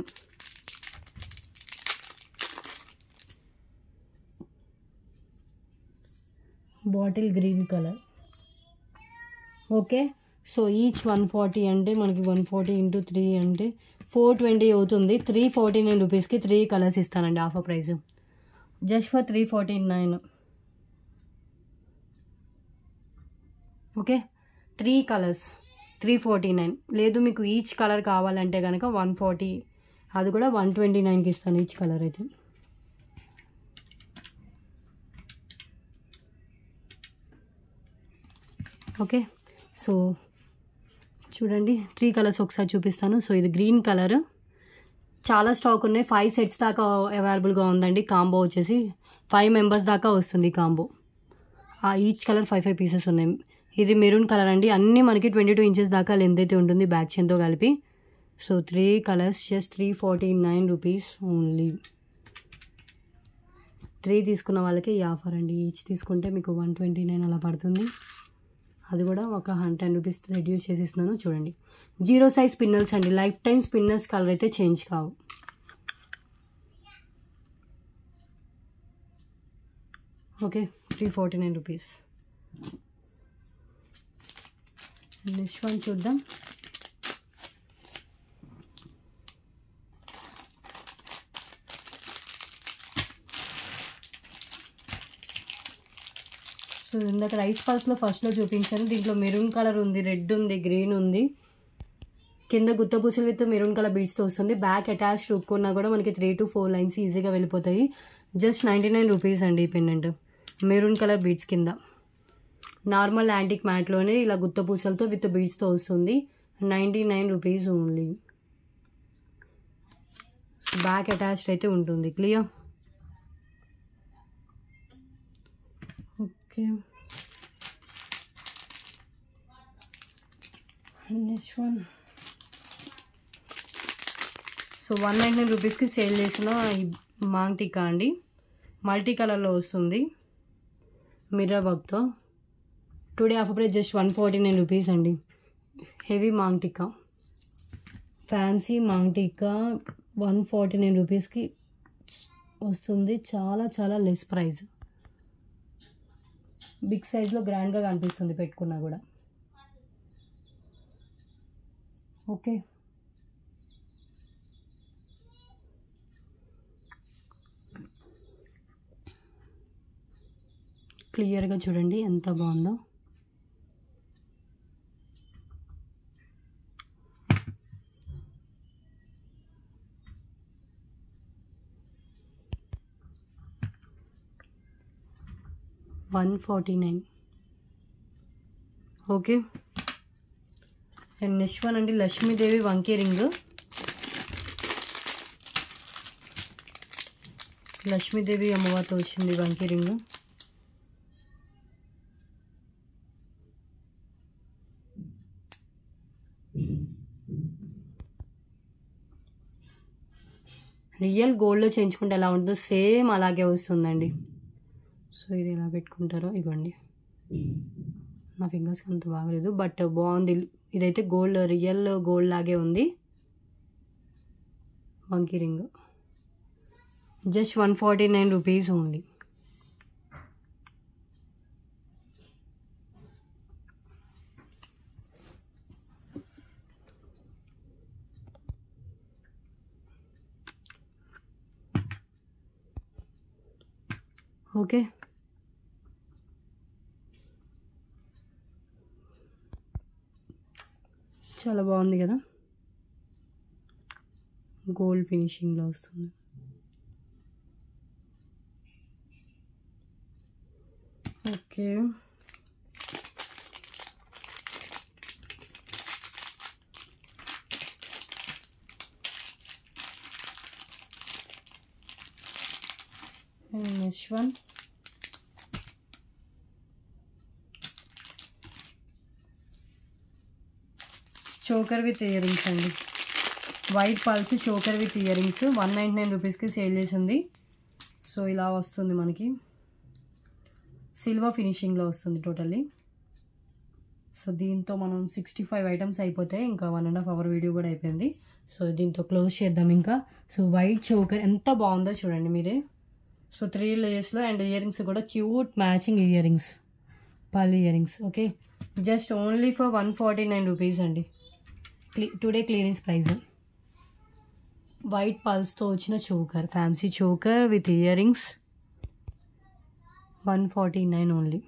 Bottle green colour. Okay. So each 140 అంటే మనకి 140 × 3 అంటే 420 అవుతుంది. 349 రూపీస్కి 3 కలర్స్ ఇస్తానండి offer price, just for 349. Okay, 3 colours 349. లేదు మీకు ఈచ్ కలర్ కావాలంటే కనుక 140, అది కూడా 129కి ఇస్తాను ఈచ్ కలర్ అయితే. ఓకే, సో చూడండి 3 కలర్స్ ఒకసారి చూపిస్తాను. సో ఇది గ్రీన్ కలర్, చాలా స్టాక్ ఉన్నాయి. 5 సెట్స్ దాకా అవైలబుల్గా ఉందండి. కాంబో వచ్చేసి 5 మెంబర్స్ దాకా వస్తుంది కాంబో. ఈచ్ కలర్ 5 పీసెస్ ఉన్నాయి. ఇది మెరూన్ కలర్ అండి. అన్నీ మనకి 22 ఇంచెస్ దాకా లెంత్ అయితే ఉంటుంది బ్యాక్ చైన్తో కలిపి. So 3 colours just 349 rupees only. 3 తీసుకున్న వాళ్ళకి ఈ ఆఫర్ అండి. ఈచ్ తీసుకుంటే మీకు 129 అలా పడుతుంది. అది కూడా ఒక 110 రూపీస్ రెడ్యూస్ చేసి ఇస్తున్నాను చూడండి. 0 సైజ్ స్పిన్నర్స్ అండి. లైఫ్ టైం స్పిన్నర్స్ కలర్ అయితే చేంజ్ కావు. Okay, 349 rupees. నెక్స్ట్ వన్ చూద్దాం. సో ఇందాక రైస్ పల్స్లో ఫస్ట్లో చూపించాను. దీంట్లో మెరూన్ కలర్ ఉంది, రెడ్ ఉంది, గ్రీన్ ఉంది. కింద గుత్తపూసలు విత్ మెరూన్ కలర్ బీడ్స్తో వస్తుంది. బ్యాక్ అటాచ్ రుక్కున్నా కూడా మనకి 3 to 4 లైన్స్ ఈజీగా వెళ్ళిపోతాయి. జస్ట్ 99 రూపీస్ అండి ఈ పెండెంట్. మెరూన్ కలర్ బీడ్స్ కింద నార్మల్ యాంటిక్ మ్యాట్లోనే ఇలా గుత్తపూసలతో విత్ బీడ్స్తో వస్తుంది. 99 రూపీస్ ఓన్లీ. బ్యాక్ అటాచ్డ్ అయితే ఉంటుంది. Clear? Okay, next one. So 199 రూపీస్కి సేల్ చేసిన ఈ మాంగ్ టిక్కా అండి. మల్టీ కలర్లో వస్తుంది మిర్రర్ వర్క్తో. Today offer price just 149 rupees అండి. హెవీ మాంగ్ టిక్కా, ఫ్యాన్సీ మాంగ్ టిక్కా 149 రూపీస్కి వస్తుంది. చాలా చాలా లెస్ ప్రైస్. బిగ్ సైజ్లో గ్రాండ్గా కనిపిస్తుంది పెట్టుకున్నా కూడా. ఓకే, క్లియర్గా చూడండి ఎంత బాగుందో. $149. ఓకే, అండ్ నెక్స్ట్ వన్ అండి లక్ష్మీదేవి వంకీ రింగ్. లక్ష్మీదేవి అమ్మవారితో వచ్చింది వంకీ రింగ్. రియల్ గోల్డ్లో చేయించుకుంటే ఎలా ఉంటుందో సేమ్ అలాగే వస్తుందండి. సో ఇది ఎలా పెట్టుకుంటారో ఇవ్వండి. నా ఫింగర్స్కి అంత బాగలేదు బట్ బాగుంది. ఇదైతే గోల్డ్, రియల్ గోల్డ్ లాగే ఉంది. వంకీ ring just 149 rupees only. Okay, చాలా బాగుంది కదా, గోల్డ్ ఫినిషింగ్లో వస్తుంది. Okay, and next one choker with ear rings అండి. White pearls choker with year rings 199 రూపీస్కి సేల్ చేసింది. సో ఇలా వస్తుంది మనకి, సిల్వర్ ఫినిషింగ్లో వస్తుంది టోటల్లీ. సో దీంతో మనం 65 ఐటమ్స్ అయిపోతాయి, ఇంకా 1.5 hour వీడియో కూడా అయిపోయింది. సో దీంతో క్లోజ్ చేద్దాం ఇంకా. సో వైట్ చోకర్ ఎంత బాగుందో చూడండి మీరే. సో 3 లేయర్స్లో అండ్ ఇయర్ రింగ్స్ కూడా cute matching year rings, pearl ear rings. Okay, just only for 149 rupees అండి. Today clearance price. వైట్ పల్స్తో వచ్చిన choker, fancy choker with year rings 149 only.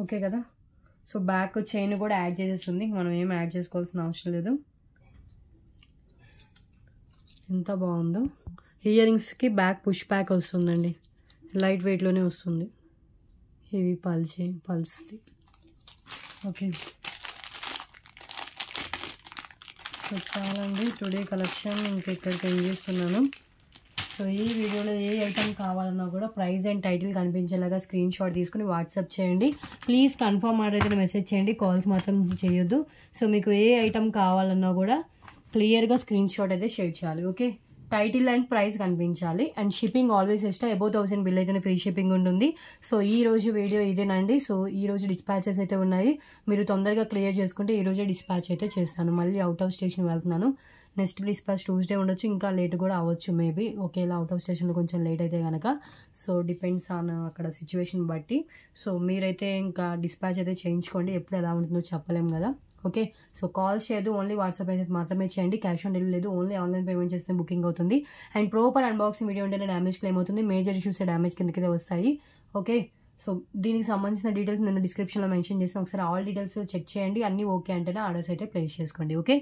Okay కదా. సో బ్యాక్ చైన్ కూడా add చేసేస్తుంది, మనం ఏం add చేసుకోవాల్సిన అవసరం లేదు. ఎంత బాగుందో. ఇయర్ రింగ్స్కి బ్యాక్ పుష్ బ్యాక్ వస్తుందండి, లైట్ వెయిట్లోనే వస్తుంది. ఇవి పల్స్ది. ఓకే, సో చాలండి టుడే కలెక్షన్. ఇంకెక్కడికి ఏం చేస్తున్నాను. సో ఈ వీడియోలో ఏ ఐటమ్ కావాలన్నా కూడా ప్రైస్ అండ్ టైటిల్ కనిపించేలాగా స్క్రీన్ షాట్ తీసుకుని వాట్సాప్ చేయండి. ప్లీజ్ కన్ఫర్మ్ ఆర్డర్ అయితే మెసేజ్ చేయండి, కాల్స్ మాత్రం చేయొద్దు. సో మీకు ఏ ఐటమ్ కావాలన్నా కూడా క్లియర్గా స్క్రీన్ షాట్ అయితే షేర్ చేయాలి. ఓకే, టైటిల్ అండ్ ప్రైస్ కనిపించాలి. And shipping always extra, above 1000 bill అయితేనే ఫ్రీ షిప్పింగ్ ఉంటుంది. సో ఈ రోజు వీడియో ఇదేనండి. సో ఈ రోజు డిస్పాచెస్ అయితే ఉన్నాయి, మీరు తొందరగా క్లియర్ చేసుకుంటే ఈ రోజే డిస్పాచ్ అయితే చేస్తాను. మళ్ళీ అవుట్ ఆఫ్ స్టేషన్ వెళ్తున్నాను. నెక్స్ట్ డిస్పాచ్ ట్యూస్డే ఉండొచ్చు, ఇంకా లేట్ కూడా అవ్వచ్చు మేబీ. ఒకేలా అవుట్ ఆఫ్ స్టేషన్లో కొంచెం లేట్ అయితే కనుక. సో డిపెండ్స్ ఆన్ అక్కడ సిచ్యువేషన్ బట్టి. సో మీరైతే ఇంకా డిస్పాచ్ అయితే చేయించుకోండి, ఎప్పుడు ఎలా ఉంటుందో చెప్పలేం కదా. ఓకే, సో కాల్స్ చేయదు, ఓన్లీ వాట్సాప్ మెసేజ్ మాత్రమే చేయండి. క్యాష్ ఆన్ డెలివరీ లేదు, ఓన్లీ ఆన్లైన్ పేమెంట్ చేస్తే బుకింగ్ అవుతుంది. అండ్ ప్రాపర్ అన్బాక్సింగ్ వీడియో ఉంటేనే డ్యామేజ్ క్లెయిమ్ అవుతుంది, మేజర్ ఇష్యూస్ డ్యామేజ్ కిందకైతే వస్తాయి. ఓకే, సో దీనికి సంబంధించిన డీటెయిల్స్ నేను డిస్క్రిప్షన్లో మెన్షన్ చేసిన, ఒకసారి ఆల్ డీటెయిల్స్ చెక్ చేయండి. అన్నీ ఓకే అంటేనే ఆర్డర్స్ అయితే ప్లేస్ చేసుకోండి. Okay,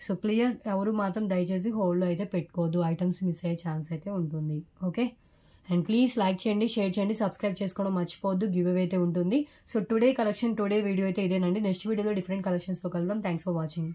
so clear. ఎవరు మాత్రం దయచేసి హోల్డ్లో అయితే పెట్టుకోవద్దు, ఐటమ్స్ మిస్ అయ్యే ఛాన్స్ అయితే ఉంటుంది. ఓకే, అండ్ ప్లీజ్ లైక్ చేయండి, షేర్ చేయండి, సబ్స్క్రైబ్ చేసుకోవడం మర్చిపోవద్దు. గివ్ అవే అయితే ఉంటుంది. So today collection, today video అయితే ఇదేనండి. నెక్స్ట్ వీడియోలో డిఫరెంట్ కలెక్షన్స్తో కలుద్దాం. Thanks for watching.